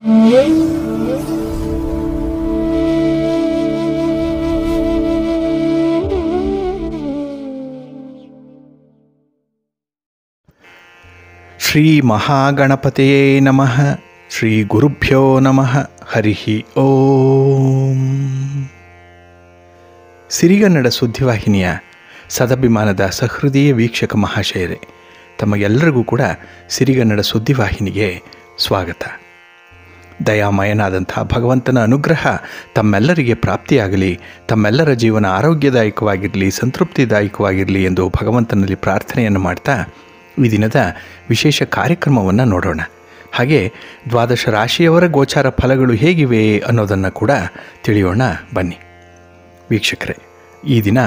ಶ್ರೀ ಮಹಾಗಣಪತಿಯೇ ನಮಃ. ಶ್ರೀ ಗುರುಭ್ಯೋ ನಮಃ. ಹರಿ ಓಂ. ಸಿರಿಗನ್ನಡ ಸುದ್ದಿವಾಹಿನಿಯ ಸದಭಿಮಾನದ ಸಹೃದಯ ವೀಕ್ಷಕ ಮಹಾಶಯರೇ, ತಮಗೆಲ್ಲರಿಗೂ ಕೂಡ ಸಿರಿಗನ್ನಡ ಸುದ್ದಿವಾಹಿನಿಗೆ ಸ್ವಾಗತ. ದಯಾಮಯನಾದಂಥ ಭಗವಂತನ ಅನುಗ್ರಹ ತಮ್ಮೆಲ್ಲರಿಗೆ ಪ್ರಾಪ್ತಿಯಾಗಲಿ, ತಮ್ಮೆಲ್ಲರ ಜೀವನ ಆರೋಗ್ಯದಾಯಕವಾಗಿರಲಿ, ಸಂತೃಪ್ತಿದಾಯಕವಾಗಿರಲಿ ಎಂದು ಭಗವಂತನಲ್ಲಿ ಪ್ರಾರ್ಥನೆಯನ್ನು ಮಾಡ್ತಾ ಈ ದಿನದ ವಿಶೇಷ ಕಾರ್ಯಕ್ರಮವನ್ನು ನೋಡೋಣ. ಹಾಗೆ ದ್ವಾದಶ ರಾಶಿಯವರ ಗೋಚಾರ ಫಲಗಳು ಹೇಗಿವೆ ಅನ್ನೋದನ್ನು ಕೂಡ ತಿಳಿಯೋಣ ಬನ್ನಿ. ವೀಕ್ಷಕರೇ, ಈ ದಿನ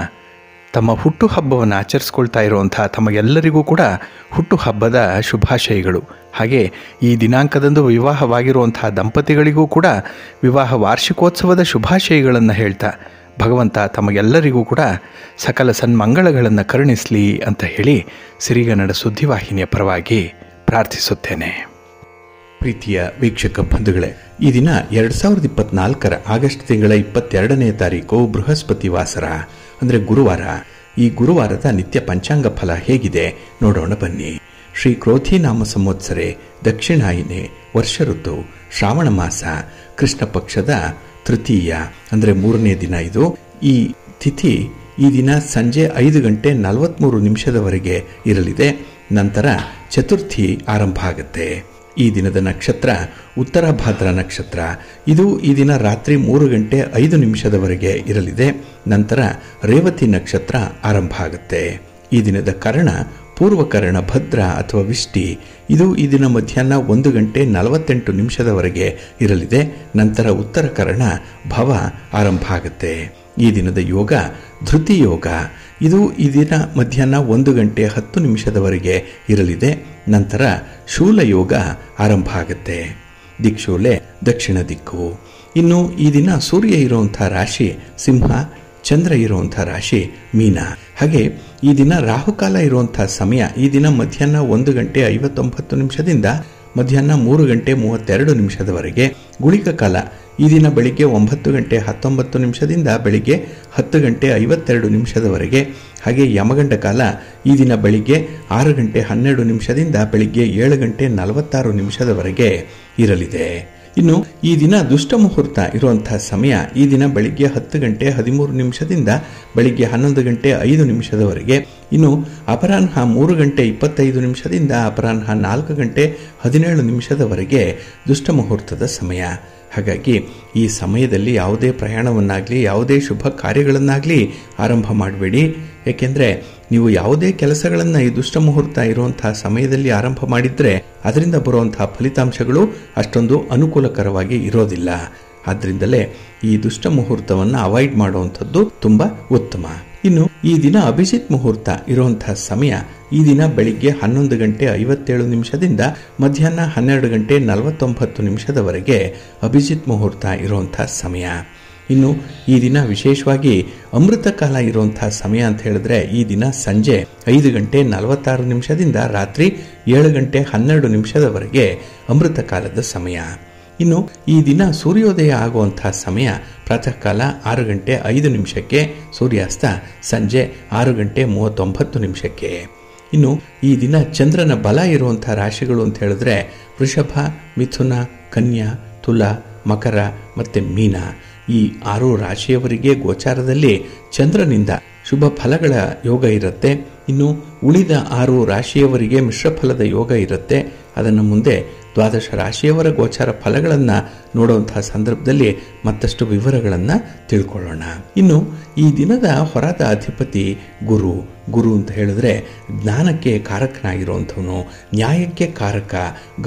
ತಮ್ಮ ಹುಟ್ಟುಹಬ್ಬವನ್ನು ಆಚರಿಸ್ಕೊಳ್ತಾ ಇರುವಂಥ ತಮಗೆಲ್ಲರಿಗೂ ಕೂಡ ಹುಟ್ಟುಹಬ್ಬದ ಶುಭಾಶಯಗಳು. ಹಾಗೆ ಈ ದಿನಾಂಕದಂದು ವಿವಾಹವಾಗಿರುವಂಥ ದಂಪತಿಗಳಿಗೂ ಕೂಡ ವಿವಾಹ ವಾರ್ಷಿಕೋತ್ಸವದ ಶುಭಾಶಯಗಳನ್ನು ಹೇಳ್ತಾ ಭಗವಂತ ತಮಗೆಲ್ಲರಿಗೂ ಕೂಡ ಸಕಲ ಸನ್ಮಂಗಳಗಳನ್ನು ಕರುಣಿಸಲಿ ಅಂತ ಹೇಳಿ ಸಿರಿಗನ್ನಡ ಸುದ್ದಿವಾಹಿನಿಯ ಪರವಾಗಿ ಪ್ರಾರ್ಥಿಸುತ್ತೇನೆ. ಪ್ರೀತಿಯ ವೀಕ್ಷಕ ಬಂಧುಗಳೇ, ಈ ದಿನ 2024 ಆಗಸ್ಟ್ ತಿಂಗಳ 22ನೇ ತಾರೀಕು ಬೃಹಸ್ಪತಿ ವಾಸರ ಅಂದರೆ ಗುರುವಾರ. ಈ ಗುರುವಾರದ ನಿತ್ಯ ಪಂಚಾಂಗ ಫಲ ಹೇಗಿದೆ ನೋಡೋಣ ಬನ್ನಿ. ಶ್ರೀ ಕ್ರೋಧಿ ನಾಮ ಸಂವತ್ಸರೆ, ದಕ್ಷಿಣಾಯಿನೆ, ವರ್ಷ ಋತು, ಶ್ರಾವಣ ಮಾಸ, ಕೃಷ್ಣ ಪಕ್ಷದ ತೃತೀಯ ಅಂದರೆ 3ನೇ ದಿನ. ಇದು ಈ ತಿಥಿ ಈ ದಿನ ಸಂಜೆ 5:43 ಇರಲಿದೆ. ನಂತರ ಚತುರ್ಥಿ ಆರಂಭ ಆಗುತ್ತೆ. ಈ ದಿನದ ನಕ್ಷತ್ರ ಉತ್ತರ ಭಾದ್ರ ನಕ್ಷತ್ರ. ಇದು ಈ ದಿನ ರಾತ್ರಿ 3:05 ಇರಲಿದೆ. ನಂತರ ರೇವತಿ ನಕ್ಷತ್ರ ಆರಂಭ ಆಗುತ್ತೆ. ಈ ದಿನದ ಕರ್ಣ ಪೂರ್ವಕರ್ಣ ಭದ್ರ ಅಥವಾ ವಿಷ್ಟಿ. ಇದು ಈ ದಿನ ಮಧ್ಯಾಹ್ನ 1:48 ಇರಲಿದೆ. ನಂತರ ಉತ್ತರ ಕರ್ಣ ಭವ ಆರಂಭ ಆಗುತ್ತೆ. ಈ ದಿನದ ಯೋಗ ಧೃತಿ ಯೋಗ. ಇದು ಈ ದಿನ ಮಧ್ಯಾಹ್ನ 1:10 ಇರಲಿದೆ. ನಂತರ ಶೂಲ ಯೋಗ ಆರಂಭ ಆಗುತ್ತೆ. ದಿಕ್ಶೂಲೆ ದಕ್ಷಿಣ ದಿಕ್ಕು. ಇನ್ನು ಈ ದಿನ ಸೂರ್ಯ ಇರುವಂಥ ರಾಶಿ ಸಿಂಹ, ಚಂದ್ರ ಇರುವಂಥ ರಾಶಿ ಮೀನ. ಹಾಗೆ ಈ ದಿನ ರಾಹುಕಾಲ ಇರುವಂಥ ಸಮಯ ಈ ದಿನ ಮಧ್ಯಾಹ್ನ 1:59 ಮಧ್ಯಾಹ್ನ 3:32 ಗುಳಿಕ ಕಾಲ ಈ ದಿನ ಬೆಳಿಗ್ಗೆ 9:19 ಬೆಳಿಗ್ಗೆ 10:52 ಹಾಗೆ ಯಮಗಂಡ ಕಾಲ ಈ ದಿನ ಬೆಳಿಗ್ಗೆ 6:12 ಬೆಳಿಗ್ಗೆ 7:46 ಇರಲಿದೆ. ಇನ್ನು ಈ ದಿನ ದುಷ್ಟ ಮುಹೂರ್ತ ಇರುವಂತಹ ಸಮಯ ಈ ದಿನ ಬೆಳಿಗ್ಗೆ 10:13 ಬೆಳಿಗ್ಗೆ 11:05 ಇನ್ನು ಅಪರಾಹ್ನ 3:25 ಅಪರಾಹ್ನ 4:17 ದುಷ್ಟ ಮುಹೂರ್ತದ ಸಮಯ. ಹಾಗಾಗಿ ಈ ಸಮಯದಲ್ಲಿ ಯಾವುದೇ ಪ್ರಯಾಣವನ್ನಾಗಲಿ ಯಾವುದೇ ಶುಭ ಕಾರ್ಯಗಳನ್ನಾಗಲಿ ಆರಂಭ ಮಾಡಬೇಡಿ. ಏಕೆಂದರೆ ನೀವು ಯಾವುದೇ ಕೆಲಸಗಳನ್ನು ಈ ದುಷ್ಟ ಮುಹೂರ್ತ ಇರುವಂತಹ ಸಮಯದಲ್ಲಿ ಆರಂಭ ಮಾಡಿದರೆ ಅದರಿಂದ ಬರುವಂತಹ ಫಲಿತಾಂಶಗಳು ಅಷ್ಟೊಂದು ಅನುಕೂಲಕರವಾಗಿ ಇರೋದಿಲ್ಲ. ಆದ್ದರಿಂದಲೇ ಈ ದುಷ್ಟ ಮುಹೂರ್ತವನ್ನು ಅವಾಯ್ಡ್ ಮಾಡುವಂಥದ್ದು ತುಂಬ ಉತ್ತಮ. ಇನ್ನು ಈ ದಿನ ಅಭಿಜಿತ್ ಮುಹೂರ್ತ ಇರುವಂತಹ ಸಮಯ ಈ ದಿನ ಬೆಳಿಗ್ಗೆ 11:57 ಮಧ್ಯಾಹ್ನ 12:49 ಅಭಿಜಿತ್ ಮುಹೂರ್ತ ಇರುವಂತಹ ಸಮಯ. ಇನ್ನು ಈ ದಿನ ವಿಶೇಷವಾಗಿ ಅಮೃತ ಕಾಲ ಇರುವಂತಹ ಸಮಯ ಅಂತ ಹೇಳಿದ್ರೆ ಈ ದಿನ ಸಂಜೆ 5:46 ರಾತ್ರಿ 7:12 ಅಮೃತ ಕಾಲದ ಸಮಯ. ಇನ್ನು ಈ ದಿನ ಸೂರ್ಯೋದಯ ಆಗುವಂತಹ ಸಮಯ ಪ್ರಾತಃ ಕಾಲ 6:05 ಸೂರ್ಯಾಸ್ತ ಸಂಜೆ 6:39. ಇನ್ನು ಈ ದಿನ ಚಂದ್ರನ ಬಲ ಇರುವಂತಹ ರಾಶಿಗಳು ಅಂತ ಹೇಳಿದ್ರೆ ವೃಷಭ, ಮಿಥುನ, ಕನ್ಯಾ, ತುಲಾ, ಮಕರ ಮತ್ತು ಮೀನ. ಈ 6 ರಾಶಿಯವರಿಗೆ ಗೋಚಾರದಲ್ಲಿ ಚಂದ್ರನಿಂದ ಶುಭ ಫಲಗಳ ಯೋಗ ಇರುತ್ತೆ. ಇನ್ನು ಉಳಿದ 6 ರಾಶಿಯವರಿಗೆ ಮಿಶ್ರ ಫಲದ ಯೋಗ ಇರುತ್ತೆ. ಅದನ್ನು ಮುಂದೆ ದ್ವಾದಶ ರಾಶಿಯವರ ಗೋಚಾರ ಫಲಗಳನ್ನು ನೋಡುವಂತಹ ಸಂದರ್ಭದಲ್ಲಿ ಮತ್ತಷ್ಟು ವಿವರಗಳನ್ನು ತಿಳ್ಕೊಳ್ಳೋಣ. ಇನ್ನು ಈ ದಿನದ ಹೊರದ ಅಧಿಪತಿ ಗುರು. ಗುರು ಅಂತ ಹೇಳಿದ್ರೆ ಜ್ಞಾನಕ್ಕೆ ಕಾರಕನಾಗಿರುವಂಥವನು, ನ್ಯಾಯಕ್ಕೆ ಕಾರಕ,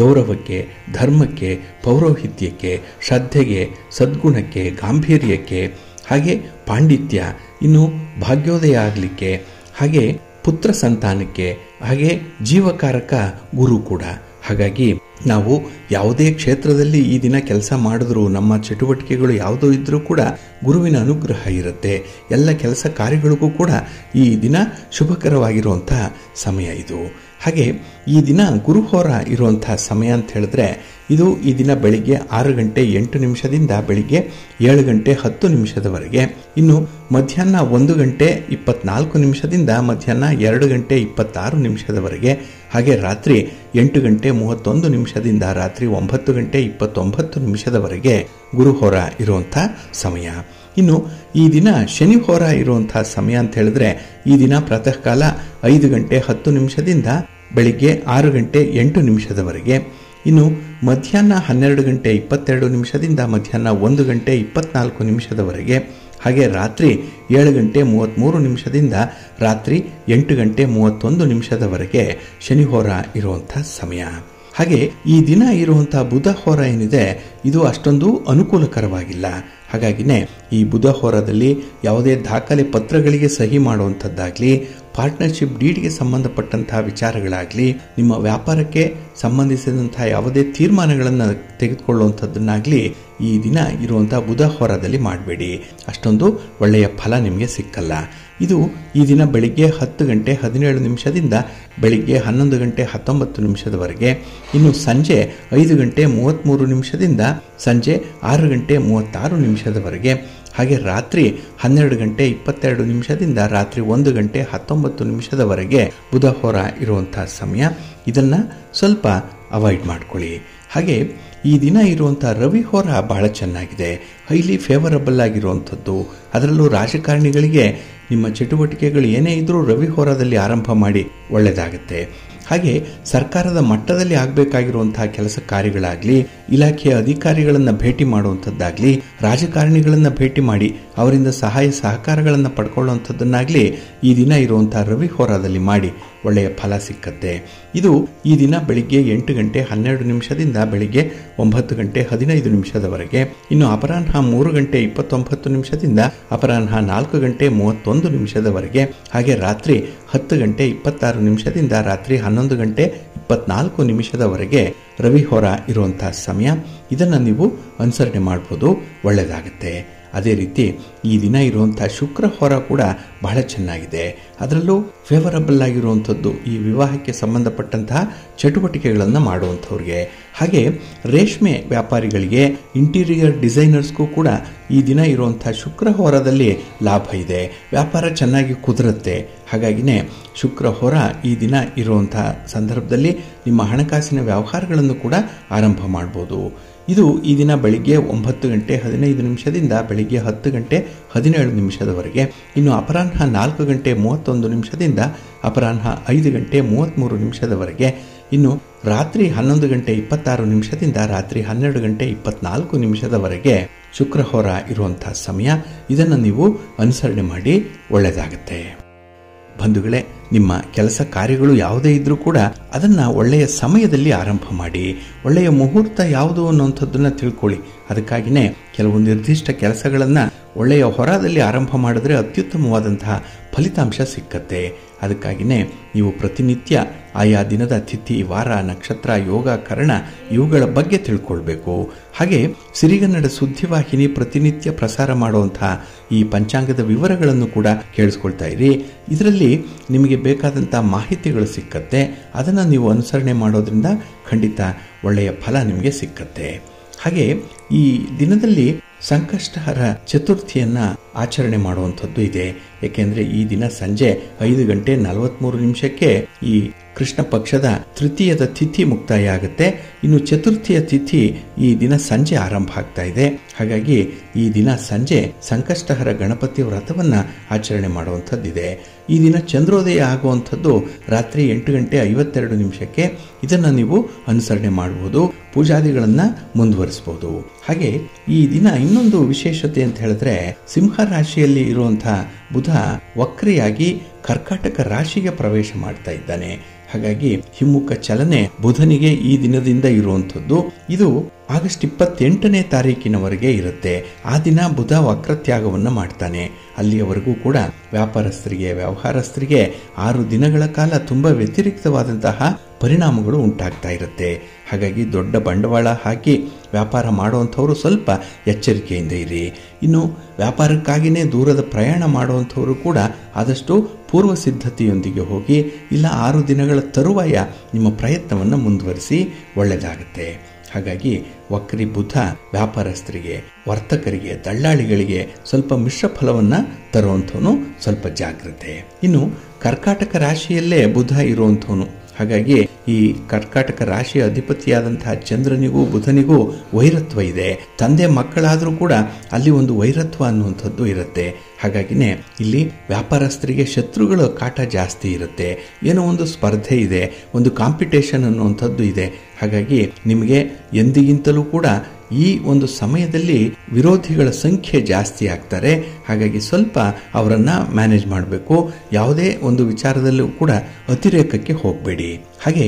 ಗೌರವಕ್ಕೆ, ಧರ್ಮಕ್ಕೆ, ಪೌರೋಹಿತ್ಯಕ್ಕೆ, ಶ್ರದ್ಧೆಗೆ, ಸದ್ಗುಣಕ್ಕೆ, ಗಾಂಭೀರ್ಯಕ್ಕೆ, ಹಾಗೆ ಪಾಂಡಿತ್ಯ, ಇನ್ನು ಭಾಗ್ಯೋದಯ ಆಗಲಿಕ್ಕೆ, ಹಾಗೆ ಪುತ್ರ ಸಂತಾನಕ್ಕೆ, ಹಾಗೆ ಜೀವಕಾರಕ ಗುರು ಕೂಡ. ಹಾಗಾಗಿ ನಾವು ಯಾವುದೇ ಕ್ಷೇತ್ರದಲ್ಲಿ ಈ ದಿನ ಕೆಲಸ ಮಾಡಿದ್ರೂ, ನಮ್ಮ ಚಟುವಟಿಕೆಗಳು ಯಾವುದೋ ಇದ್ದರೂ ಕೂಡ ಗುರುವಿನ ಅನುಗ್ರಹ ಇರುತ್ತೆ. ಎಲ್ಲ ಕೆಲಸ ಕಾರ್ಯಗಳಿಗೂ ಕೂಡ ಈ ದಿನ ಶುಭಕರವಾಗಿರುವಂತಹ ಸಮಯ ಇದು. ಹಾಗೆ ಈ ದಿನ ಗುರುಹೋರ ಇರುವಂತಹ ಸಮಯ ಅಂತ ಹೇಳಿದ್ರೆ, ಇದು ಈ ದಿನ ಬೆಳಿಗ್ಗೆ 6 ಗಂಟೆ 8 ನಿಮಿಷದಿಂದ ಬೆಳಿಗ್ಗೆ 7 ಗಂಟೆ 10 ನಿಮಿಷದವರೆಗೆ, ಇನ್ನು ಮಧ್ಯಾಹ್ನ 1 ಗಂಟೆ 24 ನಿಮಿಷದಿಂದ ಮಧ್ಯಾಹ್ನ 2 ಗಂಟೆ 26 ನಿಮಿಷದವರೆಗೆ, ಹಾಗೆ ರಾತ್ರಿ 8 ಗಂಟೆ 31 ನಿಮಿಷದಿಂದ ರಾತ್ರಿ 9 ಗಂಟೆ 29 ನಿಮಿಷದವರೆಗೆ ಗುರುಹೋರ ಇರುವಂಥ ಸಮಯ. ಇನ್ನು ಈ ದಿನ ಶನಿ ಹೋರ ಇರುವಂತಹ ಸಮಯ ಅಂತ ಹೇಳಿದ್ರೆ, ಈ ದಿನ ಪ್ರಾತಃ ಕಾಲ 5 ಗಂಟೆ 10 ನಿಮಿಷದಿಂದ ಬೆಳಿಗ್ಗೆ 6 ಗಂಟೆ 8 ನಿಮಿಷದವರೆಗೆ, ಇನ್ನು ಮಧ್ಯಾಹ್ನ 12 ಗಂಟೆ 22 ನಿಮಿಷದಿಂದ ಮಧ್ಯಾಹ್ನ 1 ಗಂಟೆ 24 ನಿಮಿಷದವರೆಗೆ, ಹಾಗೆ ರಾತ್ರಿ 7 ಗಂಟೆ 33 ನಿಮಿಷದಿಂದ ರಾತ್ರಿ 8 ಗಂಟೆ 31 ನಿಮಿಷದವರೆಗೆ ಶನಿ ಹೋರ ಇರುವಂಥ ಸಮಯ. ಹಾಗೆ ಈ ದಿನ ಇರುವಂತಹ ಬುಧ ಹೋರ ಏನಿದೆ, ಇದು ಅಷ್ಟೊಂದು ಅನುಕೂಲಕರವಾಗಿಲ್ಲ. ಹಾಗಾಗಿನೇ ಈ ಬುಧ ಹೋರದಲ್ಲಿ ಯಾವುದೇ ದಾಖಲೆ ಪತ್ರಗಳಿಗೆ ಸಹಿ ಮಾಡುವಂಥದ್ದಾಗಲಿ, ಪಾರ್ಟ್ನರ್ಶಿಪ್ ಡೀಡ್ಗೆ ಸಂಬಂಧಪಟ್ಟಂತಹ ವಿಚಾರಗಳಾಗಲಿ, ನಿಮ್ಮ ವ್ಯಾಪಾರಕ್ಕೆ ಸಂಬಂಧಿಸಿದಂತಹ ಯಾವುದೇ ತೀರ್ಮಾನಗಳನ್ನು ತೆಗೆದುಕೊಳ್ಳುವಂಥದ್ದನ್ನಾಗಲಿ ಈ ದಿನ ಇರುವಂತಹ ಬುಧ ಹೋರದಲ್ಲಿ ಮಾಡಬೇಡಿ. ಅಷ್ಟೊಂದು ಒಳ್ಳೆಯ ಫಲ ನಿಮಗೆ ಸಿಕ್ಕಲ್ಲ. ಇದು ಈ ದಿನ ಬೆಳಿಗ್ಗೆ 10 ಗಂಟೆ 17 ನಿಮಿಷದಿಂದ ಬೆಳಿಗ್ಗೆ 11 ಗಂಟೆ 19 ನಿಮಿಷದವರೆಗೆ, ಇನ್ನು ಸಂಜೆ 5 ಗಂಟೆ 33 ನಿಮಿಷದಿಂದ ಸಂಜೆ 6 ಗಂಟೆ 36 ನಿಮಿಷದವರೆಗೆ, ಹಾಗೆ ರಾತ್ರಿ 12 ಗಂಟೆ 22 ನಿಮಿಷದಿಂದ ರಾತ್ರಿ 1 ಗಂಟೆ 19 ನಿಮಿಷದವರೆಗೆ ಬುಧ ಹೋರ ಇರುವಂತಹ ಸಮಯ. ಇದನ್ನು ಸ್ವಲ್ಪ ಅವಾಯ್ಡ್ ಮಾಡ್ಕೊಳ್ಳಿ. ಹಾಗೆ ಈ ದಿನ ಇರುವಂಥ ರವಿ ಹೋರ ಬಹಳ ಚೆನ್ನಾಗಿದೆ, ಹೈಲಿ ಫೇವರಬಲ್ ಆಗಿರುವಂಥದ್ದು. ಅದರಲ್ಲೂ ರಾಜಕಾರಣಿಗಳಿಗೆ ನಿಮ್ಮ ಚಟುವಟಿಕೆಗಳು ಏನೇ ಇದ್ರೂ ರವಿ ಹೋರದಲ್ಲಿ ಆರಂಭ ಮಾಡಿ ಒಳ್ಳೆಯದಾಗುತ್ತೆ. ಹಾಗೆ ಸರ್ಕಾರದ ಮಟ್ಟದಲ್ಲಿ ಆಗಬೇಕಾಗಿರುವಂತಹ ಕೆಲಸ ಕಾರ್ಯಗಳಾಗಲಿ, ಇಲಾಖೆಯ ಅಧಿಕಾರಿಗಳನ್ನು ಭೇಟಿ ಮಾಡುವಂಥದ್ದಾಗಲಿ, ರಾಜಕಾರಣಿಗಳನ್ನು ಭೇಟಿ ಮಾಡಿ ಅವರಿಂದ ಸಹಾಯ ಸಹಕಾರಗಳನ್ನು ಪಡ್ಕೊಳ್ಳುವಂಥದ್ದನ್ನಾಗಲಿ ಈ ದಿನ ಇರುವಂತಹ ರವಿ ಹೋರಾದಲ್ಲಿ ಮಾಡಿ ಒಳ್ಳೆಯ ಫಲ ಸಿಕ್ಕತ್ತೆ. ಇದು ಈ ದಿನ ಬೆಳಿಗ್ಗೆ 8 ಗಂಟೆ 12 ನಿಮಿಷದಿಂದ ಬೆಳಿಗ್ಗೆ 9 ಗಂಟೆ 15 ನಿಮಿಷದವರೆಗೆ, ಇನ್ನು ಅಪರಾಹ್ನ 3 ಗಂಟೆ 29 ನಿಮಿಷದಿಂದ ಅಪರಾಹ್ನ 4 ಗಂಟೆ 31 ನಿಮಿಷದವರೆಗೆ, ಹಾಗೆ ರಾತ್ರಿ 10 ಗಂಟೆ 26 ನಿಮಿಷದಿಂದ ರಾತ್ರಿ 11 ಗಂಟೆ 24 ನಿಮಿಷದವರೆಗೆ ರವಿ ಹೋರ ಇರುವಂತಹ ಸಮಯ. ಇದನ್ನು ನೀವು ಅನುಸರಣೆ ಮಾಡ್ಬೋದು, ಒಳ್ಳೆಯದಾಗುತ್ತೆ. ಅದೇ ರೀತಿ ಈ ದಿನ ಇರುವಂಥ ಶುಕ್ರ ಹೋರ ಕೂಡ ಬಹಳ ಚೆನ್ನಾಗಿದೆ. ಅದರಲ್ಲೂ ಫೇವರಬಲ್ ಆಗಿರುವಂಥದ್ದು ಈ ವಿವಾಹಕ್ಕೆ ಸಂಬಂಧಪಟ್ಟಂತಹ ಚಟುವಟಿಕೆಗಳನ್ನು ಮಾಡುವಂಥವ್ರಿಗೆ. ಹಾಗೆ ರೇಷ್ಮೆ ವ್ಯಾಪಾರಿಗಳಿಗೆ, ಇಂಟೀರಿಯರ್ ಡಿಸೈನರ್ಸ್ಗೂ ಕೂಡ ಈ ದಿನ ಇರುವಂಥ ಶುಕ್ರ ಹೋರದಲ್ಲಿ ಲಾಭ ಇದೆ, ವ್ಯಾಪಾರ ಚೆನ್ನಾಗಿ ಕುದುರುತ್ತೆ. ಹಾಗಾಗಿನೇ ಶುಕ್ರ ಹೋರ ಈ ದಿನ ಇರುವಂಥ ಸಂದರ್ಭದಲ್ಲಿ ನಿಮ್ಮ ಹಣಕಾಸಿನ ವ್ಯವಹಾರಗಳನ್ನು ಕೂಡ ಆರಂಭ ಮಾಡ್ಬೋದು. ಇದು ಈ ದಿನ ಬೆಳಿಗ್ಗೆ 9 ಗಂಟೆ 15 ನಿಮಿಷದಿಂದ ಬೆಳಿಗ್ಗೆ 10 ಗಂಟೆ 17 ನಿಮಿಷದವರೆಗೆ, ಇನ್ನು ಅಪರಾಹ್ನ 4 ಗಂಟೆ 31 ನಿಮಿಷದಿಂದ ಅಪರಾಹ್ನ 5 ಗಂಟೆ 33 ನಿಮಿಷದವರೆಗೆ, ಇನ್ನು ರಾತ್ರಿ 11 ಗಂಟೆ 26 ನಿಮಿಷದಿಂದ ರಾತ್ರಿ 12 ಗಂಟೆ 24 ನಿಮಿಷದವರೆಗೆ ಶುಕ್ರ ಹೋರ ಇರುವಂತಹ ಸಮಯ. ಇದನ್ನು ನೀವು ಅನುಸರಣೆ ಮಾಡಿ ಒಳ್ಳೆಯದಾಗುತ್ತೆ. ಬಂಧುಗಳೇ, ನಿಮ್ಮ ಕೆಲಸ ಕಾರ್ಯಗಳು ಯಾವುದೇ ಇದ್ರೂ ಕೂಡ ಅದನ್ನು ಒಳ್ಳೆಯ ಸಮಯದಲ್ಲಿ ಆರಂಭ ಮಾಡಿ. ಒಳ್ಳೆಯ ಮುಹೂರ್ತ ಯಾವುದು ಅನ್ನುವಂಥದ್ದನ್ನು ತಿಳ್ಕೊಳ್ಳಿ. ಅದಕ್ಕಾಗಿಯೇ ಕೆಲವು ನಿರ್ದಿಷ್ಟ ಕೆಲಸಗಳನ್ನು ಒಳ್ಳೆಯ ಹೊರದಲ್ಲಿ ಆರಂಭ ಮಾಡಿದ್ರೆ ಅತ್ಯುತ್ತಮವಾದಂತಹ ಫಲಿತಾಂಶ ಸಿಕ್ಕತ್ತೆ. ಅದಕ್ಕಾಗಿಯೇ ನೀವು ಪ್ರತಿನಿತ್ಯ ಆಯಾ ದಿನದ ತಿಥಿ, ವಾರ, ನಕ್ಷತ್ರ, ಯೋಗ, ಕರ್ಣ ಇವುಗಳ ಬಗ್ಗೆ ತಿಳ್ಕೊಳ್ಬೇಕು. ಹಾಗೆ ಸಿರಿಗನ್ನಡ ಸುದ್ದಿವಾಹಿನಿ ಪ್ರತಿನಿತ್ಯ ಪ್ರಸಾರ ಮಾಡುವಂತಹ ಈ ಪಂಚಾಂಗದ ವಿವರಗಳನ್ನು ಕೂಡ ಕೇಳಿಸ್ಕೊಳ್ತಾ ಇರಿ. ಇದರಲ್ಲಿ ನಿಮಗೆ ಬೇಕಾದಂಥ ಮಾಹಿತಿಗಳು ಸಿಕ್ಕತ್ತೆ. ಅದನ್ನು ನೀವು ಅನುಸರಣೆ ಮಾಡೋದ್ರಿಂದ ಖಂಡಿತ ಒಳ್ಳೆಯ ಫಲ ನಿಮಗೆ ಸಿಕ್ಕತ್ತೆ. ಹಾಗೆ ಈ ದಿನದಲ್ಲಿ ಸಂಕಷ್ಟಹರ ಚತುರ್ಥಿಯನ್ನು ಆಚರಣೆ ಮಾಡುವಂಥದ್ದು ಇದೆ. ಏಕೆಂದರೆ ಈ ದಿನ ಸಂಜೆ 5 ಗಂಟೆ 43 ನಿಮಿಷಕ್ಕೆ ಈ ಕೃಷ್ಣ ಪಕ್ಷದ ತೃತೀಯದ ತಿಥಿ ಮುಕ್ತಾಯ ಆಗುತ್ತೆ. ಇನ್ನು ಚತುರ್ಥಿಯ ತಿಥಿ ಈ ದಿನ ಸಂಜೆ ಆರಂಭ ಆಗ್ತಾ ಇದೆ. ಹಾಗಾಗಿ ಈ ದಿನ ಸಂಜೆ ಸಂಕಷ್ಟಹರ ಗಣಪತಿ ವ್ರತವನ್ನು ಆಚರಣೆ ಮಾಡುವಂಥದ್ದಿದೆ. ಈ ದಿನ ಚಂದ್ರೋದಯ ಆಗುವಂಥದ್ದು ರಾತ್ರಿ 8 ಗಂಟೆ 52 ನಿಮಿಷಕ್ಕೆ. ಇದನ್ನು ನೀವು ಅನುಸರಣೆ ಮಾಡಬಹುದು, ಪೂಜಾದಿಗಳನ್ನು ಮುಂದುವರಿಸಬಹುದು. ಹಾಗೆ ಈ ದಿನ ಇನ್ನೊಂದು ವಿಶೇಷತೆ ಅಂತ ಹೇಳಿದ್ರೆ, ಸಿಂಹ ರಾಶಿಯಲ್ಲಿ ಇರುವಂತಹ ಬುಧ ವಕ್ರಿಯಾಗಿ ಕರ್ಕಾಟಕ ರಾಶಿಗೆ ಪ್ರವೇಶ ಮಾಡ್ತಾ ಇದ್ದಾನೆ. ಹಾಗಾಗಿ ಹಿಮ್ಮುಖ ಚಲನೆ ಬುಧನಿಗೆ ಈ ದಿನದಿಂದ ಇರುವಂಥದ್ದು. ಇದು ಆಗಸ್ಟ್ 28ನೇ ತಾರೀಕಿನವರೆಗೆ ಇರುತ್ತೆ. ಆ ದಿನ ಬುಧ ವಕ್ರತ್ಯಾಗವನ್ನು ಮಾಡ್ತಾನೆ. ಅಲ್ಲಿಯವರೆಗೂ ಕೂಡ ವ್ಯಾಪಾರಸ್ಥರಿಗೆ, ವ್ಯವಹಾರಸ್ಥರಿಗೆ 6 ದಿನಗಳ ಕಾಲ ತುಂಬ ವ್ಯತಿರಿಕ್ತವಾದಂತಹ ಪರಿಣಾಮಗಳು ಉಂಟಾಗ್ತಾ ಇರುತ್ತೆ. ಹಾಗಾಗಿ ದೊಡ್ಡ ಬಂಡವಾಳ ಹಾಕಿ ವ್ಯಾಪಾರ ಮಾಡುವಂಥವರು ಸ್ವಲ್ಪ ಎಚ್ಚರಿಕೆಯಿಂದ ಇರಿ. ಇನ್ನು ವ್ಯಾಪಾರಕ್ಕಾಗಿಯೇ ದೂರದ ಪ್ರಯಾಣ ಮಾಡುವಂಥವರು ಕೂಡ ಆದಷ್ಟು ಪೂರ್ವ ಸಿದ್ಧತೆಯೊಂದಿಗೆ ಹೋಗಿ, ಇಲ್ಲ 6 ದಿನಗಳ ತರುವಾಯ ನಿಮ್ಮ ಪ್ರಯತ್ನವನ್ನು ಮುಂದುವರಿಸಿ, ಒಳ್ಳೆಯದಾಗುತ್ತೆ. ಹಾಗಾಗಿ ವಕ್ರಿ ಬುಧ ವ್ಯಾಪಾರಸ್ಥರಿಗೆ, ವರ್ತಕರಿಗೆ, ದಳ್ಳಾಳಿಗಳಿಗೆ ಸ್ವಲ್ಪ ಮಿಶ್ರ ಫಲವನ್ನು ತರುವಂಥವನು, ಸ್ವಲ್ಪ ಜಾಗ್ರತೆ. ಇನ್ನು ಕರ್ಕಾಟಕ ರಾಶಿಯಲ್ಲೇ ಬುಧ ಇರುವಂಥವನು. ಹಾಗಾಗಿ ಈ ಕರ್ಕಾಟಕ ರಾಶಿಯ ಅಧಿಪತಿಯಾದಂತಹ ಚಂದ್ರನಿಗೂ ಬುಧನಿಗೂ ವೈರತ್ವ ಇದೆ. ತಂದೆ ಮಕ್ಕಳಾದರೂ ಕೂಡ ಅಲ್ಲಿ ಒಂದು ವೈರತ್ವ ಅನ್ನುವಂಥದ್ದು ಇರುತ್ತೆ. ಹಾಗಾಗಿನೇ ಇಲ್ಲಿ ವ್ಯಾಪಾರಸ್ಥರಿಗೆ ಶತ್ರುಗಳ ಕಾಟ ಜಾಸ್ತಿ ಇರುತ್ತೆ. ಏನೋ ಒಂದು ಸ್ಪರ್ಧೆ ಇದೆ, ಒಂದು ಕಾಂಪಿಟೇಷನ್ ಅನ್ನುವಂಥದ್ದು ಇದೆ. ಹಾಗಾಗಿ ನಿಮಗೆ ಎಂದಿಗಿಂತಲೂ ಕೂಡ ಈ ಒಂದು ಸಮಯದಲ್ಲಿ ವಿರೋಧಿಗಳ ಸಂಖ್ಯೆ ಜಾಸ್ತಿ ಆಗ್ತಾರೆ. ಹಾಗಾಗಿ ಸ್ವಲ್ಪ ಅವರನ್ನು ಮ್ಯಾನೇಜ್ ಮಾಡಬೇಕು. ಯಾವುದೇ ಒಂದು ವಿಚಾರದಲ್ಲೂ ಕೂಡ ಅತಿರೇಕಕ್ಕೆ ಹೋಗಬೇಡಿ. ಹಾಗೆ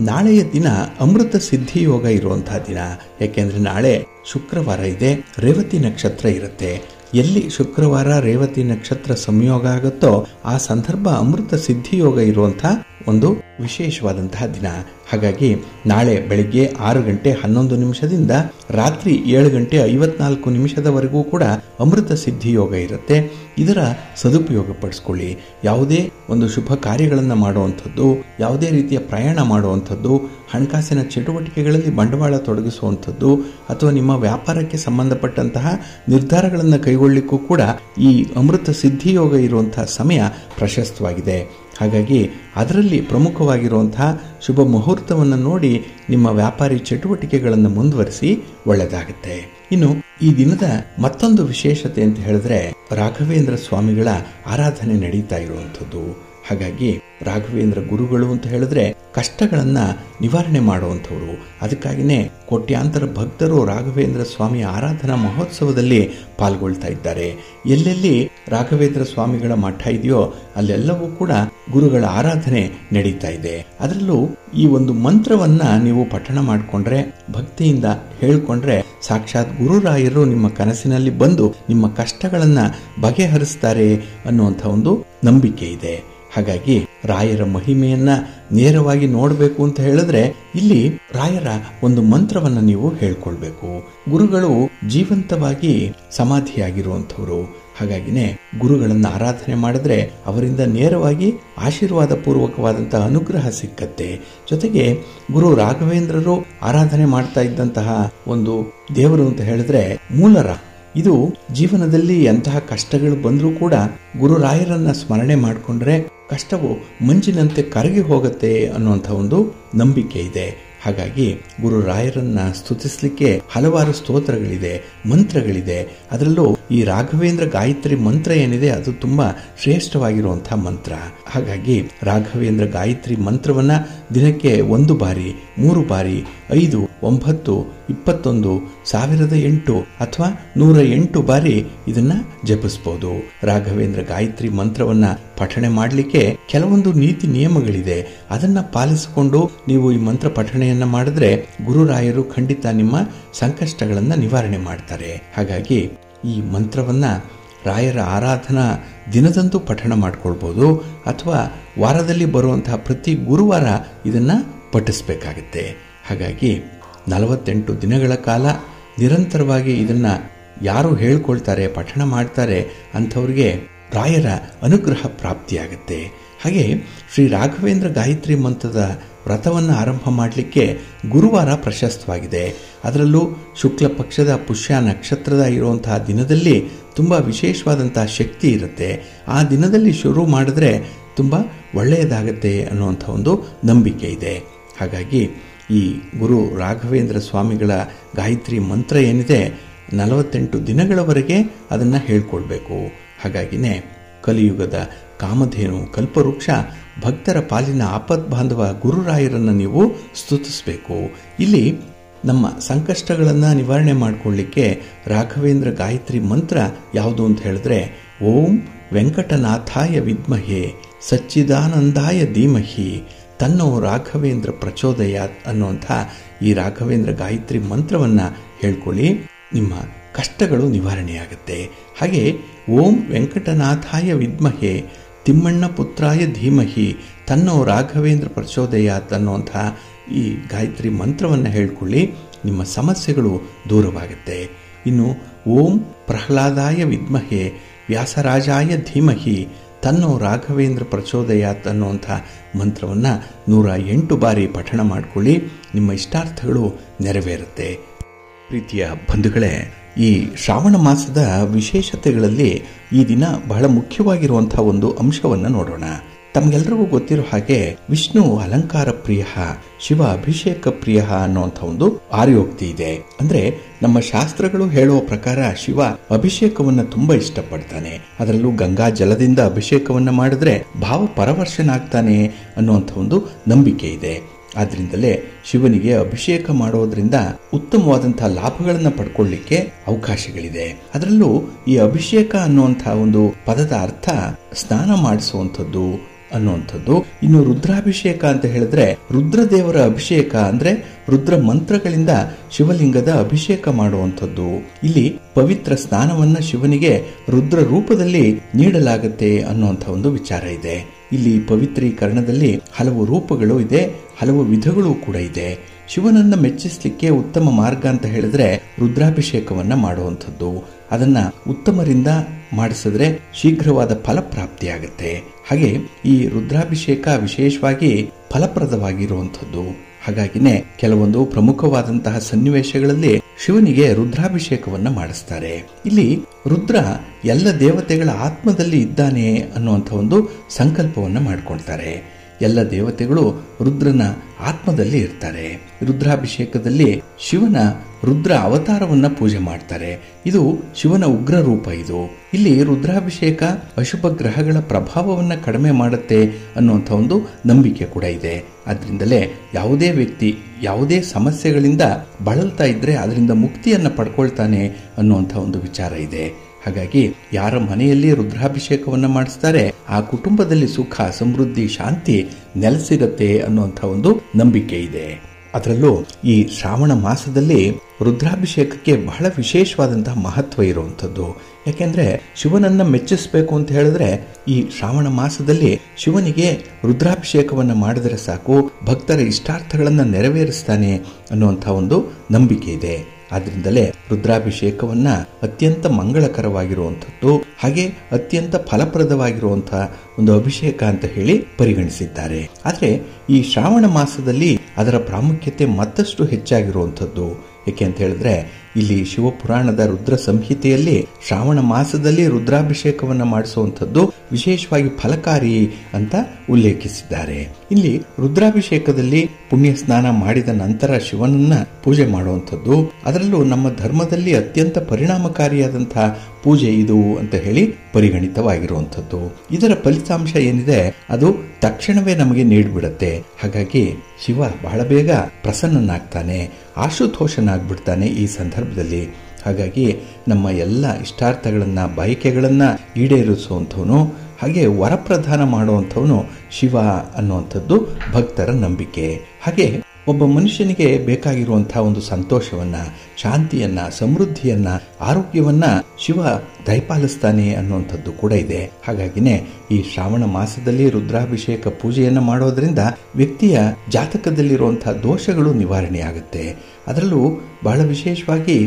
ನಾಳೆಯ ದಿನ ಅಮೃತ ಸಿದ್ಧಿ ಯೋಗ ಇರುವಂತಹ ದಿನ. ಯಾಕೆಂದರೆ ನಾಳೆ ಶುಕ್ರವಾರ ಇದೆ, ರೇವತಿ ನಕ್ಷತ್ರ ಇರುತ್ತೆ. ಎಲ್ಲಿ ಶುಕ್ರವಾರ ರೇವತಿ ನಕ್ಷತ್ರ ಸಂಯೋಗ ಆಗುತ್ತೋ ಆ ಸಂದರ್ಭ ಅಮೃತ ಸಿದ್ಧಿ ಯೋಗ ಇರುವಂತಹ ಒಂದು ವಿಶೇಷವಾದಂತಹ ದಿನ. ಹಾಗಾಗಿ ನಾಳೆ ಬೆಳಿಗ್ಗೆ 6 ಗಂಟೆ 11 ನಿಮಿಷದಿಂದ ರಾತ್ರಿ 7 ಗಂಟೆ 54 ನಿಮಿಷದವರೆಗೂ ಕೂಡ ಅಮೃತ ಸಿದ್ಧಿ ಯೋಗ ಇರುತ್ತೆ. ಇದರ ಸದುಪಯೋಗ ಪಡಿಸ್ಕೊಳ್ಳಿ. ಯಾವುದೇ ಒಂದು ಶುಭ ಕಾರ್ಯಗಳನ್ನು ಮಾಡುವಂಥದ್ದು, ಯಾವುದೇ ರೀತಿಯ ಪ್ರಯಾಣ ಮಾಡುವಂಥದ್ದು, ಹಣಕಾಸಿನ ಚಟುವಟಿಕೆಗಳಲ್ಲಿ ಬಂಡವಾಳ ತೊಡಗಿಸುವಂಥದ್ದು, ಅಥವಾ ನಿಮ್ಮ ವ್ಯಾಪಾರಕ್ಕೆ ಸಂಬಂಧಪಟ್ಟಂತಹ ನಿರ್ಧಾರಗಳನ್ನು ಕೈಗೊಳ್ಳಲಿಕ್ಕೂ ಕೂಡ ಈ ಅಮೃತ ಸಿದ್ಧಿ ಯೋಗ ಇರುವಂತಹ ಸಮಯ ಪ್ರಶಸ್ತವಾಗಿದೆ. ಹಾಗಾಗಿ ಅದರಲ್ಲಿ ಪ್ರಮುಖವಾಗಿರುವಂತಹ ಶುಭ ಮುಹೂರ್ತವನ್ನು ನೋಡಿ ನಿಮ್ಮ ವ್ಯಾಪಾರಿ ಚಟುವಟಿಕೆಗಳನ್ನು ಮುಂದುವರಿಸಿ, ಒಳ್ಳೆಯದಾಗುತ್ತೆ. ಇನ್ನು ಈ ದಿನದ ಮತ್ತೊಂದು ವಿಶೇಷತೆ ಅಂತ ಹೇಳಿದ್ರೆ ರಾಘವೇಂದ್ರ ಸ್ವಾಮಿಗಳ ಆರಾಧನೆ ನಡೀತಾ ಇರುವಂಥದ್ದು. ಹಾಗಾಗಿ ರಾಘವೇಂದ್ರ ಗುರುಗಳು ಅಂತ ಹೇಳಿದ್ರೆ ಕಷ್ಟಗಳನ್ನ ನಿವಾರಣೆ ಮಾಡುವಂಥವ್ರು. ಅದಕ್ಕಾಗಿಯೇ ಕೋಟ್ಯಾಂತರ ಭಕ್ತರು ರಾಘವೇಂದ್ರ ಸ್ವಾಮಿಯ ಆರಾಧನಾ ಮಹೋತ್ಸವದಲ್ಲಿ ಪಾಲ್ಗೊಳ್ತಾ ಇದ್ದಾರೆ. ಎಲ್ಲೆಲ್ಲಿ ರಾಘವೇಂದ್ರ ಸ್ವಾಮಿಗಳ ಮಠ ಇದೆಯೋ ಅಲ್ಲೆಲ್ಲವೂ ಕೂಡ ಗುರುಗಳ ಆರಾಧನೆ ನಡೀತಾ ಇದೆ. ಅದರಲ್ಲೂ ಈ ಒಂದು ಮಂತ್ರವನ್ನ ನೀವು ಪಠಣ ಮಾಡಿಕೊಂಡ್ರೆ, ಭಕ್ತಿಯಿಂದ ಹೇಳ್ಕೊಂಡ್ರೆ, ಸಾಕ್ಷಾತ್ ಗುರುರಾಯರು ನಿಮ್ಮ ಕನಸಿನಲ್ಲಿ ಬಂದು ನಿಮ್ಮ ಕಷ್ಟಗಳನ್ನ ಬಗೆಹರಿಸ್ತಾರೆ ಅನ್ನುವಂಥ ಒಂದು ನಂಬಿಕೆ ಇದೆ. ಹಾಗಾಗಿ ರಾಯರ ಮಹಿಮೆಯನ್ನ ನೇರವಾಗಿ ನೋಡಬೇಕು ಅಂತ ಹೇಳಿದ್ರೆ ಇಲ್ಲಿ ರಾಯರ ಒಂದು ಮಂತ್ರವನ್ನ ನೀವು ಹೇಳ್ಕೊಳ್ಬೇಕು. ಗುರುಗಳು ಜೀವಂತವಾಗಿ ಸಮಾಧಿಯಾಗಿರುವಂಥವ್ರು. ಹಾಗಾಗಿನೇ ಗುರುಗಳನ್ನ ಆರಾಧನೆ ಮಾಡಿದ್ರೆ ಅವರಿಂದ ನೇರವಾಗಿ ಆಶೀರ್ವಾದ ಪೂರ್ವಕವಾದಂತಹ ಅನುಗ್ರಹ ಸಿಕ್ಕತ್ತೆ. ಜೊತೆಗೆ ಗುರು ರಾಘವೇಂದ್ರರು ಆರಾಧನೆ ಮಾಡ್ತಾ ಇದ್ದಂತಹ ಒಂದು ದೇವರು ಅಂತ ಹೇಳಿದ್ರೆ ಮೂಲರ. ಇದು ಜೀವನದಲ್ಲಿ ಎಂತಹ ಕಷ್ಟಗಳು ಬಂದರೂ ಕೂಡ ಗುರುರಾಯರನ್ನ ಸ್ಮರಣೆ ಮಾಡಿಕೊಂಡ್ರೆ ಕಷ್ಟವು ಮಂಜಿನಂತೆ ಕರಗಿ ಹೋಗುತ್ತೆ ಅನ್ನುವಂಥ ಒಂದು ನಂಬಿಕೆ ಇದೆ. ಹಾಗಾಗಿ ಗುರುರಾಯರನ್ನ ಸ್ತುತಿಸಲಿಕ್ಕೆ ಹಲವಾರು ಸ್ತೋತ್ರಗಳಿದೆ, ಮಂತ್ರಗಳಿದೆ. ಅದರಲ್ಲೂ ಈ ರಾಘವೇಂದ್ರ ಗಾಯತ್ರಿ ಮಂತ್ರ ಏನಿದೆ ಅದು ತುಂಬಾ ಶ್ರೇಷ್ಠವಾಗಿರುವಂತಹ ಮಂತ್ರ. ಹಾಗಾಗಿ ರಾಘವೇಂದ್ರ ಗಾಯತ್ರಿ ಮಂತ್ರವನ್ನ ದಿನಕ್ಕೆ 1 ಬಾರಿ, 3 ಬಾರಿ, 5, 9, 21, 1008 ಅಥವಾ 108 ಬಾರಿ ಇದನ್ನ ಜಪಿಸಬಹುದು. ರಾಘವೇಂದ್ರ ಗಾಯತ್ರಿ ಮಂತ್ರವನ್ನ ಪಠಣೆ ಮಾಡಲಿಕ್ಕೆ ಕೆಲವೊಂದು ನೀತಿ ನಿಯಮಗಳಿದೆ. ಅದನ್ನ ಪಾಲಿಸಿಕೊಂಡು ನೀವು ಈ ಮಂತ್ರ ಪಠಣೆಯನ್ನ ಮಾಡಿದ್ರೆ ಗುರುರಾಯರು ಖಂಡಿತ ನಿಮ್ಮ ಸಂಕಷ್ಟಗಳನ್ನ ನಿವಾರಣೆ ಮಾಡ್ತಾರೆ. ಹಾಗಾಗಿ ಈ ಮಂತ್ರವನ್ನ ರಾಯರ ಆರಾಧನಾ ದಿನದಂದು ಪಠಣ ಮಾಡ್ಕೊಳ್ಬಹುದು ಅಥವಾ ವಾರದಲ್ಲಿ ಬರುವಂತಹ ಪ್ರತಿ ಗುರುವಾರ ಇದನ್ನ ಪಠಿಸಬೇಕಾಗುತ್ತೆ. ಹಾಗಾಗಿ 48 ದಿನಗಳ ಕಾಲ ನಿರಂತರವಾಗಿ ಇದನ್ನ ಯಾರು ಹೇಳ್ಕೊಳ್ತಾರೆ, ಪಠಣ ಮಾಡ್ತಾರೆ ಅಂಥವ್ರಿಗೆ ರಾಯರ ಅನುಗ್ರಹ ಪ್ರಾಪ್ತಿಯಾಗುತ್ತೆ. ಹಾಗೆ ಶ್ರೀ ರಾಘವೇಂದ್ರ ಗಾಯತ್ರಿ ಮಂತ್ರದ ವ್ರತವನ್ನು ಆರಂಭ ಮಾಡಲಿಕ್ಕೆ ಗುರುವಾರ ಪ್ರಶಸ್ತವಾಗಿದೆ. ಅದರಲ್ಲೂ ಶುಕ್ಲ ಪಕ್ಷದ ಪುಷ್ಯ ನಕ್ಷತ್ರದ ಇರುವಂತಹ ದಿನದಲ್ಲಿ ತುಂಬ ವಿಶೇಷವಾದಂತಹ ಶಕ್ತಿ ಇರುತ್ತೆ. ಆ ದಿನದಲ್ಲಿ ಶುರು ಮಾಡಿದ್ರೆ ತುಂಬ ಒಳ್ಳೆಯದಾಗತ್ತೆ ಅನ್ನುವಂಥ ಒಂದು ನಂಬಿಕೆ ಇದೆ. ಹಾಗಾಗಿ ಈ ಗುರು ರಾಘವೇಂದ್ರ ಸ್ವಾಮಿಗಳ ಗಾಯತ್ರಿ ಮಂತ್ರ ಏನಿದೆ 48 ದಿನಗಳವರೆಗೆ ಅದನ್ನು ಹೇಳ್ಕೊಳ್ಬೇಕು. ಹಾಗಾಗಿನೇ ಕಲಿಯುಗದ ಕಾಮಧೇನು ಕಲ್ಪವೃಕ್ಷ ಭಕ್ತರ ಪಾಲಿನ ಆಪತ್ ಬಾಂಧವ ಗುರುರಾಯರನ್ನು ನೀವು ಸ್ತುತಿಸಬೇಕು. ಇಲ್ಲಿ ನಮ್ಮ ಸಂಕಷ್ಟಗಳನ್ನು ನಿವಾರಣೆ ಮಾಡಿಕೊಳ್ಳಿಕ್ಕೆ ರಾಘವೇಂದ್ರ ಗಾಯತ್ರಿ ಮಂತ್ರ ಯಾವುದು ಅಂತ ಹೇಳಿದ್ರೆ ಓಂ ವೆಂಕಟನಾಥಾಯ ವಿದ್ಮಹೆ ಸಚ್ಚಿದಾನಂದಾಯ ಧೀಮಹಿ ತನ್ನೋ ರಾಘವೇಂದ್ರ ಪ್ರಚೋದಯಾತ್ ಅನ್ನುವಂಥ ಈ ರಾಘವೇಂದ್ರ ಗಾಯತ್ರಿ ಮಂತ್ರವನ್ನು ಹೇಳ್ಕೊಳ್ಳಿ. ನಿಮ್ಮ ಕಷ್ಟಗಳು ನಿವಾರಣೆಯಾಗುತ್ತೆ. ಹಾಗೆ ಓಂ ವೆಂಕಟನಾಥಾಯ ವಿದ್ಮಹೆ ತಿಮ್ಮಣ್ಣ ಪುತ್ರಾಯ ಧೀಮಹಿ ತನ್ನೋ ರಾಘವೇಂದ್ರ ಪ್ರಚೋದಯಾತ್ ಅನ್ನುವಂತಹ ಈ ಗಾಯತ್ರಿ ಮಂತ್ರವನ್ನು ಹೇಳ್ಕೊಳ್ಳಿ. ನಿಮ್ಮ ಸಮಸ್ಯೆಗಳು ದೂರವಾಗುತ್ತೆ. ಇನ್ನು ಓಂ ಪ್ರಹ್ಲಾದಾಯ ವಿದ್ಮಹೆ ವ್ಯಾಸರಾಜಾಯ ಧೀಮಹಿ ತನ್ನೋ ರಾಘವೇಂದ್ರ ಪ್ರಚೋದಯಾತ್ ಅನ್ನುವಂಥ ಮಂತ್ರವನ್ನು 108 ಬಾರಿ ಪಠಣ ಮಾಡಿಕೊಳ್ಳಿ. ನಿಮ್ಮ ಇಷ್ಟಾರ್ಥಗಳು ನೆರವೇರುತ್ತೆ. ಪ್ರೀತಿಯ ಬಂಧುಗಳೇ, ಈ ಶ್ರಾವಣ ಮಾಸದ ವಿಶೇಷತೆಗಳಲ್ಲಿ ಈ ದಿನ ಬಹಳ ಮುಖ್ಯವಾಗಿರುವಂಥ ಒಂದು ಅಂಶವನ್ನು ನೋಡೋಣ. ತಮಗೆಲ್ಲರಿಗೂ ಗೊತ್ತಿರೋ ಹಾಗೆ ವಿಷ್ಣು ಅಲಂಕಾರ ಪ್ರಿಯ, ಶಿವ ಅಭಿಷೇಕ ಪ್ರಿಯ ಅನ್ನುವಂಥ ಒಂದು ಆರ್ಯೋಕ್ತಿ ಇದೆ. ಅಂದ್ರೆ ನಮ್ಮ ಶಾಸ್ತ್ರಗಳು ಹೇಳುವ ಪ್ರಕಾರ ಶಿವ ಅಭಿಷೇಕವನ್ನ ತುಂಬಾ ಇಷ್ಟಪಡ್ತಾನೆ. ಅದರಲ್ಲೂ ಗಂಗಾ ಜಲದಿಂದ ಅಭಿಷೇಕವನ್ನ ಮಾಡಿದ್ರೆ ಭಾವ ಪರವಶನಾಗ್ತಾನೆ ಅನ್ನುವಂಥ ಒಂದು ನಂಬಿಕೆ ಇದೆ. ಆದ್ರಿಂದಲೇ ಶಿವನಿಗೆ ಅಭಿಷೇಕ ಮಾಡೋದ್ರಿಂದ ಉತ್ತಮವಾದಂತಹ ಲಾಭಗಳನ್ನ ಪಡ್ಕೊಳ್ಳಿಕ್ಕೆ ಅವಕಾಶಗಳಿದೆ. ಅದರಲ್ಲೂ ಈ ಅಭಿಷೇಕ ಅನ್ನುವಂತಹ ಒಂದು ಪದದ ಅರ್ಥ ಸ್ನಾನ ಮಾಡಿಸುವಂಥದ್ದು ಅನ್ನುವಂಥದ್ದು. ಇನ್ನು ರುದ್ರಾಭಿಷೇಕ ಅಂತ ಹೇಳಿದ್ರೆ ರುದ್ರದೇವರ ಅಭಿಷೇಕ ಅಂದ್ರೆ ರುದ್ರ ಮಂತ್ರಗಳಿಂದ ಶಿವಲಿಂಗದ ಅಭಿಷೇಕ ಮಾಡುವಂಥದ್ದು. ಇಲ್ಲಿ ಪವಿತ್ರ ಸ್ನಾನವನ್ನ ಶಿವನಿಗೆ ರುದ್ರ ರೂಪದಲ್ಲಿ ನೀಡಲಾಗುತ್ತೆ ಅನ್ನುವಂಥ ಒಂದು ವಿಚಾರ ಇದೆ. ಇಲ್ಲಿ ಪವಿತ್ರೀಕರಣದಲ್ಲಿ ಹಲವು ರೂಪಗಳು ಇದೆ, ಹಲವು ವಿಧಗಳು ಕೂಡ ಇದೆ. ಶಿವನನ್ನ ಮೆಚ್ಚಿಸಲಿಕ್ಕೆ ಉತ್ತಮ ಮಾರ್ಗ ಅಂತ ಹೇಳಿದ್ರೆ ರುದ್ರಾಭಿಷೇಕವನ್ನ ಮಾಡುವಂಥದ್ದು. ಅದನ್ನ ಉತ್ತಮರಿಂದ ಮಾಡಿಸಿದ್ರೆ ಶೀಘ್ರವಾದ ಫಲಪ್ರಾಪ್ತಿಯಾಗುತ್ತೆ. ಹಾಗೆ ಈ ರುದ್ರಾಭಿಷೇಕ ವಿಶೇಷವಾಗಿ ಫಲಪ್ರದವಾಗಿರುವಂಥದ್ದು. ಹಾಗಾಗಿನೇ ಕೆಲವೊಂದು ಪ್ರಮುಖವಾದಂತಹ ಸನ್ನಿವೇಶಗಳಲ್ಲಿ ಶಿವನಿಗೆ ರುದ್ರಾಭಿಷೇಕವನ್ನ ಮಾಡಿಸ್ತಾರೆ. ಇಲ್ಲಿ ರುದ್ರ ಎಲ್ಲ ದೇವತೆಗಳ ಆತ್ಮದಲ್ಲಿ ಇದ್ದಾನೆ ಅನ್ನುವಂಥ ಒಂದು ಸಂಕಲ್ಪವನ್ನ ಮಾಡ್ಕೊಳ್ತಾರೆ. ಎಲ್ಲ ದೇವತೆಗಳು ರುದ್ರನ ಆತ್ಮದಲ್ಲಿ ಇರ್ತಾರೆ. ರುದ್ರಾಭಿಷೇಕದಲ್ಲಿ ಶಿವನ ರುದ್ರ ಅವತಾರವನ್ನ ಪೂಜೆ ಮಾಡ್ತಾರೆ. ಇದು ಶಿವನ ಉಗ್ರ ರೂಪ. ಇದು ಇಲ್ಲಿ ರುದ್ರಾಭಿಷೇಕ ಅಶುಭ ಗ್ರಹಗಳ ಪ್ರಭಾವವನ್ನ ಕಡಿಮೆ ಮಾಡುತ್ತೆ ಅನ್ನುವಂಥ ಒಂದು ನಂಬಿಕೆ ಕೂಡ ಇದೆ. ಆದ್ರಿಂದಲೇ ಯಾವುದೇ ವ್ಯಕ್ತಿ ಯಾವುದೇ ಸಮಸ್ಯೆಗಳಿಂದ ಬಳಲ್ತಾ ಇದ್ರೆ ಅದರಿಂದ ಮುಕ್ತಿಯನ್ನ ಪಡ್ಕೊಳ್ತಾನೆ ಅನ್ನುವಂಥ ಒಂದು ವಿಚಾರ ಇದೆ. ಹಾಗಾಗಿ ಯಾರ ಮನೆಯಲ್ಲಿ ರುದ್ರಾಭಿಷೇಕವನ್ನ ಮಾಡಿಸ್ತಾರೆ ಆ ಕುಟುಂಬದಲ್ಲಿ ಸುಖ, ಸಮೃದ್ಧಿ, ಶಾಂತಿ ನೆಲೆಸಿರುತ್ತೆ ಅನ್ನುವಂಥ ಒಂದು ನಂಬಿಕೆ ಇದೆ. ಅದರಲ್ಲೂ ಈ ಶ್ರಾವಣ ಮಾಸದಲ್ಲಿ ರುದ್ರಾಭಿಷೇಕಕ್ಕೆ ಬಹಳ ವಿಶೇಷವಾದಂತಹ ಮಹತ್ವ ಇರುವಂಥದ್ದು. ಯಾಕೆಂದ್ರೆ ಶಿವನನ್ನ ಮೆಚ್ಚಿಸಬೇಕು ಅಂತ ಹೇಳಿದ್ರೆ ಈ ಶ್ರಾವಣ ಮಾಸದಲ್ಲಿ ಶಿವನಿಗೆ ರುದ್ರಾಭಿಷೇಕವನ್ನ ಮಾಡಿದರೆ ಸಾಕು, ಭಕ್ತರ ಇಷ್ಟಾರ್ಥಗಳನ್ನ ನೆರವೇರಿಸ್ತಾನೆ ಅನ್ನುವಂಥ ಒಂದು ನಂಬಿಕೆ ಇದೆ. ಆದ್ರಿಂದಲೇ ರುದ್ರಾಭಿಷೇಕವನ್ನ ಅತ್ಯಂತ ಮಂಗಳಕರವಾಗಿರುವಂಥದ್ದು, ಹಾಗೆ ಅತ್ಯಂತ ಫಲಪ್ರದವಾಗಿರುವಂತಹ ಒಂದು ಅಭಿಷೇಕ ಅಂತ ಹೇಳಿ ಪರಿಗಣಿಸಿದ್ದಾರೆ. ಆದ್ರೆ ಈ ಶ್ರಾವಣ ಮಾಸದಲ್ಲಿ ಅದರ ಪ್ರಾಮುಖ್ಯತೆ ಮತ್ತಷ್ಟು ಹೆಚ್ಚಾಗಿರುವಂಥದ್ದು. ಏಕೆ ಅಂತ ಹೇಳಿದ್ರೆ ಇಲ್ಲಿ ಶಿವಪುರಾಣದ ರುದ್ರ ಸಂಹಿತೆಯಲ್ಲಿ ಶ್ರಾವಣ ಮಾಸದಲ್ಲಿ ರುದ್ರಾಭಿಷೇಕವನ್ನ ಮಾಡಿಸುವಂಥದ್ದು ವಿಶೇಷವಾಗಿ ಫಲಕಾರಿ ಅಂತ ಉಲ್ಲೇಖಿಸಿದ್ದಾರೆ. ಇಲ್ಲಿ ರುದ್ರಾಭಿಷೇಕದಲ್ಲಿ ಪುಣ್ಯ ಸ್ನಾನ ಮಾಡಿದ ನಂತರ ಶಿವನನ್ನ ಪೂಜೆ ಮಾಡುವಂಥದ್ದು. ಅದರಲ್ಲೂ ನಮ್ಮ ಧರ್ಮದಲ್ಲಿ ಅತ್ಯಂತ ಪರಿಣಾಮಕಾರಿಯಾದಂತಹ ಪೂಜೆ ಇದು ಅಂತ ಹೇಳಿ ಪರಿಗಣಿತವಾಗಿರುವಂಥದ್ದು. ಇದರ ಫಲಿತಾಂಶ ಏನಿದೆ ಅದು ತಕ್ಷಣವೇ ನಮಗೆ ನೀಡಿಬಿಡುತ್ತೆ. ಹಾಗಾಗಿ ಶಿವ ಬಹಳ ಬೇಗ ಪ್ರಸನ್ನನಾಗ್ತಾನೆ, ಆಶುತೋಷನಾಗ್ಬಿಡ್ತಾನೆ ಈ ಸಂದರ್ಭದಲ್ಲಿ. ಹಾಗಾಗಿ ನಮ್ಮ ಎಲ್ಲ ಇಷ್ಟಾರ್ಥಗಳನ್ನ, ಬಯಕೆಗಳನ್ನ ಈಡೇರಿಸುವಂಥವನು, ಹಾಗೆ ವರಪ್ರದಾನ ಮಾಡುವಂಥವನು ಶಿವ ಅನ್ನುವಂಥದ್ದು ಭಕ್ತರ ನಂಬಿಕೆ. ಹಾಗೆ ಒಬ್ಬ ಮನುಷ್ಯನಿಗೆ ಬೇಕಾಗಿರುವಂತಹ ಒಂದು ಸಂತೋಷವನ್ನ, ಶಾಂತಿಯನ್ನ, ಸಮೃದ್ಧಿಯನ್ನ, ಆರೋಗ್ಯವನ್ನ ಶಿವ ದಯಪಾಲಿಸ್ತಾನೆ ಅನ್ನುವಂಥದ್ದು ಕೂಡ ಇದೆ. ಹಾಗಾಗಿನೇ ಈ ಶ್ರಾವಣ ಮಾಸದಲ್ಲಿ ರುದ್ರಾಭಿಷೇಕ ಪೂಜೆಯನ್ನ ಮಾಡೋದ್ರಿಂದ ವ್ಯಕ್ತಿಯ ಜಾತಕದಲ್ಲಿರುವಂತಹ ದೋಷಗಳು ನಿವಾರಣೆಯಾಗುತ್ತೆ. ಅದರಲ್ಲೂ ಬಹಳ ವಿಶೇಷವಾಗಿ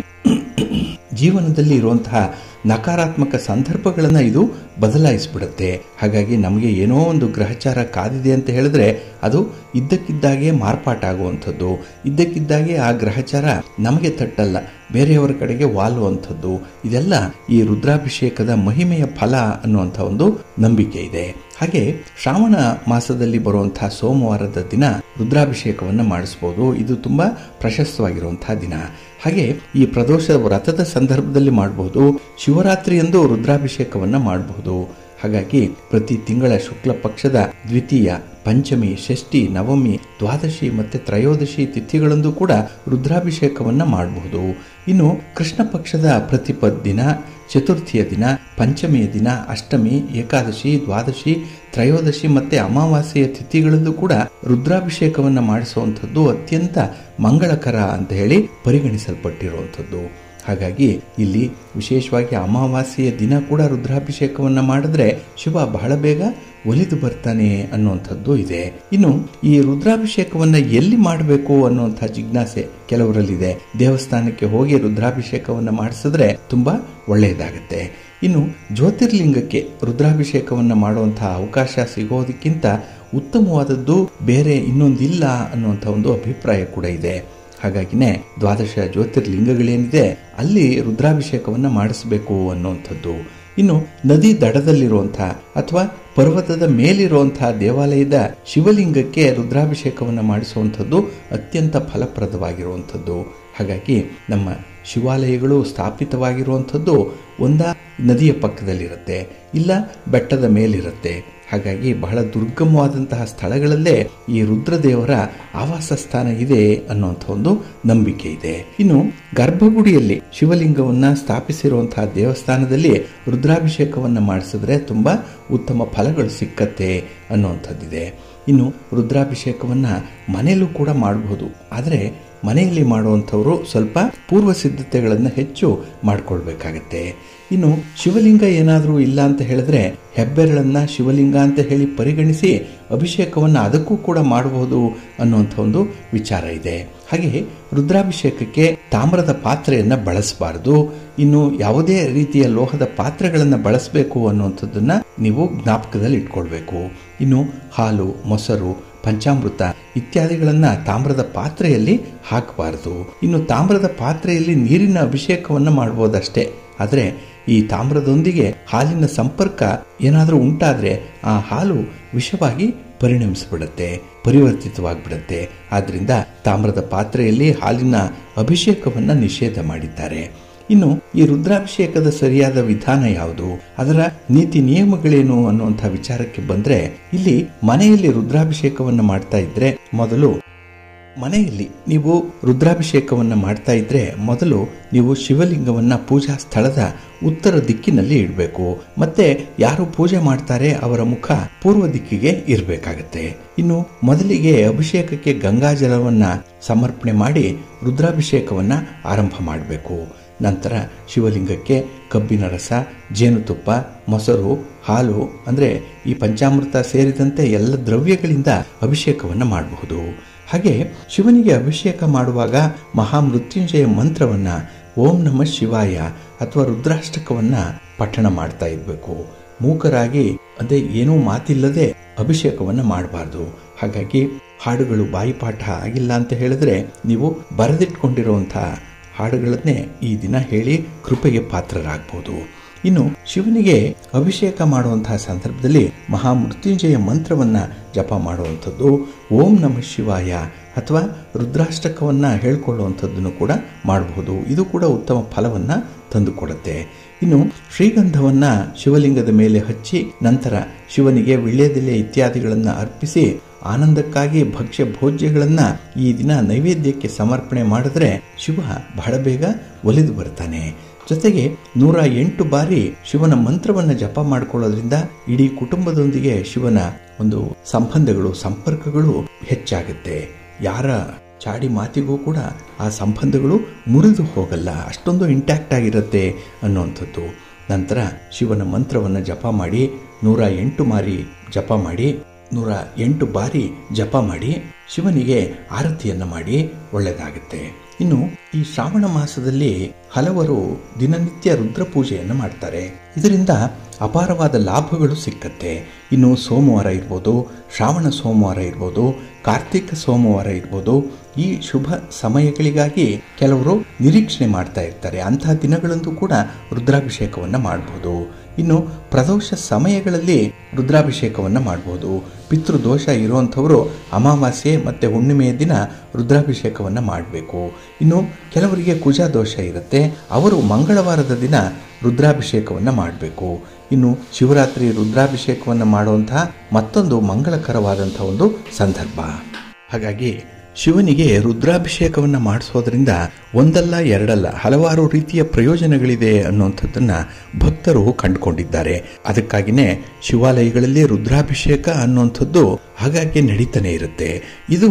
ಜೀವನದಲ್ಲಿ ಇರುವಂತಹ ನಕಾರಾತ್ಮಕ ಸಂದರ್ಭಗಳನ್ನ ಇದು ಬದಲಾಯಿಸ್ಬಿಡುತ್ತೆ. ಹಾಗಾಗಿ ನಮಗೆ ಏನೋ ಒಂದು ಗ್ರಹಚಾರ ಕಾದಿದೆ ಅಂತ ಹೇಳಿದ್ರೆ ಅದು ಇದ್ದಕ್ಕಿದ್ದಾಗೆ ಮಾರ್ಪಾಟಾಗುವಂಥದ್ದು, ಇದ್ದಕ್ಕಿದ್ದಾಗೆ ಆ ಗ್ರಹಚಾರ ನಮಗೆ ತಟ್ಟಲ್ಲ, ಬೇರೆಯವರ ಕಡೆಗೆ ವಾಲುವಂಥದ್ದು. ಇದೆಲ್ಲ ಈ ರುದ್ರಾಭಿಷೇಕದ ಮಹಿಮೆಯ ಫಲ ಅನ್ನುವಂಥ ಒಂದು ನಂಬಿಕೆ ಇದೆ. ಹಾಗೆ ಶ್ರಾವಣ ಮಾಸದಲ್ಲಿ ಬರುವಂತಹ ಸೋಮವಾರದ ದಿನ ರುದ್ರಾಭಿಷೇಕವನ್ನ ಮಾಡಿಸಬಹುದು. ಇದು ತುಂಬಾ ಪ್ರಶಸ್ತವಾಗಿರುವಂತಹ ದಿನ. ಹಾಗೆ ಈ ಪ್ರದೋಷ ವ್ರತದ ಸಂದರ್ಭದಲ್ಲಿ ಮಾಡಬಹುದು. ಶಿವರಾತ್ರಿಯಂದು ರುದ್ರಾಭಿಷೇಕವನ್ನ ಮಾಡಬಹುದು. ಹಾಗಾಗಿ ಪ್ರತಿ ತಿಂಗಳ ಶುಕ್ಲ ಪಕ್ಷದ ದ್ವಿತೀಯ, ಪಂಚಮಿ, ಷಷ್ಠಿ, ನವಮಿ, ದ್ವಾದಶಿ ಮತ್ತೆ ತ್ರಯೋದಶಿ ತಿಥಿಗಳಂದು ಕೂಡ ರುದ್ರಾಭಿಷೇಕವನ್ನ ಮಾಡಬಹುದು. ಇನ್ನು ಕೃಷ್ಣ ಪಕ್ಷದ ಪ್ರತಿಪದ್ ದಿನ, ಚತುರ್ಥಿಯ ದಿನ, ಪಂಚಮಿಯ ದಿನ, ಅಷ್ಟಮಿ, ಏಕಾದಶಿ, ದ್ವಾದಶಿ, ತ್ರಯೋದಶಿ ಮತ್ತೆ ಅಮಾವಾಸ್ಯೆಯ ತಿಥಿಗಳಲ್ಲೂ ಕೂಡ ರುದ್ರಾಭಿಷೇಕವನ್ನ ಮಾಡಿಸುವಂಥದ್ದು ಅತ್ಯಂತ ಮಂಗಳಕರ ಅಂತ ಹೇಳಿ ಪರಿಗಣಿಸಲ್ಪಟ್ಟಿರುವಂಥದ್ದು. ಹಾಗಾಗಿ ಇಲ್ಲಿ ವಿಶೇಷವಾಗಿ ಅಮಾವಾಸ್ಯೆಯ ದಿನ ಕೂಡ ರುದ್ರಾಭಿಷೇಕವನ್ನ ಮಾಡಿದ್ರೆ ಶಿವ ಬಹಳ ಬೇಗ ಒಲಿದು ಬರ್ತಾನೆ ಅನ್ನುವಂಥದ್ದು ಅನ್ನೋಂಥದ್ದು ಇದೆ. ಇನ್ನು ಈ ರುದ್ರಾಭಿಷೇಕವನ್ನ ಎಲ್ಲಿ ಮಾಡಬೇಕು ಅನ್ನುವಂಥ ಜಿಜ್ಞಾಸೆ ಕೆಲವರಲ್ಲಿದೆ. ದೇವಸ್ಥಾನಕ್ಕೆ ಹೋಗಿ ರುದ್ರಾಭಿಷೇಕವನ್ನ ಮಾಡಿಸಿದ್ರೆ ತುಂಬಾ ಒಳ್ಳೆಯದಾಗುತ್ತೆ. ಇನ್ನು ಜ್ಯೋತಿರ್ಲಿಂಗಕ್ಕೆ ರುದ್ರಾಭಿಷೇಕವನ್ನ ಮಾಡುವಂತಹ ಅವಕಾಶ ಸಿಗೋದಕ್ಕಿಂತ ಉತ್ತಮವಾದದ್ದು ಬೇರೆ ಇನ್ನೊಂದಿಲ್ಲ ಅನ್ನುವಂಥ ಒಂದು ಅಭಿಪ್ರಾಯ ಕೂಡ ಇದೆ. ಹಾಗಾಗಿನೇ 12 ಜ್ಯೋತಿರ್ಲಿಂಗಗಳೇನಿದೆ ಅಲ್ಲಿ ರುದ್ರಾಭಿಷೇಕವನ್ನ ಮಾಡಿಸಬೇಕು ಅನ್ನುವಂಥದ್ದು. ಇನ್ನು ನದಿ ದಡದಲ್ಲಿರುವಂತಹ ಅಥವಾ ಪರ್ವತದ ಮೇಲಿರುವಂತಹ ದೇವಾಲಯದ ಶಿವಲಿಂಗಕ್ಕೆ ರುದ್ರಾಭಿಷೇಕವನ್ನ ಮಾಡಿಸುವಂಥದ್ದು ಅತ್ಯಂತ ಫಲಪ್ರದವಾಗಿರುವಂಥದ್ದು. ಹಾಗಾಗಿ ನಮ್ಮ ಶಿವಾಲಯಗಳು ಸ್ಥಾಪಿತವಾಗಿರುವಂಥದ್ದು ಒಂದ ನದಿಯ ಪಕ್ಕದಲ್ಲಿರುತ್ತೆ, ಇಲ್ಲ ಬೆಟ್ಟದ ಮೇಲಿರುತ್ತೆ. ಹಾಗಾಗಿ ಬಹಳ ದುರ್ಗಮವಾದಂತಹ ಸ್ಥಳಗಳಲ್ಲೇ ಈ ರುದ್ರದೇವರ ಆವಾಸ ಸ್ಥಾನ ಇದೆ ಅನ್ನುವಂಥ ಒಂದು ನಂಬಿಕೆ ಇದೆ. ಇನ್ನು ಗರ್ಭಗುಡಿಯಲ್ಲಿ ಶಿವಲಿಂಗವನ್ನ ಸ್ಥಾಪಿಸಿರುವಂತಹ ದೇವಸ್ಥಾನದಲ್ಲಿ ರುದ್ರಾಭಿಷೇಕವನ್ನ ಮಾಡಿಸಿದ್ರೆ ತುಂಬಾ ಉತ್ತಮ ಫಲಗಳು ಸಿಕ್ಕತ್ತೆ ಅನ್ನುವಂಥದ್ದಿದೆ. ಇನ್ನು ರುದ್ರಾಭಿಷೇಕವನ್ನ ಮನೆಯಲ್ಲೂ ಕೂಡ ಮಾಡಬಹುದು. ಆದರೆ ಮನೆಯಲ್ಲಿ ಮಾಡುವಂಥವರು ಸ್ವಲ್ಪ ಪೂರ್ವ ಸಿದ್ಧತೆಗಳನ್ನು ಹೆಚ್ಚು ಮಾಡಿಕೊಳ್ಬೇಕಾಗತ್ತೆ. ಇನ್ನು ಶಿವಲಿಂಗ ಏನಾದರೂ ಇಲ್ಲ ಅಂತ ಹೇಳಿದ್ರೆ ಹೆಬ್ಬೆರಳನ್ನ ಶಿವಲಿಂಗ ಅಂತ ಹೇಳಿ ಪರಿಗಣಿಸಿ ಅಭಿಷೇಕವನ್ನು ಅದಕ್ಕೂ ಕೂಡ ಮಾಡಬಹುದು ಅನ್ನುವಂಥ ಒಂದು ವಿಚಾರ ಇದೆ. ಹಾಗೆ ರುದ್ರಾಭಿಷೇಕಕ್ಕೆ ತಾಮ್ರದ ಪಾತ್ರೆಯನ್ನ ಬಳಸಬಾರದು. ಇನ್ನು ಯಾವುದೇ ರೀತಿಯ ಲೋಹದ ಪಾತ್ರೆಗಳನ್ನು ಬಳಸಬೇಕು ಅನ್ನುವಂಥದ್ದನ್ನ ನೀವು ಜ್ಞಾಪಕದಲ್ಲಿ ಇಟ್ಕೊಳ್ಬೇಕು. ಇನ್ನು ಹಾಲು, ಮೊಸರು, ಪಂಚಾಮೃತ ಇತ್ಯಾದಿಗಳನ್ನ ತಾಮ್ರದ ಪಾತ್ರೆಯಲ್ಲಿ ಹಾಕಬಾರದು. ಇನ್ನು ತಾಮ್ರದ ಪಾತ್ರೆಯಲ್ಲಿ ನೀರಿನ ಅಭಿಷೇಕವನ್ನ ಮಾಡಬಹುದಷ್ಟೇ. ಆದರೆ ಈ ತಾಮ್ರದೊಂದಿಗೆ ಹಾಲಿನ ಸಂಪರ್ಕ ಏನಾದರೂ ಉಂಟಾದ್ರೆ ಆ ಹಾಲು ವಿಷವಾಗಿ ಪರಿಣಮಿಸಿಬಿಡುತ್ತೆ, ಪರಿವರ್ತಿತವಾಗಿಬಿಡುತ್ತೆ. ಆದ್ರಿಂದ ತಾಮ್ರದ ಪಾತ್ರೆಯಲ್ಲಿ ಹಾಲಿನ ಅಭಿಷೇಕವನ್ನ ನಿಷೇಧ ಮಾಡಿದ್ದಾರೆ. ಇನ್ನು ಈ ರುದ್ರಾಭಿಷೇಕದ ಸರಿಯಾದ ವಿಧಾನ ಯಾವುದು, ಅದರ ನೀತಿ ನಿಯಮಗಳೇನು ಅನ್ನುವಂಥ ವಿಚಾರಕ್ಕೆ ಬಂದ್ರೆ, ಇಲ್ಲಿ ಮನೆಯಲ್ಲಿ ರುದ್ರಾಭಿಷೇಕವನ್ನ ಮಾಡ್ತಾ ಇದ್ರೆ ಮೊದಲು ಮನೆಯಲ್ಲಿ ನೀವು ರುದ್ರಾಭಿಷೇಕವನ್ನ ಮಾಡ್ತಾ ಇದ್ರೆ ಮೊದಲು ನೀವು ಶಿವಲಿಂಗವನ್ನ ಪೂಜಾ ಸ್ಥಳದ ಉತ್ತರ ದಿಕ್ಕಿನಲ್ಲಿ ಇಡಬೇಕು. ಮತ್ತೆ ಯಾರು ಪೂಜೆ ಮಾಡ್ತಾರೆ ಅವರ ಮುಖ ಪೂರ್ವ ದಿಕ್ಕಿಗೆ ಇರಬೇಕಾಗತ್ತೆ. ಇನ್ನು ಮೊದಲಿಗೆ ಅಭಿಷೇಕಕ್ಕೆ ಗಂಗಾಜಲವನ್ನ ಸಮರ್ಪಣೆ ಮಾಡಿ ರುದ್ರಾಭಿಷೇಕವನ್ನ ಆರಂಭ ಮಾಡಬೇಕು. ನಂತರ ಶಿವಲಿಂಗಕ್ಕೆ ಕಬ್ಬಿನ ರಸ, ಜೇನುತುಪ್ಪ, ಮೊಸರು, ಹಾಲು ಅಂದ್ರೆ ಈ ಪಂಚಾಮೃತ ಸೇರಿದಂತೆ ಎಲ್ಲ ದ್ರವ್ಯಗಳಿಂದ ಅಭಿಷೇಕವನ್ನ ಮಾಡಬಹುದು. ಹಾಗೆ ಶಿವನಿಗೆ ಅಭಿಷೇಕ ಮಾಡುವಾಗ ಮಹಾಮೃತ್ಯುಂಜಯ ಮಂತ್ರವನ್ನ ಓಂ ನಮಃ ಶಿವಾಯ ಅಥವಾ ರುದ್ರಾಷ್ಟಕವನ್ನ ಪಠಣ ಮಾಡ್ತಾ ಇರಬೇಕು. ಮೂಕರಾಗಿ ಅದೇ ಏನೂ ಮಾತಿಲ್ಲದೆ ಅಭಿಷೇಕವನ್ನ ಮಾಡಬಾರ್ದು. ಹಾಗಾಗಿ ಹಾಡುಗಳು ಬಾಯಿಪಾಠ ಆಗಿಲ್ಲ ಅಂತ ಹೇಳಿದ್ರೆ ನೀವು ಬರೆದಿಟ್ಕೊಂಡಿರುವಂತಹ ಹಾಡುಗಳನ್ನೇ ಈ ದಿನ ಹೇಳಿ ಕೃಪೆಗೆ ಪಾತ್ರರಾಗಬಹುದು. ಇನ್ನು ಶಿವನಿಗೆ ಅಭಿಷೇಕ ಮಾಡುವಂತಹ ಸಂದರ್ಭದಲ್ಲಿ ಮಹಾಮೃತ್ಯುಂಜಯ ಮಂತ್ರವನ್ನ ಜಪ ಮಾಡುವಂಥದ್ದು, ಓಂ ನಮಃ ಶಿವಾಯ ಅಥವಾ ರುದ್ರಾಷ್ಟಕವನ್ನ ಹೇಳ್ಕೊಳ್ಳುವಂಥದ್ದನ್ನು ಕೂಡ ಮಾಡಬಹುದು. ಇದು ಕೂಡ ಉತ್ತಮ ಫಲವನ್ನ ತಂದುಕೊಡುತ್ತೆ. ಇನ್ನು ಶ್ರೀಗಂಧವನ್ನ ಶಿವಲಿಂಗದ ಮೇಲೆ ಹಚ್ಚಿ ನಂತರ ಶಿವನಿಗೆ ವಿಳ್ಯದೆಲೆ ಇತ್ಯಾದಿಗಳನ್ನ ಅರ್ಪಿಸಿ ಆನಂದಕ್ಕಾಗಿ ಭಕ್ಷ್ಯ ಭೋಜ್ಯಗಳನ್ನ ಈ ದಿನ ನೈವೇದ್ಯಕ್ಕೆ ಸಮರ್ಪಣೆ ಮಾಡಿದ್ರೆ ಶಿವ ಬಹಳ ಬೇಗ ಒಲಿದು ಬರ್ತಾನೆ. ಜೊತೆಗೆ 108 ಬಾರಿ ಶಿವನ ಮಂತ್ರವನ್ನ ಜಪ ಮಾಡಿಕೊಳ್ಳೋದ್ರಿಂದ ಇಡೀ ಕುಟುಂಬದೊಂದಿಗೆ ಶಿವನ ಒಂದು ಸಂಬಂಧಗಳು, ಸಂಪರ್ಕಗಳು ಹೆಚ್ಚಾಗುತ್ತೆ. ಯಾರ ಚಾಡಿ ಮಾತಿಗೂ ಕೂಡ ಆ ಸಂಬಂಧಗಳು ಮುರಿದು ಹೋಗಲ್ಲ, ಅಷ್ಟೊಂದು ಇಂಟ್ಯಾಕ್ಟ್ ಆಗಿರುತ್ತೆ ಅನ್ನುವಂಥದ್ದು. ನಂತರ ಶಿವನ ಮಂತ್ರವನ್ನ ಜಪ ಮಾಡಿ 108 ಬಾರಿ ಜಪ ಮಾಡಿ ಶಿವನಿಗೆ ಆರತಿಯನ್ನ ಮಾಡಿ ಒಳ್ಳೆಯದಾಗುತ್ತೆ. ಇನ್ನು ಈ ಶ್ರಾವಣ ಮಾಸದಲ್ಲಿ ಹಲವರು ದಿನನಿತ್ಯ ರುದ್ರ ಪೂಜೆಯನ್ನು ಮಾಡ್ತಾರೆ. ಇದರಿಂದ ಅಪಾರವಾದ ಲಾಭಗಳು ಸಿಕ್ಕತ್ತೆ. ಇನ್ನು ಸೋಮವಾರ ಇರ್ಬೋದು, ಶ್ರಾವಣ ಸೋಮವಾರ ಇರ್ಬೋದು, ಕಾರ್ತಿಕ ಸೋಮವಾರ ಇರ್ಬೋದು, ಈ ಶುಭ ಸಮಯಗಳಿಗಾಗಿ ಕೆಲವರು ನಿರೀಕ್ಷಣೆ ಮಾಡ್ತಾ ಇರ್ತಾರೆ. ಅಂತಹ ದಿನಗಳಂದು ಕೂಡ ರುದ್ರಾಭಿಷೇಕವನ್ನ ಮಾಡಬಹುದು. ಇನ್ನು ಪ್ರದೋಷ ಸಮಯಗಳಲ್ಲಿ ರುದ್ರಾಭಿಷೇಕವನ್ನ ಮಾಡಬಹುದು. ಪಿತೃದೋಷ ಇರುವಂಥವರು ಅಮಾವಾಸ್ಯೆ ಮತ್ತೆ ಹುಣ್ಣಿಮೆಯ ದಿನ ರುದ್ರಾಭಿಷೇಕವನ್ನ ಮಾಡಬೇಕು. ಇನ್ನು ಕೆಲವರಿಗೆ ಕುಜ ದೋಷ ಇರುತ್ತೆ, ಅವರು ಮಂಗಳವಾರದ ದಿನ ರುದ್ರಾಭಿಷೇಕವನ್ನ ಮಾಡಬೇಕು. ಇನ್ನು ಶಿವರಾತ್ರಿ ರುದ್ರಾಭಿಷೇಕವನ್ನ ಮಾಡುವಂತಹ ಮತ್ತೊಂದು ಮಂಗಳಕರವಾದಂತಹ ಒಂದು ಸಂದರ್ಭ. ಹಾಗಾಗಿ ಶಿವನಿಗೆ ರುದ್ರಾಭಿಷೇಕವನ್ನ ಮಾಡಿಸೋದ್ರಿಂದ ಒಂದಲ್ಲ ಎರಡಲ್ಲ ಹಲವಾರು ರೀತಿಯ ಪ್ರಯೋಜನಗಳಿದೆ ಅನ್ನುವಂಥದ್ದನ್ನ ಭಕ್ತರು ಕಂಡುಕೊಂಡಿದ್ದಾರೆ. ಅದಕ್ಕಾಗಿನೇ ಶಿವಾಲಯಗಳಲ್ಲಿ ರುದ್ರಾಭಿಷೇಕ ಅನ್ನುವಂಥದ್ದು ಹಾಗಾಗಿ ನಡೀತಾನೆ ಇರುತ್ತೆ. ಇದು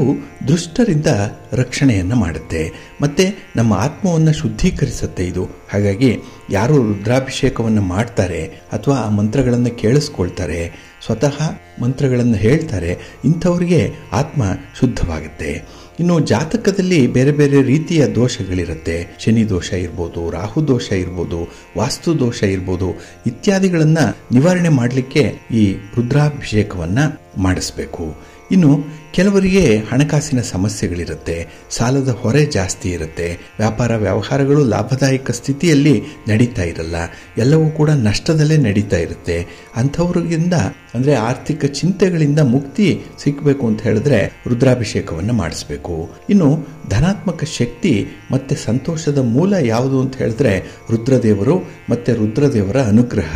ದುಷ್ಟರಿಂದ ರಕ್ಷಣೆಯನ್ನ ಮಾಡುತ್ತೆ, ಮತ್ತೆ ನಮ್ಮ ಆತ್ಮವನ್ನು ಶುದ್ಧೀಕರಿಸುತ್ತೆ ಇದು. ಹಾಗಾಗಿ ಯಾರು ರುದ್ರಾಭಿಷೇಕವನ್ನು ಮಾಡ್ತಾರೆ ಅಥವಾ ಆ ಮಂತ್ರಗಳನ್ನು ಕೇಳಿಸ್ಕೊಳ್ತಾರೆ ಸ್ವತಃ ಮಂತ್ರಗಳನ್ನು ಹೇಳ್ತಾರೆ, ಇಂಥವರಿಗೆ ಆತ್ಮ ಶುದ್ಧವಾಗುತ್ತೆ. ಇನ್ನು ಜಾತಕದಲ್ಲಿ ಬೇರೆ ಬೇರೆ ರೀತಿಯ ದೋಷಗಳಿರುತ್ತೆ. ಶನಿ ದೋಷ ಇರ್ಬೋದು, ರಾಹು ದೋಷ ಇರ್ಬೋದು, ವಾಸ್ತು ದೋಷ ಇರ್ಬೋದು, ಇತ್ಯಾದಿಗಳನ್ನು ನಿವಾರಣೆ ಮಾಡಲಿಕ್ಕೆ ಈ ರುದ್ರಾಭಿಷೇಕವನ್ನು ಮಾಡಿಸ್ಬೇಕು. ಇನ್ನು ಕೆಲವರಿಗೆ ಹಣಕಾಸಿನ ಸಮಸ್ಯೆಗಳಿರುತ್ತೆ, ಸಾಲದ ಹೊರೆ ಜಾಸ್ತಿ ಇರುತ್ತೆ, ವ್ಯಾಪಾರ ವ್ಯವಹಾರಗಳು ಲಾಭದಾಯಕ ಸ್ಥಿತಿಯಲ್ಲಿ ನಡೀತಾ ಇರಲ್ಲ, ಎಲ್ಲವೂ ಕೂಡ ನಷ್ಟದಲ್ಲೇ ನಡೀತಾ ಇರುತ್ತೆ. ಅಂಥವ್ರಿಗಿಂದ ಅಂದರೆ ಆರ್ಥಿಕ ಚಿಂತೆಗಳಿಂದ ಮುಕ್ತಿ ಸಿಕ್ಕಬೇಕು ಅಂತ ಹೇಳಿದ್ರೆ ರುದ್ರಾಭಿಷೇಕವನ್ನು ಮಾಡಿಸ್ಬೇಕು. ಇನ್ನು ಧನಾತ್ಮಕ ಶಕ್ತಿ ಮತ್ತು ಸಂತೋಷದ ಮೂಲ ಯಾವುದು ಅಂತ ಹೇಳಿದ್ರೆ ರುದ್ರದೇವರು ಮತ್ತು ರುದ್ರದೇವರ ಅನುಗ್ರಹ.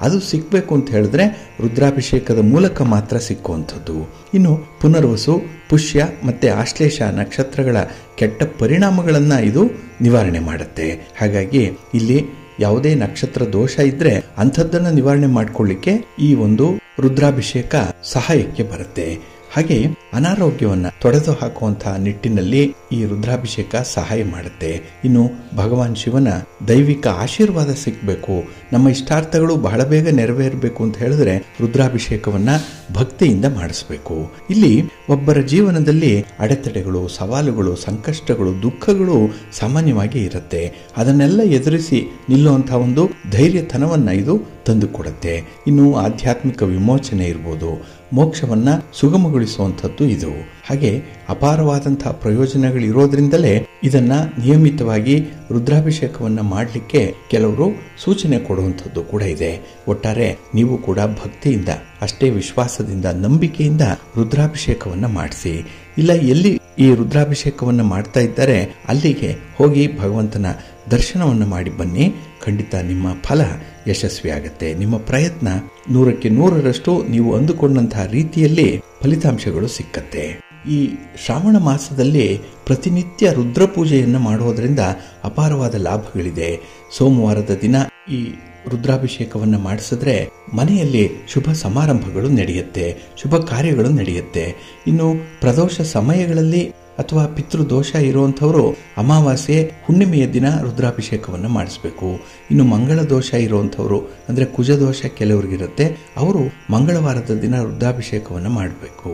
ಅದು ಸಿಕ್ಕಬೇಕು ಅಂತ ಹೇಳಿದ್ರೆ ರುದ್ರಾಭಿಷೇಕದ ಮೂಲಕ ಮಾತ್ರ ಸಿಕ್ಕುವಂಥದ್ದು. ಇನ್ನು ಪುನರ್ವಸು, ಪುಷ್ಯ ಮತ್ತು ಆಶ್ಲೇಷ ನಕ್ಷತ್ರಗಳ ಕೆಟ್ಟ ಪರಿಣಾಮಗಳನ್ನು ಇದು ನಿವಾರಣೆ ಮಾಡುತ್ತೆ. ಹಾಗಾಗಿ ಇಲ್ಲಿ ಯಾವುದೇ ನಕ್ಷತ್ರ ದೋಷ ಇದ್ರೆ ಅಂಥದ್ದನ್ನು ನಿವಾರಣೆ ಮಾಡಿಕೊಳ್ಳಿಕ್ಕೆ ಈ ಒಂದು ರುದ್ರಾಭಿಷೇಕ ಸಹಾಯಕ್ಕೆ ಬರುತ್ತೆ. ಹಾಗೆ ಅನಾರೋಗ್ಯವನ್ನು ತೊಡೆದು ಹಾಕುವಂತಹ ನಿಟ್ಟಿನಲ್ಲಿ ಈ ರುದ್ರಾಭಿಷೇಕ ಸಹಾಯ ಮಾಡುತ್ತೆ. ಇನ್ನು ಭಗವಾನ್ ಶಿವನ ದೈವಿಕ ಆಶೀರ್ವಾದ ಸಿಕ್ಕಬೇಕು, ನಮ್ಮ ಇಷ್ಟಾರ್ಥಗಳು ಬಹಳ ಬೇಗ ನೆರವೇರಬೇಕು ಅಂತ ಹೇಳಿದ್ರೆ ರುದ್ರಾಭಿಷೇಕವನ್ನ ಭಕ್ತಿಯಿಂದ ಮಾಡಿಸ್ಬೇಕು. ಇಲ್ಲಿ ಒಬ್ಬರ ಜೀವನದಲ್ಲಿ ಅಡೆತಡೆಗಳು, ಸವಾಲುಗಳು, ಸಂಕಷ್ಟಗಳು, ದುಃಖಗಳು ಸಾಮಾನ್ಯವಾಗಿ ಇರುತ್ತೆ. ಅದನ್ನೆಲ್ಲ ಎದುರಿಸಿ ನಿಲ್ಲುವಂತಹ ಒಂದು ಧೈರ್ಯತನವನ್ನ ಇದು ತಂದುಕೊಡುತ್ತೆ. ಇನ್ನು ಆಧ್ಯಾತ್ಮಿಕ ವಿಮೋಚನೆ ಇರ್ಬೋದು, ಮೋಕ್ಷವನ್ನ ಸುಗಮಗೊಳಿಸುವಂಥದ್ದು ಇದು. ಹಾಗೆ ಅಪಾರವಾದಂತಹ ಪ್ರಯೋಜನಗಳಿರೋದ್ರಿಂದಲೇ ಇದನ್ನ ನಿಯಮಿತವಾಗಿ ರುದ್ರಾಭಿಷೇಕವನ್ನ ಮಾಡಲಿಕ್ಕೆ ಕೆಲವರು ಸೂಚನೆ ಕೊಡುವಂಥದ್ದು ಕೂಡ ಇದೆ. ಒಟ್ಟಾರೆ ನೀವು ಕೂಡ ಭಕ್ತಿಯಿಂದ, ಅಷ್ಟೇ ವಿಶ್ವಾಸದಿಂದ, ನಂಬಿಕೆಯಿಂದ ರುದ್ರಾಭಿಷೇಕವನ್ನ ಮಾಡಿಸಿ. ಇಲ್ಲ ಎಲ್ಲಿ ಈ ರುದ್ರಾಭಿಷೇಕವನ್ನ ಮಾಡ್ತಾ ಇದ್ದಾರೆ ಅಲ್ಲಿಗೆ ಹೋಗಿ ಭಗವಂತನ ದರ್ಶನವನ್ನು ಮಾಡಿ ಬನ್ನಿ. ಖಂಡಿತ ನಿಮ್ಮ ಫಲ ಯಶಸ್ವಿಯಾಗತ್ತೆ. ನಿಮ್ಮ ಪ್ರಯತ್ನ 100ಕ್ಕೆ 100ರಷ್ಟು ನೀವು ಅಂದುಕೊಂಡಂತಹ ರೀತಿಯಲ್ಲಿ ಫಲಿತಾಂಶಗಳು ಸಿಕ್ಕತ್ತೆ. ಈ ಶ್ರಾವಣ ಮಾಸದಲ್ಲಿ ಪ್ರತಿನಿತ್ಯ ರುದ್ರ ಪೂಜೆಯನ್ನು ಮಾಡುವುದರಿಂದ ಅಪಾರವಾದ ಲಾಭಗಳಿದೆ. ಸೋಮವಾರದ ದಿನ ಈ ರುದ್ರಾಭಿಷೇಕವನ್ನು ಮಾಡಿಸಿದ್ರೆ ಮನೆಯಲ್ಲಿ ಶುಭ ಸಮಾರಂಭಗಳು ನಡೆಯುತ್ತೆ, ಶುಭ ಕಾರ್ಯಗಳು ನಡೆಯುತ್ತೆ. ಇನ್ನು ಪ್ರದೋಷ ಸಮಯಗಳಲ್ಲಿ ಅಥವಾ ಪಿತೃದೋಷ ಇರುವಂಥವರು ಅಮಾವಾಸ್ಯೆ, ಹುಣ್ಣಿಮೆಯ ದಿನ ರುದ್ರಾಭಿಷೇಕವನ್ನು ಮಾಡಿಸ್ಬೇಕು. ಇನ್ನು ಮಂಗಳ ದೋಷ ಇರುವಂಥವ್ರು ಅಂದರೆ ಕುಜದೋಷ ಕೆಲವರಿಗಿರುತ್ತೆ, ಅವರು ಮಂಗಳವಾರದ ದಿನ ರುದ್ರಾಭಿಷೇಕವನ್ನು ಮಾಡಬೇಕು.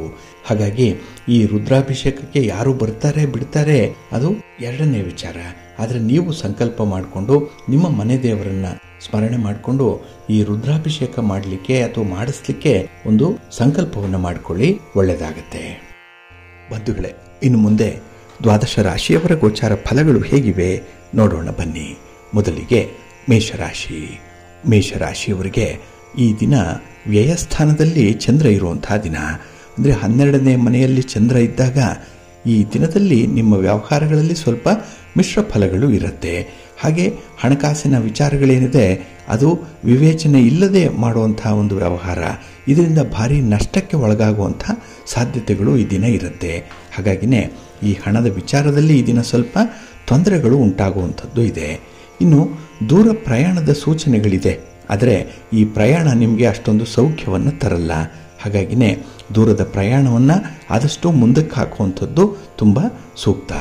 ಹಾಗಾಗಿ ಈ ರುದ್ರಾಭಿಷೇಕಕ್ಕೆ ಯಾರು ಬರ್ತಾರೆ ಬಿಡ್ತಾರೆ ಅದು ಎರಡನೇ ವಿಚಾರ. ಆದರೆ ನೀವು ಸಂಕಲ್ಪ ಮಾಡಿಕೊಂಡು ನಿಮ್ಮ ಮನೆ ದೇವರನ್ನ ಸ್ಮರಣೆ ಮಾಡಿಕೊಂಡು ಈ ರುದ್ರಾಭಿಷೇಕ ಮಾಡಲಿಕ್ಕೆ ಅಥವಾ ಮಾಡಿಸ್ಲಿಕ್ಕೆ ಒಂದು ಸಂಕಲ್ಪವನ್ನು ಮಾಡಿಕೊಳ್ಳಿ, ಒಳ್ಳೆಯದಾಗತ್ತೆ. ಬಂಧುಗಳೇ, ಇನ್ನು ಮುಂದೆ ದ್ವಾದಶ ರಾಶಿಯವರ ಗೋಚಾರ ಫಲಗಳು ಹೇಗಿವೆ ನೋಡೋಣ ಬನ್ನಿ. ಮೊದಲಿಗೆ ಮೇಷರಾಶಿ. ಮೇಷರಾಶಿಯವರಿಗೆ ಈ ದಿನ ವ್ಯಯಸ್ಥಾನದಲ್ಲಿ ಚಂದ್ರ ಇರುವಂತಹ ದಿನ. ಅಂದರೆ 12ನೇ ಮನೆಯಲ್ಲಿ ಚಂದ್ರ ಇದ್ದಾಗ ಈ ದಿನದಲ್ಲಿ ನಿಮ್ಮ ವ್ಯವಹಾರಗಳಲ್ಲಿ ಸ್ವಲ್ಪ ಮಿಶ್ರ ಫಲಗಳು ಇರುತ್ತೆ. ಹಾಗೆ ಹಣಕಾಸಿನ ವಿಚಾರಗಳೇನಿದೆ ಅದು ವಿವೇಚನೆ ಇಲ್ಲದೆ ಮಾಡುವಂತಹ ಒಂದು ವ್ಯವಹಾರ, ಇದರಿಂದ ಭಾರಿ ನಷ್ಟಕ್ಕೆ ಒಳಗಾಗುವಂಥ ಸಾಧ್ಯತೆಗಳು ಈ ದಿನ ಇರುತ್ತೆ. ಹಾಗಾಗಿನೇ ಈ ಹಣದ ವಿಚಾರದಲ್ಲಿ ಈ ದಿನ ಸ್ವಲ್ಪ ತೊಂದರೆಗಳು ಉಂಟಾಗುವಂಥದ್ದು ಇದೆ. ಇನ್ನು ದೂರ ಪ್ರಯಾಣದ ಸೂಚನೆಗಳಿದೆ, ಆದರೆ ಈ ಪ್ರಯಾಣ ನಿಮಗೆ ಅಷ್ಟೊಂದು ಸೌಖ್ಯವನ್ನು ತರಲ್ಲ. ಹಾಗಾಗಿನೇ ದೂರದ ಪ್ರಯಾಣವನ್ನು ಆದಷ್ಟು ಮುಂದಕ್ಕೆ ಹಾಕುವಂಥದ್ದು ತುಂಬ ಸೂಕ್ತ.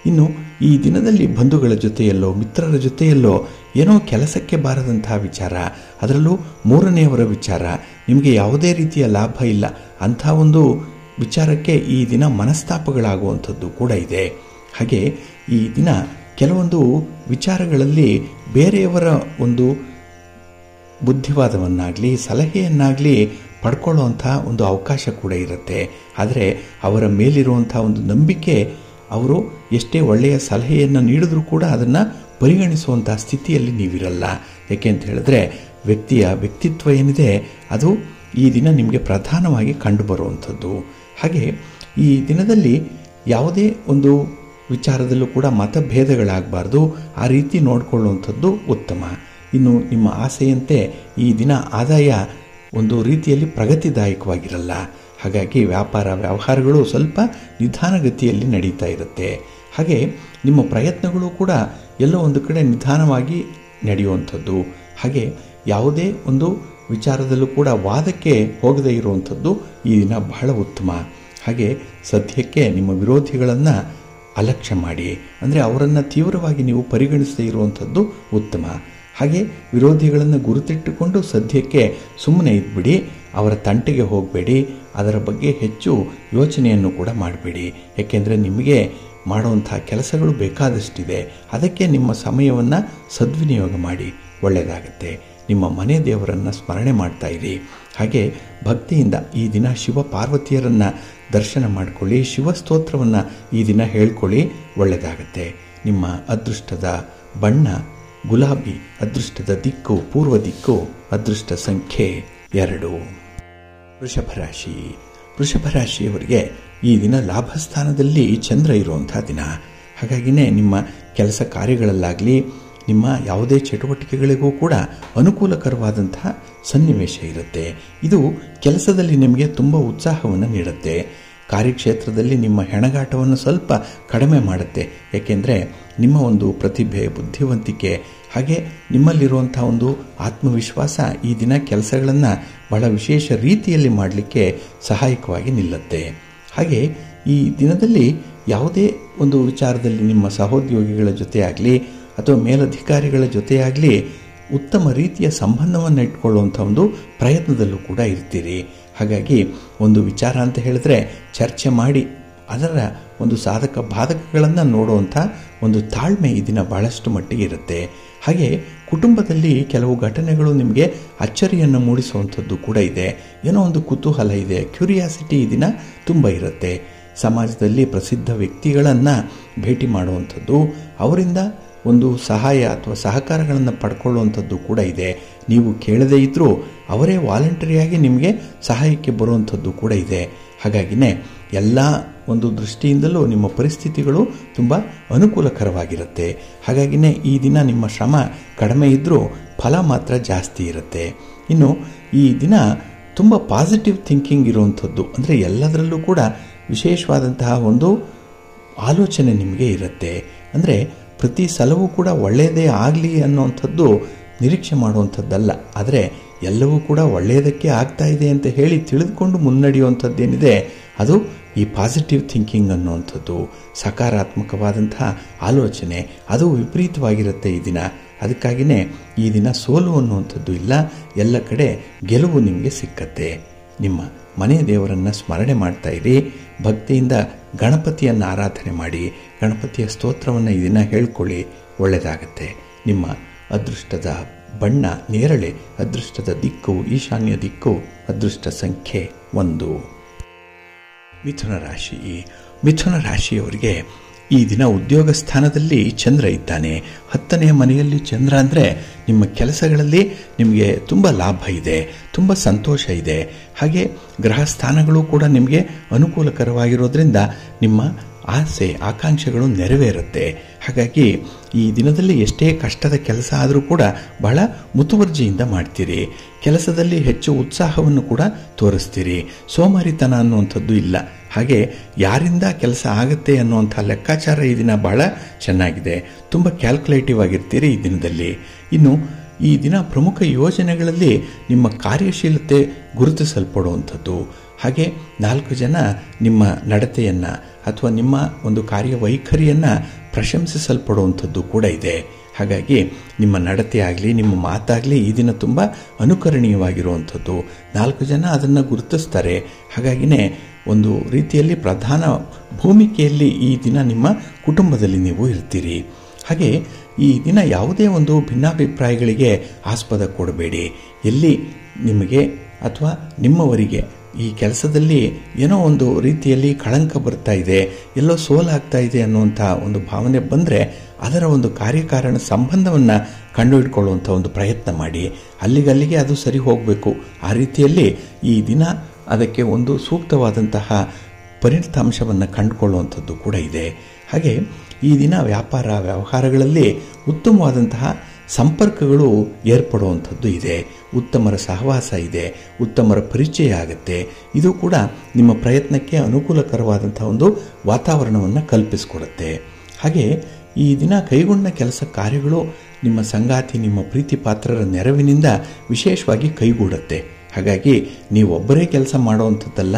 ಇನ್ನು ಈ ದಿನದಲ್ಲಿ ಬಂಧುಗಳ ಜೊತೆಯಲ್ಲೋ ಮಿತ್ರರ ಜೊತೆಯಲ್ಲೋ ಏನೋ ಕೆಲಸಕ್ಕೆ ಬಾರದಂತಹ ವಿಚಾರ, ಅದರಲ್ಲೂ ಮೂರನೆಯವರ ವಿಚಾರ, ನಿಮಗೆ ಯಾವುದೇ ರೀತಿಯ ಲಾಭ ಇಲ್ಲ ಅಂಥ ಒಂದು ವಿಚಾರಕ್ಕೆ ಈ ದಿನ ಮನಸ್ತಾಪಗಳಾಗುವಂಥದ್ದು ಕೂಡ ಇದೆ. ಹಾಗೆ ಈ ದಿನ ಕೆಲವೊಂದು ವಿಚಾರಗಳಲ್ಲಿ ಬೇರೆಯವರ ಒಂದು ಬುದ್ಧಿವಾದವನ್ನಾಗಲಿ ಸಲಹೆಯನ್ನಾಗಲಿ ಪಡ್ಕೊಳ್ಳುವಂಥ ಒಂದು ಅವಕಾಶ ಕೂಡ ಇರುತ್ತೆ. ಆದರೆ ಅವರ ಮೇಲಿರುವಂಥ ಒಂದು ನಂಬಿಕೆ, ಅವರು ಎಷ್ಟೇ ಒಳ್ಳೆಯ ಸಲಹೆಯನ್ನು ನೀಡಿದ್ರೂ ಕೂಡ ಅದನ್ನು ಪರಿಗಣಿಸುವಂಥ ಸ್ಥಿತಿಯಲ್ಲಿ ನೀವಿರಲ್ಲ. ಯಾಕೆ ಅಂತ ಹೇಳಿದ್ರೆ ವ್ಯಕ್ತಿಯ ವ್ಯಕ್ತಿತ್ವ ಏನಿದೆ ಅದು ಈ ದಿನ ನಿಮಗೆ ಪ್ರಧಾನವಾಗಿ ಕಂಡುಬರುವಂಥದ್ದು. ಹಾಗೆ ಈ ದಿನದಲ್ಲಿ ಯಾವುದೇ ಒಂದು ವಿಚಾರದಲ್ಲೂ ಕೂಡ ಮತಭೇದಗಳಾಗಬಾರ್ದು, ಆ ರೀತಿ ನೋಡಿಕೊಳ್ಳುವಂಥದ್ದು ಉತ್ತಮ. ಇನ್ನು ನಿಮ್ಮ ಆಸೆಯಂತೆ ಈ ದಿನ ಆದಾಯ ಒಂದು ರೀತಿಯಲ್ಲಿ ಪ್ರಗತಿದಾಯಕವಾಗಿರಲ್ಲ. ಹಾಗಾಗಿ ವ್ಯಾಪಾರ ವ್ಯವಹಾರಗಳು ಸ್ವಲ್ಪ ನಿಧಾನಗತಿಯಲ್ಲಿ ನಡೀತಾ ಇರುತ್ತೆ. ಹಾಗೆ ನಿಮ್ಮ ಪ್ರಯತ್ನಗಳು ಕೂಡ ಎಲ್ಲೋ ಒಂದು ಕಡೆ ನಿಧಾನವಾಗಿ ನಡೆಯುವಂಥದ್ದು. ಹಾಗೆ ಯಾವುದೇ ಒಂದು ವಿಚಾರದಲ್ಲೂ ಕೂಡ ವಾದಕ್ಕೆ ಹೋಗದೇ ಇರುವಂಥದ್ದು ಈ ದಿನ ಬಹಳ ಉತ್ತಮ. ಹಾಗೆ ಸದ್ಯಕ್ಕೆ ನಿಮ್ಮ ವಿರೋಧಿಗಳನ್ನು ಅಲಕ್ಷ್ಯ ಮಾಡಿ, ಅಂದರೆ ಅವರನ್ನು ತೀವ್ರವಾಗಿ ನೀವು ಪರಿಗಣಿಸದೇ ಇರುವಂಥದ್ದು ಉತ್ತಮ. ಹಾಗೆ ವಿರೋಧಿಗಳನ್ನು ಗುರುತಿಟ್ಟುಕೊಂಡು ಸದ್ಯಕ್ಕೆ ಸುಮ್ಮನೆ ಇದ್ಬಿಡಿ. ಅವರ ತಂಟೆಗೆ ಹೋಗಬೇಡಿ. ಅದರ ಬಗ್ಗೆ ಹೆಚ್ಚು ಯೋಚನೆಯನ್ನು ಕೂಡ ಮಾಡಬೇಡಿ. ಏಕೆಂದರೆ ನಿಮಗೆ ಮಾಡುವಂಥ ಕೆಲಸಗಳು ಬೇಕಾದಷ್ಟಿದೆ. ಅದಕ್ಕೆ ನಿಮ್ಮ ಸಮಯವನ್ನು ಸದ್ವಿನಿಯೋಗ ಮಾಡಿ, ಒಳ್ಳೆಯದಾಗತ್ತೆ. ನಿಮ್ಮ ಮನೆ ದೇವರನ್ನು ಸ್ಮರಣೆ ಮಾಡ್ತಾ ಇರಿ. ಹಾಗೆ ಭಕ್ತಿಯಿಂದ ಈ ದಿನ ಶಿವ ಪಾರ್ವತಿಯರನ್ನು ದರ್ಶನ ಮಾಡಿಕೊಳ್ಳಿ. ಶಿವಸ್ತೋತ್ರವನ್ನು ಈ ದಿನ ಹೇಳ್ಕೊಳ್ಳಿ, ಒಳ್ಳೆಯದಾಗತ್ತೆ. ನಿಮ್ಮ ಅದೃಷ್ಟದ ಬಣ್ಣ ಗುಲಾಬಿ, ಅದೃಷ್ಟದ ದಿಕ್ಕು ಪೂರ್ವ ದಿಕ್ಕು, ಅದೃಷ್ಟ ಸಂಖ್ಯೆ 2. ವೃಷಭ ರಾಶಿ. ವೃಷಭ ರಾಶಿಯವರಿಗೆ ಈ ದಿನ ಲಾಭಸ್ಥಾನದಲ್ಲಿ ಚಂದ್ರ ಇರುವಂಥ ದಿನ. ಹಾಗಾಗಿನೇ ನಿಮ್ಮ ಕೆಲಸ ಕಾರ್ಯಗಳಲ್ಲಾಗಲಿ ನಿಮ್ಮ ಯಾವುದೇ ಚಟುವಟಿಕೆಗಳಿಗೂ ಕೂಡ ಅನುಕೂಲಕರವಾದಂತಹ ಸನ್ನಿವೇಶ ಇರುತ್ತೆ. ಇದು ಕೆಲಸದಲ್ಲಿ ನಿಮಗೆ ತುಂಬ ಉತ್ಸಾಹವನ್ನು ನೀಡುತ್ತೆ. ಕಾರ್ಯಕ್ಷೇತ್ರದಲ್ಲಿ ನಿಮ್ಮ ಹೆಣಗಾಟವನ್ನು ಸ್ವಲ್ಪ ಕಡಿಮೆ ಮಾಡುತ್ತೆ. ಏಕೆಂದರೆ ನಿಮ್ಮ ಒಂದು ಪ್ರತಿಭೆ, ಬುದ್ಧಿವಂತಿಕೆ ಹಾಗೆ ನಿಮ್ಮಲ್ಲಿರುವಂಥ ಒಂದು ಆತ್ಮವಿಶ್ವಾಸ ಈ ದಿನ ಕೆಲಸಗಳನ್ನು ಬಹಳ ವಿಶೇಷ ರೀತಿಯಲ್ಲಿ ಮಾಡಲಿಕ್ಕೆ ಸಹಾಯಕವಾಗಿ ನಿಲ್ಲುತ್ತೆ. ಹಾಗೆ ಈ ದಿನದಲ್ಲಿ ಯಾವುದೇ ಒಂದು ವಿಚಾರದಲ್ಲಿ ನಿಮ್ಮ ಸಹೋದ್ಯೋಗಿಗಳ ಜೊತೆಯಾಗಲಿ ಅಥವಾ ಮೇಲಧಿಕಾರಿಗಳ ಜೊತೆಯಾಗಲಿ ಉತ್ತಮ ರೀತಿಯ ಸಂಬಂಧವನ್ನು ಇಟ್ಕೊಳ್ಳುವಂಥ ಒಂದು ಪ್ರಯತ್ನದಲ್ಲೂ ಕೂಡ ಇರ್ತೀರಿ. ಹಾಗಾಗಿ ಒಂದು ವಿಚಾರ ಅಂತ ಹೇಳಿದ್ರೆ ಚರ್ಚೆ ಮಾಡಿ ಅದರ ಒಂದು ಸಾಧಕ ಬಾಧಕಗಳನ್ನು ನೋಡುವಂಥ ಒಂದು ತಾಳ್ಮೆ ಈ ದಿನ ಬಹಳಷ್ಟು ಮಟ್ಟಿಗೆ ಇರುತ್ತೆ. ಹಾಗೆ ಕುಟುಂಬದಲ್ಲಿ ಕೆಲವು ಘಟನೆಗಳು ನಿಮಗೆ ಅಚ್ಚರಿಯನ್ನು ಮೂಡಿಸುವಂಥದ್ದು ಕೂಡ ಇದೆ. ಏನೋ ಒಂದು ಕುತೂಹಲ ಇದೆ, ಕ್ಯೂರಿಯಾಸಿಟಿ ಈ ದಿನ ತುಂಬ ಇರುತ್ತೆ. ಸಮಾಜದಲ್ಲಿ ಪ್ರಸಿದ್ಧ ವ್ಯಕ್ತಿಗಳನ್ನು ಭೇಟಿ ಮಾಡುವಂಥದ್ದು, ಅವರಿಂದ ಒಂದು ಸಹಾಯ ಅಥವಾ ಸಹಕಾರಗಳನ್ನು ಪಡ್ಕೊಳ್ಳುವಂಥದ್ದು ಕೂಡ ಇದೆ. ನೀವು ಕೇಳದೇ ಇದ್ದರೂ ಅವರೇ ವಾಲಂಟರಿಯಾಗಿ ನಿಮಗೆ ಸಹಾಯಕ್ಕೆ ಬರುವಂಥದ್ದು ಕೂಡ ಇದೆ. ಹಾಗಾಗಿನೇ ಎಲ್ಲ ಒಂದು ದೃಷ್ಟಿಯಿಂದಲೂ ನಿಮ್ಮ ಪರಿಸ್ಥಿತಿಗಳು ತುಂಬ ಅನುಕೂಲಕರವಾಗಿರುತ್ತೆ. ಹಾಗಾಗಿನೇ ಈ ದಿನ ನಿಮ್ಮ ಶ್ರಮ ಕಡಿಮೆ ಇದ್ದರೂ ಫಲ ಮಾತ್ರ ಜಾಸ್ತಿ ಇರುತ್ತೆ. ಇನ್ನು ಈ ದಿನ ತುಂಬ ಪಾಸಿಟಿವ್ ಥಿಂಕಿಂಗ್ ಇರುವಂಥದ್ದು, ಅಂದರೆ ಎಲ್ಲದರಲ್ಲೂ ಕೂಡ ವಿಶೇಷವಾದಂತಹ ಒಂದು ಆಲೋಚನೆ ನಿಮಗೆ ಇರುತ್ತೆ. ಅಂದರೆ ಪ್ರತಿ ಸಲವೂ ಕೂಡ ಒಳ್ಳೆಯದೇ ಆಗಲಿ ಅನ್ನುವಂಥದ್ದು ನಿರೀಕ್ಷೆ ಮಾಡುವಂಥದ್ದಲ್ಲ. ಆದರೆ ಎಲ್ಲವೂ ಕೂಡ ಒಳ್ಳೆಯದಕ್ಕೆ ಆಗ್ತಾ ಇದೆ ಅಂತ ಹೇಳಿ ತಿಳಿದುಕೊಂಡು ಮುನ್ನಡೆಯುವಂಥದ್ದೇನಿದೆ ಅದು ಈ ಪಾಸಿಟಿವ್ ಥಿಂಕಿಂಗ್ ಅನ್ನುವಂಥದ್ದು, ಸಕಾರಾತ್ಮಕವಾದಂತಹ ಆಲೋಚನೆ, ಅದು ವಿಪರೀತವಾಗಿರುತ್ತೆ ಈ ದಿನ. ಅದಕ್ಕಾಗಿಯೇ ಈ ದಿನ ಸೋಲು ಅನ್ನುವಂಥದ್ದು ಇಲ್ಲ, ಎಲ್ಲ ಕಡೆ ಗೆಲುವು ನಿಮಗೆ ಸಿಕ್ಕತ್ತೆ. ನಿಮ್ಮ ಮನೆ ದೇವರನ್ನು ಸ್ಮರಣೆ ಮಾಡ್ತಾ ಇರಿ. ಭಕ್ತಿಯಿಂದ ಗಣಪತಿಯನ್ನು ಆರಾಧನೆ ಮಾಡಿ, ಗಣಪತಿಯ ಸ್ತೋತ್ರವನ್ನು ಈ ದಿನ ಹೇಳ್ಕೊಳ್ಳಿ, ಒಳ್ಳೆಯದಾಗತ್ತೆ. ನಿಮ್ಮ ಅದೃಷ್ಟದ ಬಣ್ಣ ನೇರಳೆ, ಅದೃಷ್ಟದ ದಿಕ್ಕು ಈಶಾನ್ಯ ದಿಕ್ಕು, ಅದೃಷ್ಟ ಸಂಖ್ಯೆ 1. ಮಿಥುನ ರಾಶಿ. ಮಿಥುನ ರಾಶಿಯವರಿಗೆ ಈ ದಿನ ಉದ್ಯೋಗ ಸ್ಥಾನದಲ್ಲಿ ಚಂದ್ರ ಇದ್ದಾನೆ. 10ನೇ ಮನೆಯಲ್ಲಿ ಚಂದ್ರ ಅಂದರೆ ನಿಮ್ಮ ಕೆಲಸಗಳಲ್ಲಿ ನಿಮಗೆ ತುಂಬ ಲಾಭ ಇದೆ, ತುಂಬ ಸಂತೋಷ ಇದೆ. ಹಾಗೆ ಗ್ರಹ ಸ್ಥಾನಗಳು ಕೂಡ ನಿಮಗೆ ಅನುಕೂಲಕರವಾಗಿರೋದ್ರಿಂದ ನಿಮ್ಮ ಆಸೆ ಆಕಾಂಕ್ಷೆಗಳು ನೆರವೇರುತ್ತೆ. ಹಾಗಾಗಿ ಈ ದಿನದಲ್ಲಿ ಎಷ್ಟೇ ಕಷ್ಟದ ಕೆಲಸ ಆದರೂ ಕೂಡ ಬಹಳ ಮುತುವರ್ಜಿಯಿಂದ ಮಾಡ್ತೀರಿ. ಕೆಲಸದಲ್ಲಿ ಹೆಚ್ಚು ಉತ್ಸಾಹವನ್ನು ಕೂಡ ತೋರಿಸ್ತೀರಿ. ಸೋಮಾರಿತನ ಅನ್ನುವಂಥದ್ದು ಇಲ್ಲ. ಹಾಗೆ ಯಾರಿಂದ ಕೆಲಸ ಆಗುತ್ತೆ ಅನ್ನುವಂಥ ಲೆಕ್ಕಾಚಾರ ಈ ದಿನ ಬಹಳ ಚೆನ್ನಾಗಿದೆ. ತುಂಬ ಕ್ಯಾಲ್ಕುಲೇಟಿವ್ ಆಗಿರ್ತೀರಿ ಈ ದಿನದಲ್ಲಿ. ಇನ್ನು ಈ ದಿನ ಪ್ರಮುಖ ಯೋಜನೆಗಳಲ್ಲಿ ನಿಮ್ಮ ಕಾರ್ಯಶೀಲತೆ ಗುರುತಿಸಲ್ಪಡುವಂಥದ್ದು. ಹಾಗೆ 4 ಜನ ನಿಮ್ಮ ನಡತೆಯನ್ನು ಅಥವಾ ನಿಮ್ಮ ಒಂದು ಕಾರ್ಯವೈಖರಿಯನ್ನು ಪ್ರಶಂಸಿಸಲ್ಪಡುವಂಥದ್ದು ಕೂಡ ಇದೆ. ಹಾಗಾಗಿ ನಿಮ್ಮ ನಡತೆ ಆಗಲಿ ನಿಮ್ಮ ಮಾತಾಗಲಿ ಈ ದಿನ ತುಂಬ ಅನುಕರಣೀಯವಾಗಿರುವಂಥದ್ದು. 4 ಜನ ಅದನ್ನು ಗುರುತಿಸ್ತಾರೆ. ಹಾಗಾಗಿನೇ ಒಂದು ರೀತಿಯಲ್ಲಿ ಪ್ರಧಾನ ಭೂಮಿಕೆಯಲ್ಲಿ ಈ ದಿನ ನಿಮ್ಮ ಕುಟುಂಬದಲ್ಲಿ ನೀವು ಇರ್ತೀರಿ. ಹಾಗೆ ಈ ದಿನ ಯಾವುದೇ ಒಂದು ಭಿನ್ನಾಭಿಪ್ರಾಯಗಳಿಗೆ ಆಸ್ಪದ ಕೊಡಬೇಡಿ. ಎಲ್ಲಿ ನಿಮಗೆ ಅಥವಾ ನಿಮ್ಮವರಿಗೆ ಈ ಕೆಲಸದಲ್ಲಿ ಏನೋ ಒಂದು ರೀತಿಯಲ್ಲಿ ಕಳಂಕ ಬರ್ತಾ ಇದೆ, ಎಲ್ಲೋ ಸೋಲಾಗ್ತಾ ಇದೆ ಅನ್ನುವಂಥ ಒಂದು ಭಾವನೆ ಬಂದರೆ ಅದರ ಒಂದು ಕಾರ್ಯಕಾರಣ ಸಂಬಂಧವನ್ನು ಕಂಡುಹಿಡ್ಕೊಳ್ಳುವಂಥ ಒಂದು ಪ್ರಯತ್ನ ಮಾಡಿ. ಅಲ್ಲಿಗಲ್ಲಿಗೆ ಅದು ಸರಿ ಹೋಗಬೇಕು. ಆ ರೀತಿಯಲ್ಲಿ ಈ ದಿನ ಅದಕ್ಕೆ ಒಂದು ಸೂಕ್ತವಾದಂತಹ ಫಲಿತಾಂಶವನ್ನು ಕಂಡುಕೊಳ್ಳುವಂಥದ್ದು ಕೂಡ ಇದೆ. ಹಾಗೆ ಈ ದಿನ ವ್ಯಾಪಾರ ವ್ಯವಹಾರಗಳಲ್ಲಿ ಉತ್ತಮವಾದಂತಹ ಸಂಪರ್ಕಗಳು ಏರ್ಪಡುವಂಥದ್ದು ಇದೆ. ಉತ್ತಮರ ಸಹವಾಸ ಇದೆ, ಉತ್ತಮರ ಪರಿಚಯ ಆಗುತ್ತೆ. ಇದು ಕೂಡ ನಿಮ್ಮ ಪ್ರಯತ್ನಕ್ಕೆ ಅನುಕೂಲಕರವಾದಂಥ ಒಂದು ವಾತಾವರಣವನ್ನು ಕಲ್ಪಿಸಿಕೊಡುತ್ತೆ. ಹಾಗೆ ಈ ದಿನ ಕೈಗೊಂಡ ಕೆಲಸ ಕಾರ್ಯಗಳು ನಿಮ್ಮ ಸಂಗಾತಿ ನಿಮ್ಮ ಪ್ರೀತಿ ಪಾತ್ರರ ನೆರವಿನಿಂದ ವಿಶೇಷವಾಗಿ ಕೈಗೂಡುತ್ತೆ. ಹಾಗಾಗಿ ನೀವೊಬ್ಬರೇ ಕೆಲಸ ಮಾಡುವಂಥದ್ದಲ್ಲ,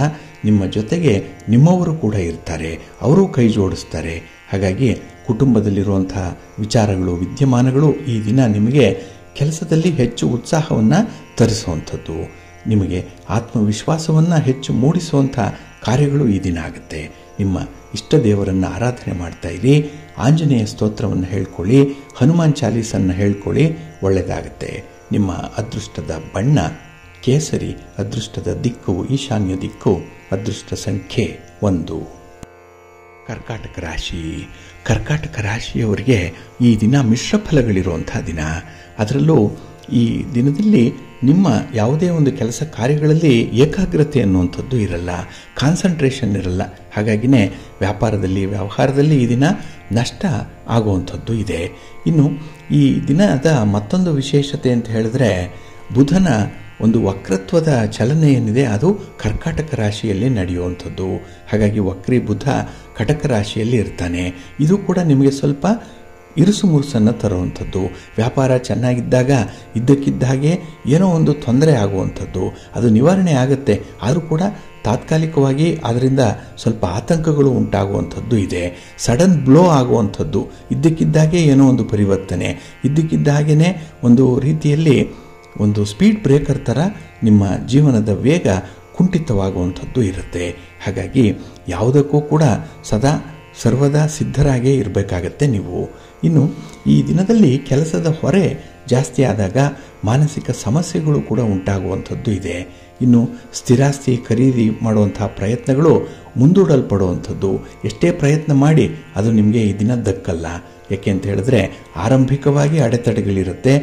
ನಿಮ್ಮ ಜೊತೆಗೆ ನಿಮ್ಮವರು ಕೂಡ ಇರ್ತಾರೆ, ಅವರು ಕೈ ಜೋಡಿಸ್ತಾರೆ. ಹಾಗಾಗಿ ಕುಟುಂಬದಲ್ಲಿರುವಂಥ ವಿಚಾರಗಳು ವಿದ್ಯಮಾನಗಳು ಈ ದಿನ ನಿಮಗೆ ಕೆಲಸದಲ್ಲಿ ಹೆಚ್ಚು ಉತ್ಸಾಹವನ್ನು ತರಿಸುವಂಥದ್ದು, ನಿಮಗೆ ಆತ್ಮವಿಶ್ವಾಸವನ್ನು ಹೆಚ್ಚು ಮೂಡಿಸುವಂಥ ಕಾರ್ಯಗಳು ಈ ದಿನ ಆಗುತ್ತೆ. ನಿಮ್ಮ ಇಷ್ಟ ದೇವರನ್ನು ಆರಾಧನೆ ಮಾಡ್ತಾ ಇರಿ, ಆಂಜನೇಯ ಸ್ತೋತ್ರವನ್ನು ಹೇಳ್ಕೊಳ್ಳಿ, ಹನುಮಾನ್ ಚಾಲೀಸನ್ನು ಹೇಳ್ಕೊಳ್ಳಿ, ಒಳ್ಳೆಯದಾಗುತ್ತೆ. ನಿಮ್ಮ ಅದೃಷ್ಟದ ಬಣ್ಣ ಕೇಸರಿ, ಅದೃಷ್ಟದ ದಿಕ್ಕು ಈಶಾನ್ಯ ದಿಕ್ಕು, ಅದೃಷ್ಟ ಸಂಖ್ಯೆ 1. ಕರ್ಕಾಟಕ ರಾಶಿ. ಕರ್ಕಾಟಕ ರಾಶಿಯವರಿಗೆ ಈ ದಿನ ಮಿಶ್ರ ಫಲಗಳಿರುವಂಥ ದಿನ. ಅದರಲ್ಲೂ ಈ ದಿನದಲ್ಲಿ ನಿಮ್ಮ ಯಾವುದೇ ಒಂದು ಕೆಲಸ ಕಾರ್ಯಗಳಲ್ಲಿ ಏಕಾಗ್ರತೆ ಅನ್ನುವಂಥದ್ದು ಇರಲ್ಲ, ಕಾನ್ಸಂಟ್ರೇಷನ್ ಇರಲ್ಲ. ಹಾಗಾಗಿನೇ ವ್ಯವಹಾರದಲ್ಲಿ ಈ ದಿನ ನಷ್ಟ ಆಗುವಂಥದ್ದು ಇದೆ. ಇನ್ನು ಈ ದಿನದ ಮತ್ತೊಂದು ವಿಶೇಷತೆ ಅಂತ ಹೇಳಿದ್ರೆ, ಬುಧನ ಒಂದು ವಕ್ರತ್ವದ ಚಲನೆ ಏನಿದೆ ಅದು ಕರ್ಕಾಟಕ ರಾಶಿಯಲ್ಲಿ ನಡೆಯುವಂಥದ್ದು. ಹಾಗಾಗಿ ವಕ್ರಿ ಬುಧ ಕಟಕ ರಾಶಿಯಲ್ಲಿ ಇರ್ತಾನೆ. ಇದು ಕೂಡ ನಿಮಗೆ ಸ್ವಲ್ಪ ಇರುಸು ಮುರುಸನ್ನು ತರುವಂಥದ್ದು. ವ್ಯಾಪಾರ ಚೆನ್ನಾಗಿದ್ದಾಗ ಇದ್ದಕ್ಕಿದ್ದ ಹಾಗೆ ಏನೋ ಒಂದು ತೊಂದರೆ ಆಗುವಂಥದ್ದು, ಅದು ನಿವಾರಣೆ ಆಗುತ್ತೆ. ಆದರೂ ಕೂಡ ತಾತ್ಕಾಲಿಕವಾಗಿ ಅದರಿಂದ ಸ್ವಲ್ಪ ಆತಂಕಗಳು ಉಂಟಾಗುವಂಥದ್ದು ಇದೆ. ಸಡನ್ ಬ್ಲೋ ಆಗುವಂಥದ್ದು, ಇದ್ದಕ್ಕಿದ್ದಾಗೆ ಏನೋ ಒಂದು ಪರಿವರ್ತನೆ, ಇದ್ದಕ್ಕಿದ್ದ ಹಾಗೆಯೇ ಒಂದು ರೀತಿಯಲ್ಲಿ ಒಂದು ಸ್ಪೀಡ್ ಬ್ರೇಕರ್ ಥರ ನಿಮ್ಮ ಜೀವನದ ವೇಗ ಕುಂಠಿತವಾಗುವಂಥದ್ದು ಇರುತ್ತೆ. ಹಾಗಾಗಿ ಯಾವುದಕ್ಕೂ ಕೂಡ ಸರ್ವದಾ ಸಿದ್ಧರಾಗೇ ಇರಬೇಕಾಗತ್ತೆ ನೀವು. ಇನ್ನು ಈ ದಿನದಲ್ಲಿ ಕೆಲಸದ ಹೊರೆ ಜಾಸ್ತಿ ಆದಾಗ ಮಾನಸಿಕ ಸಮಸ್ಯೆಗಳು ಕೂಡ ಉಂಟಾಗುವಂಥದ್ದು ಇದೆ. ಇನ್ನು ಸ್ಥಿರಾಸ್ತಿ ಖರೀದಿ ಮಾಡುವಂಥ ಪ್ರಯತ್ನಗಳು ಮುಂದೂಡಲ್ಪಡುವಂಥದ್ದು. ಎಷ್ಟೇ ಪ್ರಯತ್ನ ಮಾಡಿ ಅದು ನಿಮಗೆ ಈ ದಿನ ದಕ್ಕಲ್ಲ. ಯಾಕೆ ಅಂತ ಹೇಳಿದ್ರೆ ಆರಂಭಿಕವಾಗಿ ಅಡೆತಡೆಗಳಿರುತ್ತೆ.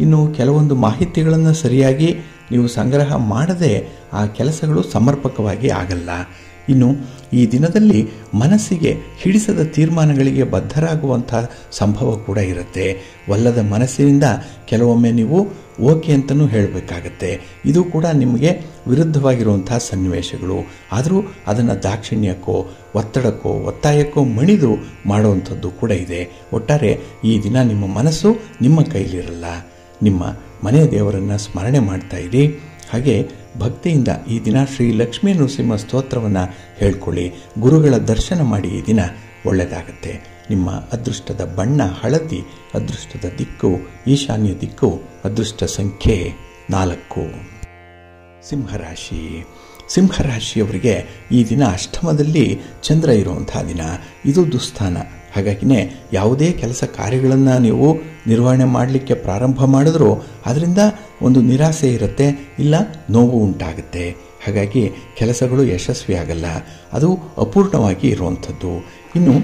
ಇನ್ನು ಕೆಲವೊಂದು ಮಾಹಿತಿಗಳನ್ನು ಸರಿಯಾಗಿ ನೀವು ಸಂಗ್ರಹ ಮಾಡದೆ ಆ ಕೆಲಸಗಳು ಸಮರ್ಪಕವಾಗಿ ಆಗಲ್ಲ. ಇನ್ನು ಈ ದಿನದಲ್ಲಿ ಮನಸ್ಸಿಗೆ ಹಿಡಿಸದ ತೀರ್ಮಾನಗಳಿಗೆ ಬದ್ಧರಾಗುವಂಥ ಸಂಭವ ಕೂಡ ಇರುತ್ತೆ. ಒಲ್ಲದ ಮನಸ್ಸಿನಿಂದ ಕೆಲವೊಮ್ಮೆ ನೀವು ಓಕೆ ಅಂತಲೂ ಹೇಳಬೇಕಾಗತ್ತೆ. ಇದು ಕೂಡ ನಿಮಗೆ ವಿರುದ್ಧವಾಗಿರುವಂಥ ಸನ್ನಿವೇಶಗಳು. ಆದರೂ ಅದನ್ನು ದಾಕ್ಷಿಣ್ಯಕ್ಕೋ ಒತ್ತಡಕ್ಕೋ ಒತ್ತಾಯಕ್ಕೋ ಮಣಿದು ಮಾಡುವಂಥದ್ದು ಕೂಡ ಇದೆ. ಒಟ್ಟಾರೆ ಈ ದಿನ ನಿಮ್ಮ ಮನಸ್ಸು ನಿಮ್ಮ ಕೈಲಿರಲ್ಲ. ನಿಮ್ಮ ಮನೆಯ ದೇವರನ್ನು ಸ್ಮರಣೆ ಮಾಡ್ತಾ ಇರಿ. ಹಾಗೆ ಭಕ್ತಿಯಿಂದ ಈ ದಿನ ಶ್ರೀ ಲಕ್ಷ್ಮೀ ನೃಸಿಂಹ ಸ್ತೋತ್ರವನ್ನು ಹೇಳ್ಕೊಳ್ಳಿ. ಗುರುಗಳ ದರ್ಶನ ಮಾಡಿ ಈ ದಿನ ಒಳ್ಳೆಯದಾಗತ್ತೆ. ನಿಮ್ಮ ಅದೃಷ್ಟದ ಬಣ್ಣ ಹಳದಿ, ಅದೃಷ್ಟದ ದಿಕ್ಕು ಈಶಾನ್ಯ ದಿಕ್ಕು, ಅದೃಷ್ಟ ಸಂಖ್ಯೆ 4. ಸಿಂಹರಾಶಿ. ಸಿಂಹರಾಶಿಯವರಿಗೆ ಈ ದಿನ ಅಷ್ಟಮದಲ್ಲಿ ಚಂದ್ರ ಇರುವಂಥ ದಿನ. ಇದು ದುಸ್ಥಾನ. ಹಾಗಾಗಿನೇ ಯಾವುದೇ ಕೆಲಸ ಕಾರ್ಯಗಳನ್ನು ನೀವು ನಿರ್ವಹಣೆ ಮಾಡಲಿಕ್ಕೆ ಪ್ರಾರಂಭ ಮಾಡಿದ್ರೂ ಅದರಿಂದ ಒಂದು ನಿರಾಸೆ ಇರುತ್ತೆ, ಇಲ್ಲ ನೋವು ಉಂಟಾಗುತ್ತೆ. ಹಾಗಾಗಿ ಕೆಲಸಗಳು ಯಶಸ್ವಿಯಾಗಲ್ಲ, ಅದು ಅಪೂರ್ಣವಾಗಿ ಇರುವಂಥದ್ದು. ಇನ್ನು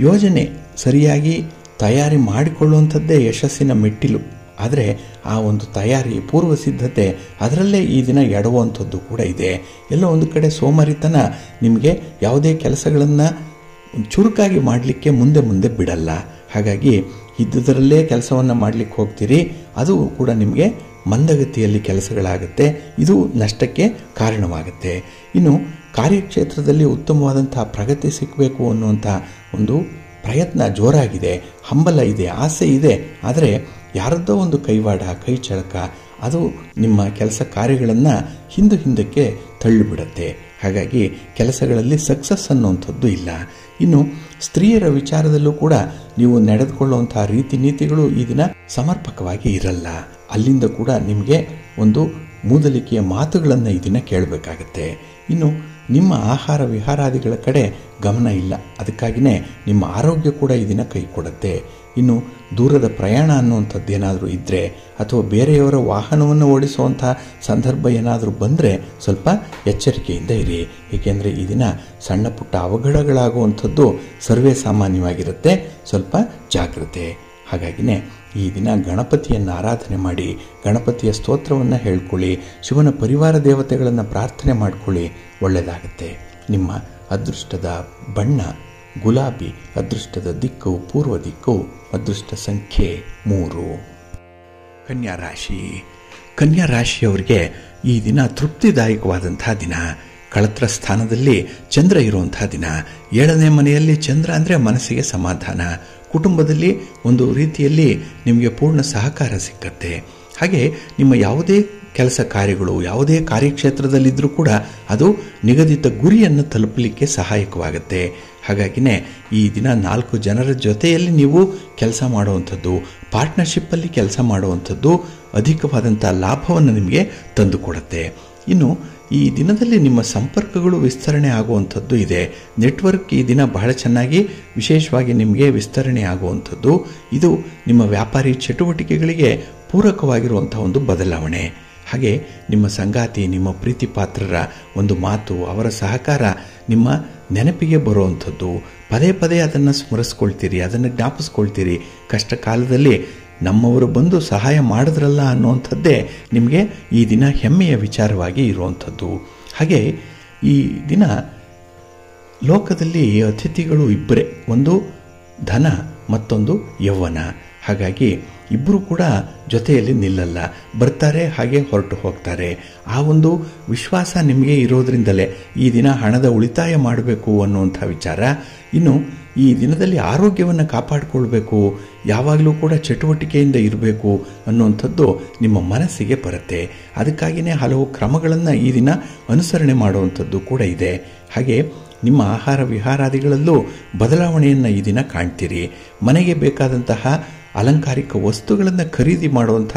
ಯೋಜನೆ ಸರಿಯಾಗಿ ತಯಾರಿ ಮಾಡಿಕೊಳ್ಳುವಂಥದ್ದೇ ಯಶಸ್ಸಿನ ಮೆಟ್ಟಿಲು. ಆದರೆ ಆ ಒಂದು ತಯಾರಿ ಪೂರ್ವ ಸಿದ್ಧತೆ ಅದರಲ್ಲೇ ಈ ದಿನ ಎಡುವಂಥದ್ದು ಕೂಡ ಇದೆ. ಎಲ್ಲೋ ಒಂದು ಕಡೆ ಸೋಮಾರಿತನ ನಿಮಗೆ ಯಾವುದೇ ಕೆಲಸಗಳನ್ನು ಚುರುಕಾಗಿ ಮಾಡಲಿಕ್ಕೆ ಮುಂದೆ ಬಿಡಲ್ಲ. ಹಾಗಾಗಿ ಇದ್ದುದರಲ್ಲೇ ಕೆಲಸವನ್ನು ಮಾಡಲಿಕ್ಕೆ ಹೋಗ್ತೀರಿ, ಅದು ಕೂಡ ನಿಮಗೆ ಮಂದಗತಿಯಲ್ಲಿ ಕೆಲಸಗಳಾಗುತ್ತೆ. ಇದು ನಷ್ಟಕ್ಕೆ ಕಾರಣವಾಗುತ್ತೆ. ಇನ್ನು ಕಾರ್ಯಕ್ಷೇತ್ರದಲ್ಲಿ ಉತ್ತಮವಾದಂಥ ಪ್ರಗತಿ ಸಿಕ್ಕಬೇಕು ಅನ್ನುವಂಥ ಒಂದು ಪ್ರಯತ್ನ ಜೋರಾಗಿದೆ, ಹಂಬಲ ಇದೆ, ಆಸೆ ಇದೆ. ಆದರೆ ಯಾರದ್ದೋ ಒಂದು ಕೈವಾಡ ಕೈ ಚಳಕ ಅದು ನಿಮ್ಮ ಕೆಲಸ ಕಾರ್ಯಗಳನ್ನು ಹಿಂದಕ್ಕೆ ತಳ್ಳಿಬಿಡುತ್ತೆ. ಹಾಗಾಗಿ ಕೆಲಸಗಳಲ್ಲಿ ಸಕ್ಸಸ್ ಅನ್ನುವಂಥದ್ದು ಇಲ್ಲ. ಇನ್ನು ಸ್ತ್ರೀಯರ ವಿಚಾರದಲ್ಲೂ ಕೂಡ ನೀವು ನಡೆದುಕೊಳ್ಳುವಂಥ ರೀತಿ ನೀತಿಗಳು ಈ ದಿನ ಸಮರ್ಪಕವಾಗಿ ಇರಲ್ಲ. ಅಲ್ಲಿಂದ ಕೂಡ ನಿಮಗೆ ಒಂದು ಮೂದಲಿಕೆಯ ಮಾತುಗಳನ್ನು ಈ ದಿನ ಕೇಳಬೇಕಾಗತ್ತೆ. ಇನ್ನು ನಿಮ್ಮ ಆಹಾರ ವಿಹಾರಾದಿಗಳ ಕಡೆ ಗಮನ ಇಲ್ಲ, ಅದಕ್ಕಾಗಿಯೇ ನಿಮ್ಮ ಆರೋಗ್ಯ ಕೂಡ ಈ ದಿನ ಕೈ ಕೊಡುತ್ತೆ. ಇನ್ನು ದೂರದ ಪ್ರಯಾಣ ಅನ್ನುವಂಥದ್ದು ಏನಾದರೂ ಇದ್ದರೆ ಅಥವಾ ಬೇರೆಯವರ ವಾಹನವನ್ನು ಓಡಿಸುವಂಥ ಸಂದರ್ಭ ಏನಾದರೂ ಬಂದರೆ ಸ್ವಲ್ಪ ಎಚ್ಚರಿಕೆಯಿಂದ ಇರಿ. ಏಕೆಂದರೆ ಈ ದಿನ ಸಣ್ಣ ಪುಟ್ಟ ಅವಘಡಗಳಾಗುವಂಥದ್ದು ಸರ್ವೇ ಸಾಮಾನ್ಯವಾಗಿರುತ್ತೆ, ಸ್ವಲ್ಪ ಜಾಗ್ರತೆ. ಹಾಗಾಗಿನೇ ಈ ದಿನ ಗಣಪತಿಯನ್ನು ಆರಾಧನೆ ಮಾಡಿ, ಗಣಪತಿಯ ಸ್ತೋತ್ರವನ್ನು ಹೇಳ್ಕೊಳ್ಳಿ, ಶಿವನ ಪರಿವಾರ ದೇವತೆಗಳನ್ನು ಪ್ರಾರ್ಥನೆ ಮಾಡಿಕೊಳ್ಳಿ, ಒಳ್ಳೆಯದಾಗುತ್ತೆ. ನಿಮ್ಮ ಅದೃಷ್ಟದ ಬಣ್ಣ ಗುಲಾಬಿ, ಅದೃಷ್ಟದ ದಿಕ್ಕು ಪೂರ್ವ ದಿಕ್ಕು, ಅದೃಷ್ಟ ಸಂಖ್ಯೆ 3. ಕನ್ಯಾ ರಾಶಿ. ಕನ್ಯಾ ರಾಶಿಯವರಿಗೆ ಈ ದಿನ ತೃಪ್ತಿದಾಯಕವಾದಂಥ ದಿನ. ಕಳತ್ರ ಸ್ಥಾನದಲ್ಲಿ ಚಂದ್ರ ಇರುವಂಥ ದಿನ. 7ನೇ ಮನೆಯಲ್ಲಿ ಚಂದ್ರ ಅಂದರೆ ಮನಸ್ಸಿಗೆ ಸಮಾಧಾನ. ಕುಟುಂಬದಲ್ಲಿ ಒಂದು ರೀತಿಯಲ್ಲಿ ನಿಮಗೆ ಪೂರ್ಣ ಸಹಕಾರ ಸಿಕ್ಕತ್ತೆ. ಹಾಗೆ ನಿಮ್ಮ ಯಾವುದೇ ಕೆಲಸ ಕಾರ್ಯಗಳು ಯಾವುದೇ ಕಾರ್ಯಕ್ಷೇತ್ರದಲ್ಲಿದ್ದರೂ ಕೂಡ ಅದು ನಿಗದಿತ ಗುರಿಯನ್ನು ತಲುಪಲಿಕ್ಕೆ ಸಹಾಯಕವಾಗುತ್ತೆ. ಹಾಗಾಗಿನೇ ಈ ದಿನ 4 ಜನರ ಜೊತೆಯಲ್ಲಿ ನೀವು ಕೆಲಸ ಮಾಡುವಂಥದ್ದು, ಪಾರ್ಟ್ನರ್ಶಿಪ್ಪಲ್ಲಿ ಕೆಲಸ ಮಾಡುವಂಥದ್ದು ಅಧಿಕವಾದಂಥ ಲಾಭವನ್ನು ನಿಮಗೆ ತಂದುಕೊಡುತ್ತೆ. ಇನ್ನು ಈ ದಿನದಲ್ಲಿ ನಿಮ್ಮ ಸಂಪರ್ಕಗಳು ವಿಸ್ತರಣೆ ಆಗುವಂಥದ್ದು ಇದೆ. ನೆಟ್ವರ್ಕ್ ಈ ದಿನ ಬಹಳ ಚೆನ್ನಾಗಿ ವಿಶೇಷವಾಗಿ ನಿಮಗೆ ವಿಸ್ತರಣೆ ಆಗುವಂಥದ್ದು. ಇದು ನಿಮ್ಮ ವ್ಯಾಪಾರಿ ಚಟುವಟಿಕೆಗಳಿಗೆ ಪೂರಕವಾಗಿರುವಂಥ ಒಂದು ಬದಲಾವಣೆ. ಹಾಗೆ ನಿಮ್ಮ ಸಂಗಾತಿ, ನಿಮ್ಮ ಪ್ರೀತಿ ಪಾತ್ರರ ಒಂದು ಮಾತು, ಅವರ ಸಹಕಾರ ನಿಮ್ಮ ನೆನಪಿಗೆ ಬರುವಂಥದ್ದು. ಪದೇ ಪದೇ ಅದನ್ನು ಸ್ಮರಿಸ್ಕೊಳ್ತೀರಿ, ಅದನ್ನು ಜ್ಞಾಪಿಸ್ಕೊಳ್ತೀರಿ. ಕಷ್ಟ ಕಾಲದಲ್ಲಿ ನಮ್ಮವರು ಬಂದು ಸಹಾಯ ಮಾಡಿದ್ರಲ್ಲ ಅನ್ನುವಂಥದ್ದೇ ನಿಮಗೆ ಈ ದಿನ ಹೆಮ್ಮೆಯ ವಿಚಾರವಾಗಿ ಇರುವಂಥದ್ದು. ಹಾಗೆ ಈ ದಿನ ಲೋಕದಲ್ಲಿ ಅತಿಥಿಗಳು ಇಬ್ಬರೇ, ಒಂದು ಧನ ಮತ್ತೊಂದು ಯೌವನ. ಹಾಗಾಗಿ ಇಬ್ಬರು ಕೂಡ ಜೊತೆಯಲ್ಲಿ ನಿಲ್ಲಲ್ಲ, ಬರ್ತಾರೆ ಹಾಗೆ ಹೊರಟು ಹೋಗ್ತಾರೆ. ಆ ಒಂದು ವಿಶ್ವಾಸ ನಿಮಗೆ ಇರೋದ್ರಿಂದಲೇ ಈ ದಿನ ಹಣದ ಉಳಿತಾಯ ಮಾಡಬೇಕು ಅನ್ನುವಂಥ ವಿಚಾರ. ಇನ್ನು ಈ ದಿನದಲ್ಲಿ ಆರೋಗ್ಯವನ್ನು ಕಾಪಾಡಿಕೊಳ್ಬೇಕು, ಯಾವಾಗಲೂ ಕೂಡ ಚಟುವಟಿಕೆಯಿಂದ ಇರಬೇಕು ಅನ್ನುವಂಥದ್ದು ನಿಮ್ಮ ಮನಸ್ಸಿಗೆ ಬರುತ್ತೆ. ಅದಕ್ಕಾಗಿಯೇ ಹಲವು ಕ್ರಮಗಳನ್ನು ಈ ದಿನ ಅನುಸರಣೆ ಮಾಡುವಂಥದ್ದು ಕೂಡ ಇದೆ. ಹಾಗೆ ನಿಮ್ಮ ಆಹಾರ ವಿಹಾರಾದಿಗಳಲ್ಲೂ ಬದಲಾವಣೆಯನ್ನು ಈ ದಿನ ಕಾಣ್ತೀರಿ. ಮನೆಗೆ ಬೇಕಾದಂತಹ ಅಲಂಕಾರಿಕ ವಸ್ತುಗಳನ್ನು ಖರೀದಿ ಮಾಡುವಂಥ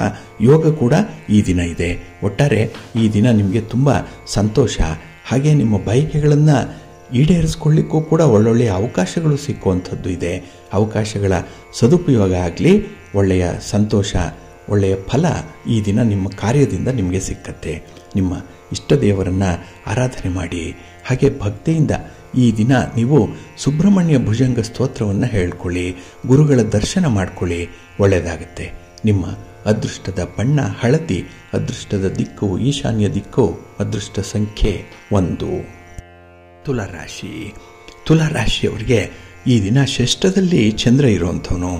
ಯೋಗ ಕೂಡ ಈ ದಿನ ಇದೆ. ಒಟ್ಟಾರೆ ಈ ದಿನ ನಿಮಗೆ ತುಂಬ ಸಂತೋಷ. ಹಾಗೆ ನಿಮ್ಮ ಬಯಕೆಗಳನ್ನು ಈಡೇರಿಸ್ಕೊಳ್ಳಿಕ್ಕೂ ಕೂಡ ಒಳ್ಳೊಳ್ಳೆಯ ಅವಕಾಶಗಳು ಸಿಕ್ಕುವಂಥದ್ದು ಇದೆ. ಅವಕಾಶಗಳ ಸದುಪಯೋಗ ಆಗಲಿ, ಒಳ್ಳೆಯ ಸಂತೋಷ, ಒಳ್ಳೆಯ ಫಲ ಈ ದಿನ ನಿಮ್ಮ ಕಾರ್ಯದಿಂದ ನಿಮಗೆ ಸಿಕ್ಕತ್ತೆ. ನಿಮ್ಮ ಇಷ್ಟ ದೇವರನ್ನು ಆರಾಧನೆ ಮಾಡಿ. ಹಾಗೆ ಭಕ್ತಿಯಿಂದ ಈ ದಿನ ನೀವು ಸುಬ್ರಹ್ಮಣ್ಯ ಭುಜಂಗ ಸ್ತೋತ್ರವನ್ನು ಹೇಳ್ಕೊಳ್ಳಿ, ಗುರುಗಳ ದರ್ಶನ ಮಾಡ್ಕೊಳ್ಳಿ, ಒಳ್ಳೆಯದಾಗುತ್ತೆ. ನಿಮ್ಮ ಅದೃಷ್ಟದ ಬಣ್ಣ ಹಳದಿ, ಅದೃಷ್ಟದ ದಿಕ್ಕು ಈಶಾನ್ಯ ದಿಕ್ಕು, ಅದೃಷ್ಟ ಸಂಖ್ಯೆ 1. ತುಲಾರಾಶಿ. ತುಲಾರಾಶಿಯವರಿಗೆ ಈ ದಿನ ಷಷ್ಠದಲ್ಲಿ ಚಂದ್ರ ಇರುವಂಥವನು.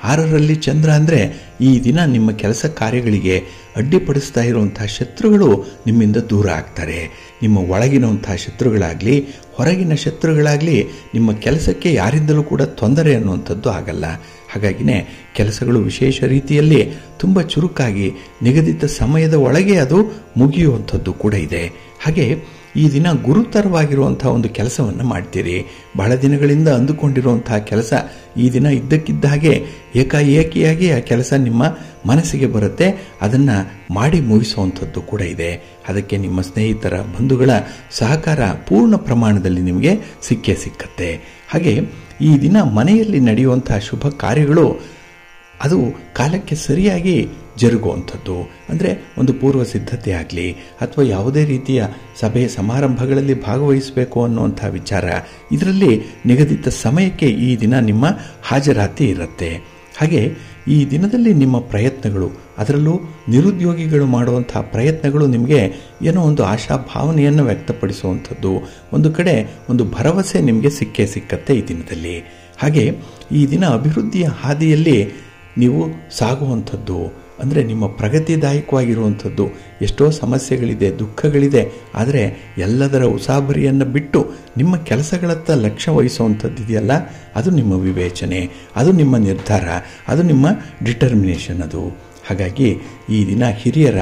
6ರಲ್ಲಿ ಚಂದ್ರ ಅಂದರೆ ಈ ದಿನ ನಿಮ್ಮ ಕೆಲಸ ಕಾರ್ಯಗಳಿಗೆ ಅಡ್ಡಿಪಡಿಸ್ತಾ ಇರುವಂಥ ಶತ್ರುಗಳು ನಿಮ್ಮಿಂದ ದೂರ ಆಗ್ತಾರೆ. ನಿಮ್ಮ ಒಳಗಿರುವಂಥ ಶತ್ರುಗಳಾಗಲಿ ಹೊರಗಿನ ಶತ್ರುಗಳಾಗಲಿ ನಿಮ್ಮ ಕೆಲಸಕ್ಕೆ ಯಾರಿಂದಲೂ ಕೂಡ ತೊಂದರೆ ಅನ್ನುವಂಥದ್ದು ಆಗಲ್ಲ. ಹಾಗಾಗಿನೇ ಕೆಲಸಗಳು ವಿಶೇಷ ರೀತಿಯಲ್ಲಿ ತುಂಬ ಚುರುಕಾಗಿ ನಿಗದಿತ ಸಮಯದ ಒಳಗೆ ಅದು ಮುಗಿಯುವಂಥದ್ದು ಕೂಡ ಇದೆ. ಹಾಗೆ ಈ ದಿನ ಗುರುತರವಾಗಿರುವಂಥ ಒಂದು ಕೆಲಸವನ್ನು ಮಾಡ್ತೀರಿ. ಬಹಳ ದಿನಗಳಿಂದ ಅಂದುಕೊಂಡಿರುವಂಥ ಕೆಲಸ ಈ ದಿನ ಇದ್ದಕ್ಕಿದ್ದ ಹಾಗೆ ಏಕಾಏಕಿಯಾಗಿ ಆ ಕೆಲಸ ನಿಮ್ಮ ಮನಸ್ಸಿಗೆ ಬರುತ್ತೆ. ಅದನ್ನು ಮಾಡಿ ಮುಗಿಸುವಂಥದ್ದು ಕೂಡ ಇದೆ. ಅದಕ್ಕೆ ನಿಮ್ಮ ಸ್ನೇಹಿತರ ಬಂಧುಗಳ ಸಹಕಾರ ಪೂರ್ಣ ಪ್ರಮಾಣದಲ್ಲಿ ನಿಮಗೆ ಸಿಕ್ಕತ್ತೆ. ಹಾಗೆ ಈ ದಿನ ಮನೆಯಲ್ಲಿ ನಡೆಯುವಂಥ ಶುಭ ಕಾರ್ಯಗಳು ಅದು ಕಾಲಕ್ಕೆ ಸರಿಯಾಗಿ ಜರುಗುವಂಥದ್ದು. ಅಂದರೆ ಒಂದು ಪೂರ್ವ ಸಿದ್ಧತೆ ಆಗಲಿ ಅಥವಾ ಯಾವುದೇ ರೀತಿಯ ಸಭೆ ಸಮಾರಂಭಗಳಲ್ಲಿ ಭಾಗವಹಿಸಬೇಕು ಅನ್ನುವಂಥ ವಿಚಾರ, ಇದರಲ್ಲಿ ನಿಗದಿತ ಸಮಯಕ್ಕೆ ಈ ದಿನ ನಿಮ್ಮ ಹಾಜರಾತಿ ಇರುತ್ತೆ. ಹಾಗೆ ಈ ದಿನದಲ್ಲಿ ನಿಮ್ಮ ಪ್ರಯತ್ನಗಳು, ಅದರಲ್ಲೂ ನಿರುದ್ಯೋಗಿಗಳು ಮಾಡುವಂಥ ಪ್ರಯತ್ನಗಳು ನಿಮಗೆ ಏನೋ ಒಂದು ಆಶಾಭಾವನೆಯನ್ನು ವ್ಯಕ್ತಪಡಿಸುವಂಥದ್ದು, ಒಂದು ಕಡೆ ಒಂದು ಭರವಸೆ ನಿಮಗೆ ಸಿಕ್ಕತ್ತೆ ಈ ದಿನದಲ್ಲಿ. ಹಾಗೆ ಈ ದಿನ ಅಭಿವೃದ್ಧಿಯ ಹಾದಿಯಲ್ಲಿ ನೀವು ಸಾಗುವಂಥದ್ದು, ಅಂದರೆ ನಿಮ್ಮ ಪ್ರಗತಿದಾಯಕವಾಗಿರುವಂಥದ್ದು. ಎಷ್ಟೋ ಸಮಸ್ಯೆಗಳಿದೆ, ದುಃಖಗಳಿದೆ, ಆದರೆ ಎಲ್ಲದರ ಉಸಾಬರಿಯನ್ನು ಬಿಟ್ಟು ನಿಮ್ಮ ಕೆಲಸಗಳತ್ತ ಲಕ್ಷ್ಯ ವಹಿಸುವಂಥದ್ದು ಇದೆಯಲ್ಲ, ಅದು ನಿಮ್ಮ ವಿವೇಚನೆ, ಅದು ನಿಮ್ಮ ನಿರ್ಧಾರ, ಅದು ನಿಮ್ಮ ಡಿಟರ್ಮಿನೇಷನ್ ಅದು. ಹಾಗಾಗಿ ಈ ದಿನ ಹಿರಿಯರ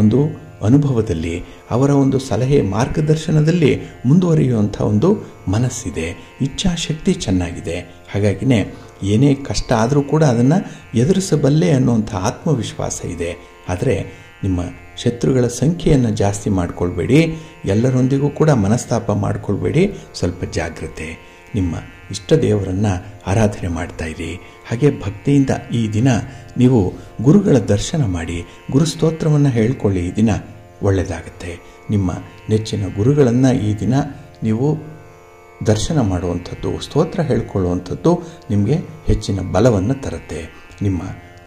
ಒಂದು ಅನುಭವದಲ್ಲಿ, ಅವರ ಒಂದು ಸಲಹೆ ಮಾರ್ಗದರ್ಶನದಲ್ಲಿ ಮುಂದುವರಿಯುವಂಥ ಒಂದು ಮನಸ್ಸಿದೆ, ಇಚ್ಛಾಶಕ್ತಿ ಚೆನ್ನಾಗಿದೆ. ಹಾಗಾಗಿನೇ ಏನೇ ಕಷ್ಟ ಆದರೂ ಕೂಡ ಅದನ್ನು ಎದುರಿಸಬಲ್ಲೆ ಅನ್ನುವಂಥ ಆತ್ಮವಿಶ್ವಾಸ ಇದೆ. ಆದರೆ ನಿಮ್ಮ ಶತ್ರುಗಳ ಸಂಖ್ಯೆಯನ್ನು ಜಾಸ್ತಿ ಮಾಡಿಕೊಳ್ಬೇಡಿ, ಎಲ್ಲರೊಂದಿಗೂ ಕೂಡ ಮನಸ್ತಾಪ ಮಾಡಿಕೊಳ್ಬೇಡಿ, ಸ್ವಲ್ಪ ಜಾಗ್ರತೆ. ನಿಮ್ಮ ಇಷ್ಟ ದೇವರನ್ನು ಆರಾಧನೆ ಮಾಡ್ತಾಯಿರಿ. ಹಾಗೆ ಭಕ್ತಿಯಿಂದ ಈ ದಿನ ನೀವು ಗುರುಗಳ ದರ್ಶನ ಮಾಡಿ, ಗುರುಸ್ತೋತ್ರವನ್ನು ಹೇಳ್ಕೊಳ್ಳಿ. ಈ ದಿನ ಒಳ್ಳೆಯದಾಗುತ್ತೆ. ನಿಮ್ಮ ನೆಚ್ಚಿನ ಗುರುಗಳನ್ನು ಈ ದಿನ ನೀವು ದರ್ಶನ ಮಾಡುವಂಥದ್ದು, ಸ್ತೋತ್ರ ಹೇಳ್ಕೊಳ್ಳುವಂಥದ್ದು ನಿಮಗೆ ಹೆಚ್ಚಿನ ಬಲವನ್ನು ತರುತ್ತೆ. ನಿಮ್ಮ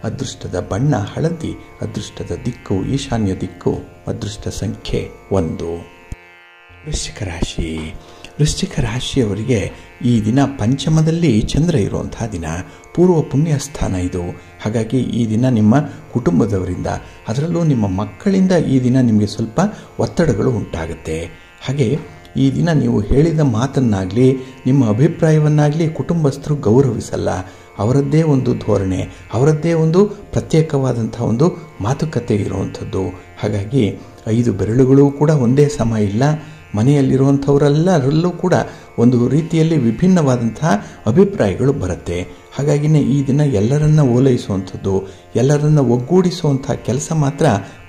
ಅದೃಷ್ಟದ ಬಣ್ಣ ಹಳದಿ, ಅದೃಷ್ಟದ ದಿಕ್ಕು ಈಶಾನ್ಯ ದಿಕ್ಕು, ಅದೃಷ್ಟ ಸಂಖ್ಯೆ 1. ವೃಶ್ಚಿಕ ರಾಶಿ. ವೃಶ್ಚಿಕ ರಾಶಿಯವರಿಗೆ ಈ ದಿನ ಪಂಚಮದಲ್ಲಿ ಚಂದ್ರ ಇರುವಂತಹ ದಿನ, ಪೂರ್ವ ಪುಣ್ಯ ಸ್ಥಾನ ಇದು. ಹಾಗಾಗಿ ಈ ದಿನ ನಿಮ್ಮ ಕುಟುಂಬದವರಿಂದ, ಅದರಲ್ಲೂ ನಿಮ್ಮ ಮಕ್ಕಳಿಂದ ಈ ದಿನ ನಿಮಗೆ ಸ್ವಲ್ಪ ಒತ್ತಡಗಳು ಉಂಟಾಗುತ್ತೆ. ಹಾಗೆ ಈ ದಿನ ನೀವು ಹೇಳಿದ ಮಾತನ್ನಾಗಲಿ ನಿಮ್ಮ ಅಭಿಪ್ರಾಯವನ್ನಾಗಲಿ ಕುಟುಂಬಸ್ಥರು ಗೌರವಿಸಲ್ಲ. ಅವರದ್ದೇ ಒಂದು ಧೋರಣೆ, ಅವರದ್ದೇ ಒಂದು ಪ್ರತ್ಯೇಕವಾದಂಥ ಒಂದು ಮಾತುಕತೆ ಇರುವಂಥದ್ದು. ಹಾಗಾಗಿ 5 ಬೆರಳುಗಳು ಕೂಡ ಒಂದೇ ಸಮ ಇಲ್ಲ. ಮನೆಯಲ್ಲಿರುವಂಥವರೆಲ್ಲರಲ್ಲೂ ಕೂಡ ಒಂದು ರೀತಿಯಲ್ಲಿ ವಿಭಿನ್ನವಾದಂತಹ ಅಭಿಪ್ರಾಯಗಳು ಬರುತ್ತೆ. ಹಾಗಾಗಿನೇ ಈ ದಿನ ಎಲ್ಲರನ್ನ ಓಲೈಸುವಂಥದ್ದು, ಎಲ್ಲರನ್ನ ಒಗ್ಗೂಡಿಸುವಂಥ ಕೆಲಸ ಮಾತ್ರ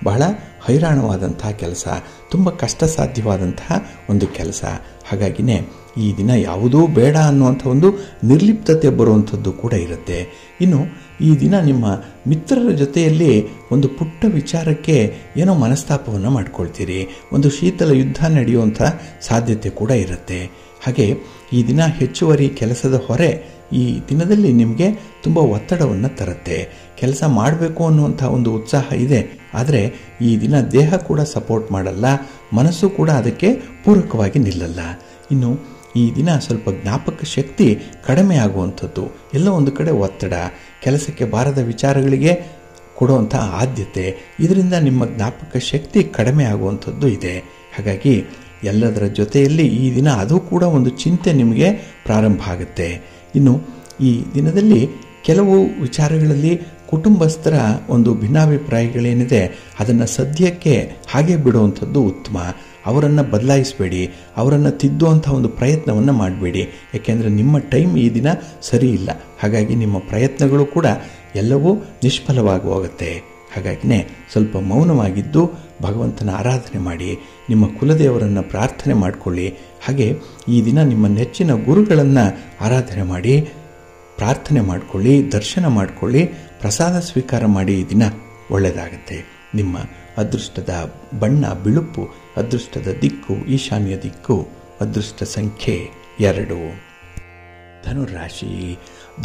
ಬಹಳ ಹೈರಾಣವಾದಂತಹ ಕೆಲಸ, ತುಂಬ ಕಷ್ಟ ಸಾಧ್ಯವಾದಂತಹ ಒಂದು ಕೆಲಸ. ಹಾಗಾಗಿನೇ ಈ ದಿನ ಯಾವುದೂ ಬೇಡ ಅನ್ನುವಂಥ ಒಂದು ನಿರ್ಲಿಪ್ತತೆ ಬರುವಂಥದ್ದು ಕೂಡ ಇರುತ್ತೆ. ಇನ್ನು ಈ ದಿನ ನಿಮ್ಮ ಮಿತ್ರರ ಜೊತೆಯಲ್ಲಿ ಒಂದು ಪುಟ್ಟ ವಿಚಾರಕ್ಕೆ ಏನೋ ಮನಸ್ತಾಪವನ್ನು ಮಾಡ್ಕೊಳ್ತೀರಿ, ಒಂದು ಶೀತಲ ಯುದ್ಧ ನಡೆಯುವಂಥ ಸಾಧ್ಯತೆ ಕೂಡ ಇರುತ್ತೆ. ಹಾಗೆ ಈ ದಿನ ಹೆಚ್ಚುವರಿ ಕೆಲಸದ ಹೊರೆ ಈ ದಿನದಲ್ಲಿ ನಿಮಗೆ ತುಂಬ ಒತ್ತಡವನ್ನು ತರುತ್ತೆ. ಕೆಲಸ ಮಾಡಬೇಕು ಅನ್ನುವಂಥ ಒಂದು ಉತ್ಸಾಹ ಇದೆ, ಆದರೆ ಈ ದಿನ ದೇಹ ಕೂಡ ಸಪೋರ್ಟ್ ಮಾಡಲ್ಲ, ಮನಸ್ಸು ಕೂಡ ಅದಕ್ಕೆ ಪೂರಕವಾಗಿ ನಿಲ್ಲಲ್ಲ. ಇನ್ನು ಈ ದಿನ ಸ್ವಲ್ಪ ಜ್ಞಾಪಕ ಶಕ್ತಿ ಕಡಿಮೆ ಆಗುವಂಥದ್ದು, ಎಲ್ಲೋ ಒಂದು ಕಡೆ ಒತ್ತಡ, ಕೆಲಸಕ್ಕೆ ಬಾರದ ವಿಚಾರಗಳಿಗೆ ಕೊಡುವಂಥ ಆದ್ಯತೆ, ಇದರಿಂದ ನಿಮ್ಮ ಜ್ಞಾಪಕ ಶಕ್ತಿ ಕಡಿಮೆ ಆಗುವಂಥದ್ದು ಇದೆ. ಹಾಗಾಗಿ ಎಲ್ಲದರ ಜೊತೆಯಲ್ಲಿ ಈ ದಿನ ಅದು ಕೂಡ ಒಂದು ಚಿಂತೆ ನಿಮಗೆ ಪ್ರಾರಂಭ ಆಗುತ್ತೆ. ಇನ್ನು ಈ ದಿನದಲ್ಲಿ ಕೆಲವು ವಿಚಾರಗಳಲ್ಲಿ ಕುಟುಂಬಸ್ಥರ ಒಂದು ಭಿನ್ನಾಭಿಪ್ರಾಯಗಳೇನಿದೆ ಅದನ್ನು ಸದ್ಯಕ್ಕೆ ಹಾಗೆ ಬಿಡುವಂಥದ್ದು ಉತ್ತಮ. ಅವರನ್ನು ಬದಲಾಯಿಸಬೇಡಿ, ಅವರನ್ನು ತಿದ್ದುವಂಥ ಒಂದು ಪ್ರಯತ್ನವನ್ನು ಮಾಡಬೇಡಿ. ಯಾಕೆಂದರೆ ನಿಮ್ಮ ಟೈಮ್ ಈ ದಿನ ಸರಿ ಇಲ್ಲ. ಹಾಗಾಗಿ ನಿಮ್ಮ ಪ್ರಯತ್ನಗಳು ಕೂಡ ಎಲ್ಲವೂ ನಿಷ್ಫಲವಾಗಿ ಹೋಗುತ್ತೆ. ಹಾಗಾಗಿನೇ ಸ್ವಲ್ಪ ಮೌನವಾಗಿದ್ದು ಭಗವಂತನ ಆರಾಧನೆ ಮಾಡಿ, ನಿಮ್ಮ ಕುಲದೇವರನ್ನು ಪ್ರಾರ್ಥನೆ ಮಾಡಿಕೊಳ್ಳಿ. ಹಾಗೆ ಈ ದಿನ ನಿಮ್ಮ ನೆಚ್ಚಿನ ಗುರುಗಳನ್ನು ಆರಾಧನೆ ಮಾಡಿ, ಪ್ರಾರ್ಥನೆ ಮಾಡಿಕೊಳ್ಳಿ, ದರ್ಶನ ಮಾಡಿಕೊಳ್ಳಿ, ಪ್ರಸಾದ ಸ್ವೀಕಾರ ಮಾಡಿ. ಈ ದಿನ ಒಳ್ಳೆಯದಾಗತ್ತೆ. ನಿಮ್ಮ ಅದೃಷ್ಟದ ಬಣ್ಣ ಬಿಳುಪು, ಅದೃಷ್ಟದ ದಿಕ್ಕು ಈಶಾನ್ಯ ದಿಕ್ಕು, ಅದೃಷ್ಟ ಸಂಖ್ಯೆ 2. ಧನುರಾಶಿ.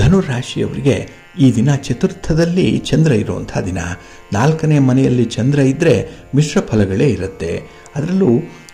ಧನುರಾಶಿಯವರಿಗೆ ಈ ದಿನ ಚತುರ್ಥದಲ್ಲಿ ಚಂದ್ರ ಇರುವಂಥ ದಿನ. 4ನೇ ಮನೆಯಲ್ಲಿ ಚಂದ್ರ ಇದ್ದರೆ ಮಿಶ್ರ ಫಲಗಳೇ ಇರುತ್ತೆ. ಅದರಲ್ಲೂ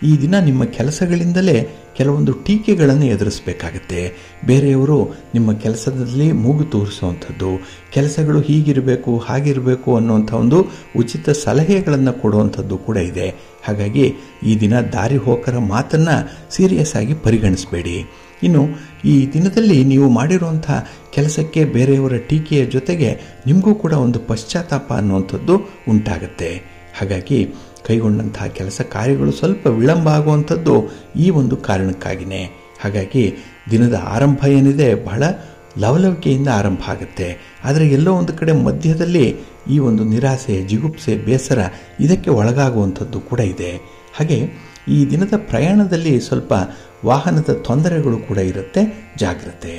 ಈ ದಿನ ನಿಮ್ಮ ಕೆಲಸಗಳಿಂದಲೇ ಕೆಲವೊಂದು ಟೀಕೆಗಳನ್ನು ಎದುರಿಸಬೇಕಾಗತ್ತೆ. ಬೇರೆಯವರು ನಿಮ್ಮ ಕೆಲಸದಲ್ಲಿ ಮೂಗು ತೋರಿಸುವಂಥದ್ದು, ಕೆಲಸಗಳು ಹೀಗಿರಬೇಕು ಹಾಗಿರಬೇಕು ಅನ್ನುವಂಥ ಒಂದು ಉಚಿತ ಸಲಹೆಗಳನ್ನು ಕೊಡುವಂಥದ್ದು ಕೂಡ ಇದೆ. ಹಾಗಾಗಿ ಈ ದಿನ ದಾರಿ ಹೋಕರ ಮಾತನ್ನು ಸೀರಿಯಸ್ ಆಗಿ ಪರಿಗಣಿಸಬೇಡಿ. ಇನ್ನು ಈ ದಿನದಲ್ಲಿ ನೀವು ಮಾಡಿರುವಂಥ ಕೆಲಸಕ್ಕೆ ಬೇರೆಯವರ ಟೀಕೆಯ ಜೊತೆಗೆ ನಿಮಗೂ ಕೂಡ ಒಂದು ಪಶ್ಚಾತ್ತಾಪ ಅನ್ನುವಂಥದ್ದು ಉಂಟಾಗುತ್ತೆ. ಹಾಗಾಗಿ ಕೈಗೊಂಡಂತಹ ಕೆಲಸ ಕಾರ್ಯಗಳು ಸ್ವಲ್ಪ ವಿಳಂಬ ಆಗುವಂಥದ್ದು ಈ ಒಂದು ಕಾರಣಕ್ಕಾಗಿಯೇ. ಹಾಗಾಗಿ ದಿನದ ಆರಂಭ ಏನಿದೆ ಬಹಳ ಲವಲವಿಕೆಯಿಂದ ಆರಂಭ ಆಗುತ್ತೆ. ಆದರೆ ಎಲ್ಲೋ ಒಂದು ಕಡೆ ಮಧ್ಯದಲ್ಲಿ ಈ ಒಂದು ನಿರಾಸೆ, ಜಿಗುಪ್ಸೆ, ಬೇಸರ ಇದಕ್ಕೆ ಒಳಗಾಗುವಂಥದ್ದು ಕೂಡ ಇದೆ. ಹಾಗೆ ಈ ದಿನದ ಪ್ರಯಾಣದಲ್ಲಿ ಸ್ವಲ್ಪ ವಾಹನದ ತೊಂದರೆಗಳು ಕೂಡ ಇರುತ್ತೆ, ಜಾಗ್ರತೆ.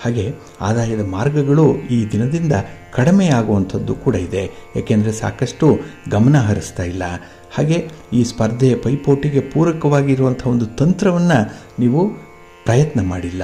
ಹಾಗೆ ಆದಾಯದ ಮಾರ್ಗಗಳು ಈ ದಿನದಿಂದ ಕಡಿಮೆ ಆಗುವಂಥದ್ದು ಕೂಡ ಇದೆ. ಏಕೆಂದರೆ ಸಾಕಷ್ಟು ಗಮನ ಹರಿಸ್ತಾ ಇಲ್ಲ. ಹಾಗೆ ಈ ಸ್ಪರ್ಧೆ ಪೈಪೋಟಿಗೆ ಪೂರಕವಾಗಿರುವಂಥ ಒಂದು ತಂತ್ರವನ್ನು ನೀವು ಪ್ರಯತ್ನ ಮಾಡಿಲ್ಲ.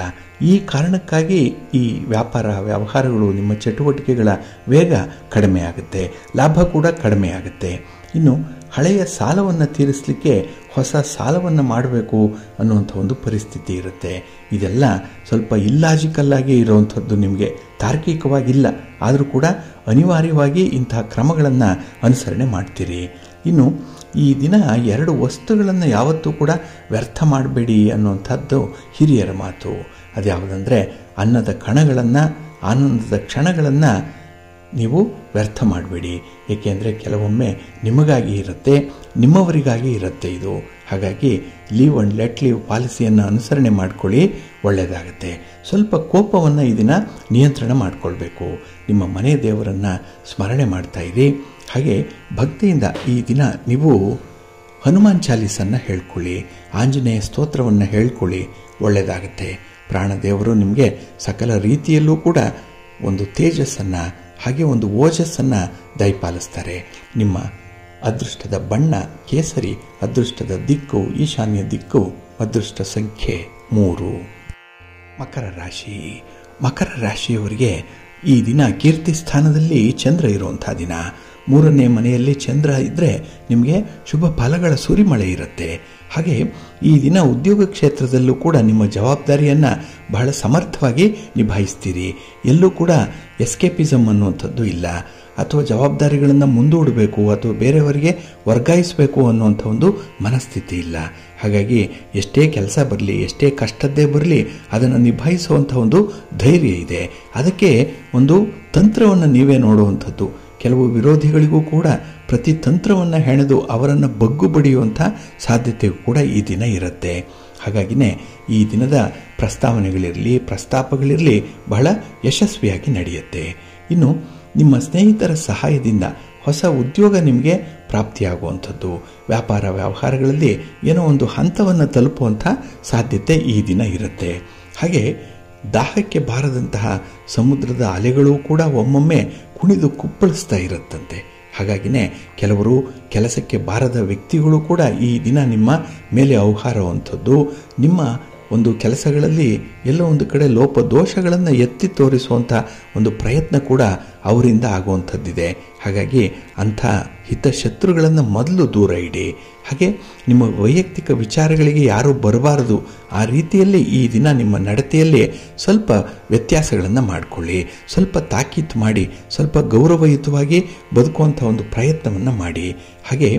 ಈ ಕಾರಣಕ್ಕಾಗಿ ಈ ವ್ಯವಹಾರಗಳು, ನಿಮ್ಮ ಚಟುವಟಿಕೆಗಳ ವೇಗ ಕಡಿಮೆ ಆಗುತ್ತೆ, ಲಾಭ ಕೂಡ ಕಡಿಮೆ ಆಗುತ್ತೆ. ಇನ್ನು ಹಳೆಯ ಸಾಲವನ್ನು ತೀರಿಸಲಿಕ್ಕೆ ಹೊಸ ಸಾಲವನ್ನು ಮಾಡಬೇಕು ಅನ್ನುವಂಥ ಒಂದು ಪರಿಸ್ಥಿತಿ ಇರುತ್ತೆ. ಇದೆಲ್ಲ ಸ್ವಲ್ಪ ಇಲ್ಲಾಜಿಕಲ್ಲಾಗಿ ಇರುವಂಥದ್ದು, ನಿಮಗೆ ತಾರ್ಕಿಕವಾಗಿಲ್ಲ, ಆದರೂ ಕೂಡ ಅನಿವಾರ್ಯವಾಗಿ ಇಂತಹ ಕ್ರಮಗಳನ್ನು ಅನುಸರಣೆ ಮಾಡ್ತೀರಿ. ಇನ್ನು ಈ ದಿನ 2 ವಸ್ತುಗಳನ್ನು ಯಾವತ್ತೂ ಕೂಡ ವ್ಯರ್ಥ ಮಾಡಬೇಡಿ ಅನ್ನುವಂಥದ್ದು ಹಿರಿಯರ ಮಾತು. ಅದ್ಯಾವುದಂದರೆ ಅನ್ನದ ಕಣಗಳನ್ನು, ಆನಂದದ ಕ್ಷಣಗಳನ್ನು ನೀವು ವ್ಯರ್ಥ ಮಾಡಬೇಡಿ. ಏಕೆಂದರೆ ಕೆಲವೊಮ್ಮೆ ನಿಮಗಾಗಿ ಇರುತ್ತೆ, ನಿಮ್ಮವರಿಗಾಗಿ ಇರುತ್ತೆ ಇದು. ಹಾಗಾಗಿ ಲೀವ್ ಆ್ಯಂಡ್ ಲೆಟ್ ಲೀವ್ ಪಾಲಿಸಿಯನ್ನು ಅನುಸರಣೆ ಮಾಡಿಕೊಳ್ಳಿ, ಒಳ್ಳೆಯದಾಗುತ್ತೆ. ಸ್ವಲ್ಪ ಕೋಪವನ್ನು ಈ ದಿನ ನಿಯಂತ್ರಣ ಮಾಡಿಕೊಳ್ಬೇಕು. ನಿಮ್ಮ ಮನೆ ದೇವರನ್ನು ಸ್ಮರಣೆ ಮಾಡ್ತಾ ಇರಿ. ಹಾಗೆ ಭಕ್ತಿಯಿಂದ ಈ ದಿನ ನೀವು ಹನುಮಾನ್ ಚಾಲೀಸನ್ನು ಹೇಳ್ಕೊಳ್ಳಿ, ಆಂಜನೇಯ ಸ್ತೋತ್ರವನ್ನು ಹೇಳ್ಕೊಳ್ಳಿ, ಒಳ್ಳೆಯದಾಗುತ್ತೆ. ಪ್ರಾಣದೇವರು ನಿಮಗೆ ಸಕಲ ರೀತಿಯಲ್ಲೂ ಕೂಡ ಒಂದು ತೇಜಸ್ಸನ್ನು, ಹಾಗೆ ಒಂದು ಓಜಸ್ಸನ್ನು ದಯಪಾಲಿಸ್ತಾರೆ. ನಿಮ್ಮ ಅದೃಷ್ಟದ ಬಣ್ಣ ಕೇಸರಿ, ಅದೃಷ್ಟದ ದಿಕ್ಕು ಈಶಾನ್ಯ ದಿಕ್ಕು, ಅದೃಷ್ಟ ಸಂಖ್ಯೆ 3. ಮಕರ ರಾಶಿ. ಮಕರ ರಾಶಿಯವರಿಗೆ ಈ ದಿನ ಕೀರ್ತಿ ಸ್ಥಾನದಲ್ಲಿ ಚಂದ್ರ ಇರುವಂಥ ದಿನ. 3ನೇ ಮನೆಯಲ್ಲಿ ಚಂದ್ರ ಇದ್ದರೆ ನಿಮಗೆ ಶುಭ ಫಲಗಳ ಸುರಿಮಳೆ ಇರುತ್ತೆ. ಹಾಗೆ ಈ ದಿನ ಉದ್ಯೋಗ ಕ್ಷೇತ್ರದಲ್ಲೂ ಕೂಡ ನಿಮ್ಮ ಜವಾಬ್ದಾರಿಯನ್ನು ಬಹಳ ಸಮರ್ಥವಾಗಿ ನಿಭಾಯಿಸ್ತೀರಿ. ಎಲ್ಲೂ ಕೂಡ ಎಸ್ಕೇಪಿಸಮ್ ಅನ್ನುವಂಥದ್ದು ಇಲ್ಲ, ಅಥವಾ ಜವಾಬ್ದಾರಿಗಳನ್ನು ಮುಂದೂಡಬೇಕು ಅಥವಾ ಬೇರೆಯವರಿಗೆ ವರ್ಗಾಯಿಸಬೇಕು ಅನ್ನುವಂಥ ಒಂದು ಮನಸ್ಥಿತಿ ಇಲ್ಲ. ಹಾಗಾಗಿ ಎಷ್ಟೇ ಕೆಲಸ ಬರಲಿ, ಎಷ್ಟೇ ಕಷ್ಟದ್ದೇ ಬರಲಿ, ಅದನ್ನು ನಿಭಾಯಿಸುವಂಥ ಒಂದು ಧೈರ್ಯ ಇದೆ. ಅದಕ್ಕೆ ಒಂದು ತಂತ್ರವನ್ನು ನೀವೇ ನೋಡುವಂಥದ್ದು. ಕೆಲವು ವಿರೋಧಿಗಳಿಗೂ ಕೂಡ ಪ್ರತಿ ತಂತ್ರವನ್ನು ಹೆಣೆದು ಅವರನ್ನು ಬಗ್ಗು ಬಡಿಯುವಂಥ ಸಾಧ್ಯತೆಯೂ ಕೂಡ ಈ ದಿನ ಇರುತ್ತೆ. ಹಾಗಾಗಿನೇ ಈ ದಿನದ ಪ್ರಸ್ತಾವನೆಗಳಿರಲಿ, ಪ್ರಸ್ತಾಪಗಳಿರಲಿ ಬಹಳ ಯಶಸ್ವಿಯಾಗಿ ನಡೆಯುತ್ತೆ. ಇನ್ನು ನಿಮ್ಮ ಸ್ನೇಹಿತರ ಸಹಾಯದಿಂದ ಹೊಸ ಉದ್ಯೋಗ ನಿಮಗೆ ಪ್ರಾಪ್ತಿಯಾಗುವಂಥದ್ದು, ವ್ಯಾಪಾರ ವ್ಯವಹಾರಗಳಲ್ಲಿ ಏನೋ ಒಂದು ಹಂತವನ್ನು ತಲುಪುವಂಥ ಸಾಧ್ಯತೆ ಈ ದಿನ ಇರುತ್ತೆ. ಹಾಗೆ ದಾಹಕ್ಕೆ ಬಾರದಂತಹ ಸಮುದ್ರದ ಅಲೆಗಳು ಕೂಡ ಒಮ್ಮೊಮ್ಮೆ ಕುಣಿದು ಕುಪ್ಪಳಿಸ್ತಾ ಇರುತ್ತಂತೆ. ಹಾಗಾಗಿನೇ ಕೆಲವರು ಕೆಲಸಕ್ಕೆ ಬಾರದ ವ್ಯಕ್ತಿಗಳು ಕೂಡ ಈ ದಿನ ನಿಮ್ಮ ಮೇಲೆ ಅವ್ಹಾರುವಂಥದ್ದು, ನಿಮ್ಮ ಒಂದು ಕೆಲಸಗಳಲ್ಲಿ ಎಲ್ಲೋ ಒಂದು ಕಡೆ ಲೋಪದೋಷಗಳನ್ನು ಎತ್ತಿ ತೋರಿಸುವಂಥ ಒಂದು ಪ್ರಯತ್ನ ಕೂಡ ಅವರಿಂದ ಆಗುವಂಥದ್ದಿದೆ. ಹಾಗಾಗಿ ಅಂಥ ಹಿತಶತ್ರುಗಳನ್ನು ಮೊದಲು ದೂರ ಇಡಿ. ಹಾಗೆ ನಿಮ್ಮ ವೈಯಕ್ತಿಕ ವಿಚಾರಗಳಿಗೆ ಯಾರೂ ಬರಬಾರದು. ಆ ರೀತಿಯಲ್ಲಿ ಈ ದಿನ ನಿಮ್ಮ ನಡತೆಯಲ್ಲಿ ಸ್ವಲ್ಪ ವ್ಯತ್ಯಾಸಗಳನ್ನು ಮಾಡಿಕೊಳ್ಳಿ. ಸ್ವಲ್ಪ ತಾಕೀತು ಮಾಡಿ, ಸ್ವಲ್ಪ ಗೌರವಯುತವಾಗಿ ಬದುಕುವಂಥ ಒಂದು ಪ್ರಯತ್ನವನ್ನು ಮಾಡಿ. ಹಾಗೆ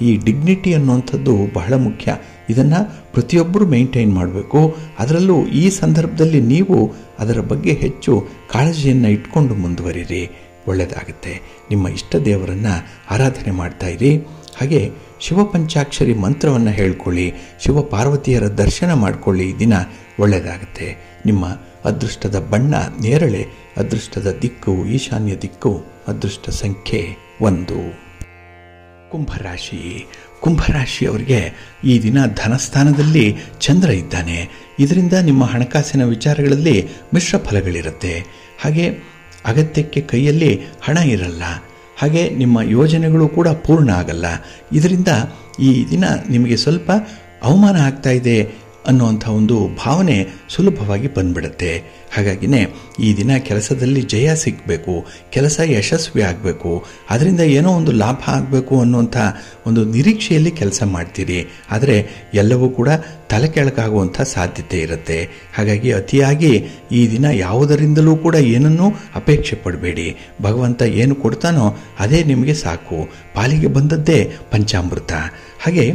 ಈ ಡಿಗ್ನಿಟಿ ಅನ್ನುವಂಥದ್ದು ಬಹಳ ಮುಖ್ಯ. ಇದನ್ನು ಪ್ರತಿಯೊಬ್ಬರು ಮೇಂಟೈನ್ ಮಾಡಬೇಕು. ಅದರಲ್ಲೂ ಈ ಸಂದರ್ಭದಲ್ಲಿ ನೀವು ಅದರ ಬಗ್ಗೆ ಹೆಚ್ಚು ಕಾಳಜಿಯನ್ನು ಇಟ್ಕೊಂಡು ಮುಂದುವರಿರಿ, ಒಳ್ಳೆಯದಾಗುತ್ತೆ. ನಿಮ್ಮ ಇಷ್ಟ ದೇವರನ್ನು ಆರಾಧನೆ ಮಾಡ್ತಾ ಇರಿ. ಹಾಗೆ ಶಿವಪಂಚಾಕ್ಷರಿ ಮಂತ್ರವನ್ನು ಹೇಳ್ಕೊಳ್ಳಿ, ಶಿವಪಾರ್ವತಿಯರ ದರ್ಶನ ಮಾಡಿಕೊಳ್ಳಿ. ಈ ದಿನ ಒಳ್ಳೆಯದಾಗುತ್ತೆ. ನಿಮ್ಮ ಅದೃಷ್ಟದ ಬಣ್ಣ ನೇರಳೆ, ಅದೃಷ್ಟದ ದಿಕ್ಕು ಈಶಾನ್ಯ ದಿಕ್ಕು, ಅದೃಷ್ಟ ಸಂಖ್ಯೆ 1. ಕುಂಭರಾಶಿ. ಕುಂಭರಾಶಿಯವರಿಗೆ ಈ ದಿನ ಧನಸ್ಥಾನದಲ್ಲಿ ಚಂದ್ರ ಇದ್ದಾನೆ. ಇದರಿಂದ ನಿಮ್ಮ ಹಣಕಾಸಿನ ವಿಚಾರಗಳಲ್ಲಿ ಮಿಶ್ರ ಫಲಗಳಿರುತ್ತೆ. ಹಾಗೆ ಅಗತ್ಯಕ್ಕೆ ಕೈಯಲ್ಲಿ ಹಣ ಇರಲ್ಲ. ಹಾಗೆ ನಿಮ್ಮ ಯೋಜನೆಗಳು ಕೂಡ ಪೂರ್ಣ ಆಗಲ್ಲ. ಇದರಿಂದ ಈ ದಿನ ನಿಮಗೆ ಸ್ವಲ್ಪ ಅವಮಾನ ಆಗ್ತಾ ಇದೆ ಅನ್ನುವಂಥ ಒಂದು ಭಾವನೆ ಸುಲಭವಾಗಿ ಬಂದ್ಬಿಡುತ್ತೆ. ಹಾಗಾಗಿನೇ ಈ ದಿನ ಕೆಲಸದಲ್ಲಿ ಜಯ ಸಿಗಬೇಕು, ಕೆಲಸ ಯಶಸ್ವಿ ಆಗಬೇಕು, ಅದರಿಂದ ಏನೋ ಒಂದು ಲಾಭ ಆಗಬೇಕು ಅನ್ನುವಂಥ ಒಂದು ನಿರೀಕ್ಷೆಯಲ್ಲಿ ಕೆಲಸ ಮಾಡ್ತೀರಿ. ಆದರೆ ಎಲ್ಲವೂ ಕೂಡ ತಲೆ ಕೆಳಗಾಗುವಂಥ ಸಾಧ್ಯತೆ ಇರುತ್ತೆ. ಹಾಗಾಗಿ ಅತಿಯಾಗಿ ಈ ದಿನ ಯಾವುದರಿಂದಲೂ ಕೂಡ ಏನನ್ನೂ ಅಪೇಕ್ಷೆ ಪಡಬೇಡಿ. ಭಗವಂತ ಏನು ಕೊಡ್ತಾನೋ ಅದೇ ನಿಮಗೆ ಸಾಕು. ಪಾಲಿಗೆ ಬಂದದ್ದೇ ಪಂಚಾಮೃತ. ಹಾಗೆ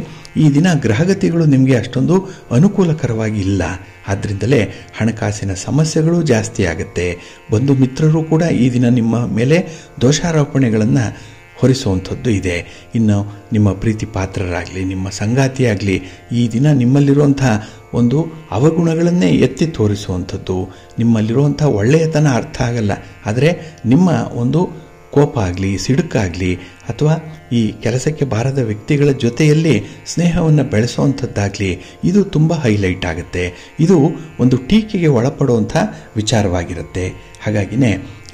ಈ ದಿನ ಗ್ರಹಗತಿಗಳು ನಿಮಗೆ ಅಷ್ಟೊಂದು ಅನುಕೂಲಕರವಾಗಿ ಇಲ್ಲ. ಆದ್ದರಿಂದಲೇ ಹಣಕಾಸಿನ ಸಮಸ್ಯೆಗಳು ಜಾಸ್ತಿ ಆಗುತ್ತೆ. ಬಂಧು ಮಿತ್ರರು ಕೂಡ ಈ ದಿನ ನಿಮ್ಮ ಮೇಲೆ ದೋಷಾರೋಪಣೆಗಳನ್ನು ಹೊರಿಸುವಂಥದ್ದು ಇದೆ. ಇನ್ನು ನಿಮ್ಮ ಪ್ರೀತಿ ಪಾತ್ರರಾಗಲಿ, ನಿಮ್ಮ ಸಂಗಾತಿಯಾಗಲಿ ಈ ದಿನ ನಿಮ್ಮಲ್ಲಿರುವಂಥ ಒಂದು ಅವಗುಣಗಳನ್ನೇ ಎತ್ತಿ ತೋರಿಸುವಂಥದ್ದು. ನಿಮ್ಮಲ್ಲಿರುವಂಥ ಒಳ್ಳೆಯತನ ಅರ್ಥ ಆಗಲ್ಲ, ಆದರೆ ನಿಮ್ಮ ಒಂದು ಕೋಪ ಆಗಲಿ, ಸಿಡುಕಾಗಲಿ, ಅಥವಾ ಈ ಕೆಲಸಕ್ಕೆ ಬಾರದ ವ್ಯಕ್ತಿಗಳ ಜೊತೆಯಲ್ಲಿ ಸ್ನೇಹವನ್ನು ಬೆಳೆಸುವಂಥದ್ದಾಗಲಿ ಇದು ತುಂಬ ಹೈಲೈಟ್ ಆಗುತ್ತೆ. ಇದು ಒಂದು ಟೀಕೆಗೆ ಒಳಪಡುವಂಥ ವಿಚಾರವಾಗಿರುತ್ತೆ. ಹಾಗಾಗಿನೇ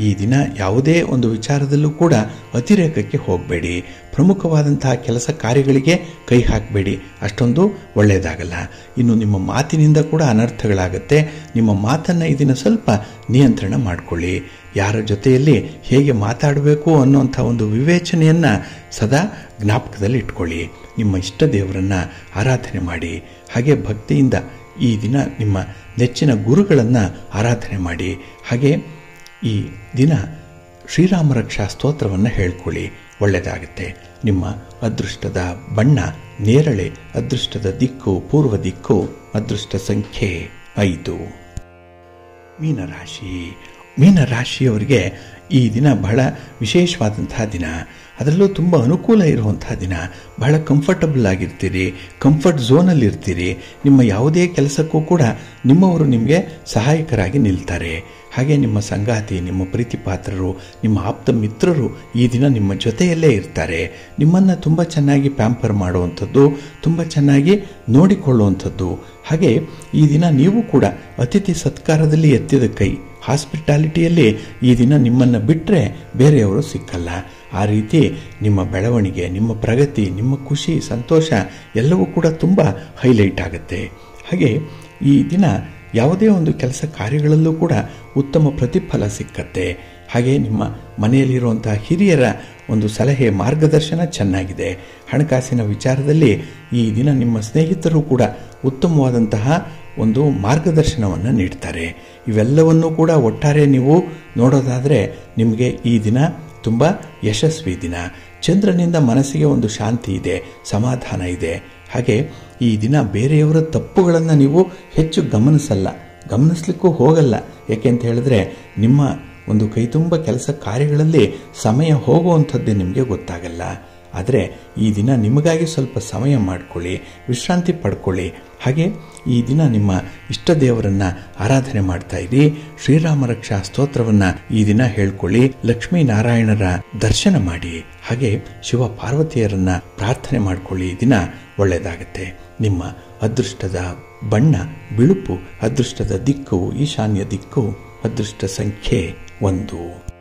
ಈ ದಿನ ಯಾವುದೇ ಒಂದು ವಿಚಾರದಲ್ಲೂ ಕೂಡ ಅತಿರೇಕಕ್ಕೆ ಹೋಗಬೇಡಿ. ಪ್ರಮುಖವಾದಂತಹ ಕೆಲಸ ಕಾರ್ಯಗಳಿಗೆ ಕೈ ಹಾಕಬೇಡಿ, ಅಷ್ಟೊಂದು ಒಳ್ಳೆಯದಾಗಲ್ಲ. ಇನ್ನು ನಿಮ್ಮ ಮಾತಿನಿಂದ ಕೂಡ ಅನರ್ಥಗಳಾಗುತ್ತೆ. ನಿಮ್ಮ ಮಾತನ್ನು ಈ ದಿನ ಸ್ವಲ್ಪ ನಿಯಂತ್ರಣ ಮಾಡಿಕೊಳ್ಳಿ. ಯಾರ ಜೊತೆಯಲ್ಲಿ ಹೇಗೆ ಮಾತಾಡಬೇಕು ಅನ್ನುವಂಥ ಒಂದು ವಿವೇಚನೆಯನ್ನು ಸದಾ ಜ್ಞಾಪಕದಲ್ಲಿ ಇಟ್ಕೊಳ್ಳಿ. ನಿಮ್ಮ ಇಷ್ಟ ದೇವರನ್ನು ಆರಾಧನೆ ಮಾಡಿ. ಹಾಗೆ ಭಕ್ತಿಯಿಂದ ಈ ದಿನ ನಿಮ್ಮ ನೆಚ್ಚಿನ ಗುರುಗಳನ್ನು ಆರಾಧನೆ ಮಾಡಿ. ಹಾಗೆ ಈ ದಿನ ಶ್ರೀರಾಮ ರಕ್ಷಾ ಸ್ತೋತ್ರವನ್ನು ಹೇಳ್ಕೊಳ್ಳಿ, ಒಳ್ಳೆಯದಾಗುತ್ತೆ. ನಿಮ್ಮ ಅದೃಷ್ಟದ ಬಣ್ಣ ನೇರಳೆ, ಅದೃಷ್ಟದ ದಿಕ್ಕು ಪೂರ್ವ ದಿಕ್ಕು, ಅದೃಷ್ಟ ಸಂಖ್ಯೆ 5. ಮೀನರಾಶಿ. ಮೀನರಾಶಿಯವರಿಗೆ ಈ ದಿನ ಬಹಳ ವಿಶೇಷವಾದಂತಹ ದಿನ. ಅದರಲ್ಲೂ ತುಂಬ ಅನುಕೂಲ ಇರುವಂತಹ ದಿನ. ಬಹಳ ಕಂಫರ್ಟಬಲ್ ಆಗಿರ್ತೀರಿ, ಕಂಫರ್ಟ್ ಝೋನಲ್ಲಿ ಇರ್ತೀರಿ. ನಿಮ್ಮ ಯಾವುದೇ ಕೆಲಸಕ್ಕೂ ಕೂಡ ನಿಮ್ಮವರು ನಿಮಗೆ ಸಹಾಯಕರಾಗಿ ನಿಲ್ತಾರೆ. ಹಾಗೆ ನಿಮ್ಮ ಸಂಗಾತಿ, ನಿಮ್ಮ ಪ್ರೀತಿ ಪಾತ್ರರು, ನಿಮ್ಮ ಆಪ್ತ ಮಿತ್ರರು ಈ ದಿನ ನಿಮ್ಮ ಜೊತೆಯಲ್ಲೇ ಇರ್ತಾರೆ. ನಿಮ್ಮನ್ನು ತುಂಬ ಚೆನ್ನಾಗಿ ಪ್ಯಾಂಪರ್ ಮಾಡುವಂಥದ್ದು, ತುಂಬ ಚೆನ್ನಾಗಿ ನೋಡಿಕೊಳ್ಳುವಂಥದ್ದು. ಹಾಗೆ ಈ ದಿನ ನೀವು ಕೂಡ ಅತಿಥಿ ಸತ್ಕಾರದಲ್ಲಿ ಎತ್ತಿದ ಕೈ, ಹಾಸ್ಪಿಟಾಲಿಟಿಯಲ್ಲಿ ಈ ದಿನ ನಿಮ್ಮನ್ನು ಬಿಟ್ಟರೆ ಬೇರೆಯವರು ಸಿಕ್ಕಲ್ಲ. ಆ ರೀತಿ ನಿಮ್ಮ ಬೆಳವಣಿಗೆ, ನಿಮ್ಮ ಪ್ರಗತಿ, ನಿಮ್ಮ ಖುಷಿ, ಸಂತೋಷ ಎಲ್ಲವೂ ಕೂಡ ತುಂಬ ಹೈಲೈಟ್ ಆಗುತ್ತೆ. ಹಾಗೆ ಈ ದಿನ ಯಾವುದೇ ಒಂದು ಕೆಲಸ ಕಾರ್ಯಗಳಲ್ಲೂ ಕೂಡ ಉತ್ತಮ ಪ್ರತಿಫಲ ಸಿಕ್ಕತ್ತೆ. ಹಾಗೆ ನಿಮ್ಮ ಮನೆಯಲ್ಲಿರುವಂಥ ಹಿರಿಯರ ಒಂದು ಸಲಹೆ, ಮಾರ್ಗದರ್ಶನ ಚೆನ್ನಾಗಿದೆ. ಹಣಕಾಸಿನ ವಿಚಾರದಲ್ಲಿ ಈ ದಿನ ನಿಮ್ಮ ಸ್ನೇಹಿತರು ಕೂಡ ಉತ್ತಮವಾದಂತಹ ಒಂದು ಮಾರ್ಗದರ್ಶನವನ್ನು ನೀಡ್ತಾರೆ. ಇವೆಲ್ಲವನ್ನೂ ಕೂಡ ಒಟ್ಟಾರೆ ನೀವು ನೋಡೋದಾದರೆ ನಿಮಗೆ ಈ ದಿನ ತುಂಬ ಯಶಸ್ವಿ ದಿನ. ಚಂದ್ರನಿಂದ ಮನಸ್ಸಿಗೆ ಒಂದು ಶಾಂತಿ ಇದೆ, ಸಮಾಧಾನ ಇದೆ. ಹಾಗೆ ಈ ದಿನ ಬೇರೆಯವರ ತಪ್ಪುಗಳನ್ನು ನೀವು ಹೆಚ್ಚು ಗಮನಿಸಲಿಕ್ಕೂ ಹೋಗಲ್ಲ. ಏಕೆಂತ ಹೇಳಿದ್ರೆ ನಿಮ್ಮ ಒಂದು ಕೈತುಂಬ ಕೆಲಸ ಕಾರ್ಯಗಳಲ್ಲಿ ಸಮಯ ಹೋಗುವಂಥದ್ದೇ ನಿಮಗೆ ಗೊತ್ತಾಗಲ್ಲ. ಆದರೆ ಈ ದಿನ ನಿಮಗಾಗಿ ಸ್ವಲ್ಪ ಸಮಯ ಮಾಡಿಕೊಳ್ಳಿ, ವಿಶ್ರಾಂತಿ ಪಡ್ಕೊಳ್ಳಿ. ಹಾಗೆ ಈ ದಿನ ನಿಮ್ಮ ಇಷ್ಟ ದೇವರನ್ನು ಆರಾಧನೆ ಮಾಡ್ತಾ ಇರಿ. ಶ್ರೀರಾಮ ರಕ್ಷಾ ಸ್ತೋತ್ರವನ್ನು ಈ ದಿನ ಹೇಳ್ಕೊಳ್ಳಿ. ಲಕ್ಷ್ಮೀನಾರಾಯಣರ ದರ್ಶನ ಮಾಡಿ. ಹಾಗೆ ಶಿವ ಪಾರ್ವತಿಯರನ್ನು ಪ್ರಾರ್ಥನೆ ಮಾಡಿಕೊಳ್ಳಿ. ಈ ದಿನ ಒಳ್ಳೆಯದಾಗುತ್ತೆ. ನಿಮ್ಮ ಅದೃಷ್ಟದ ಬಣ್ಣ ಬಿಳುಪು, ಅದೃಷ್ಟದ ದಿಕ್ಕು ಈಶಾನ್ಯ ದಿಕ್ಕು, ಅದೃಷ್ಟ ಸಂಖ್ಯೆ 1.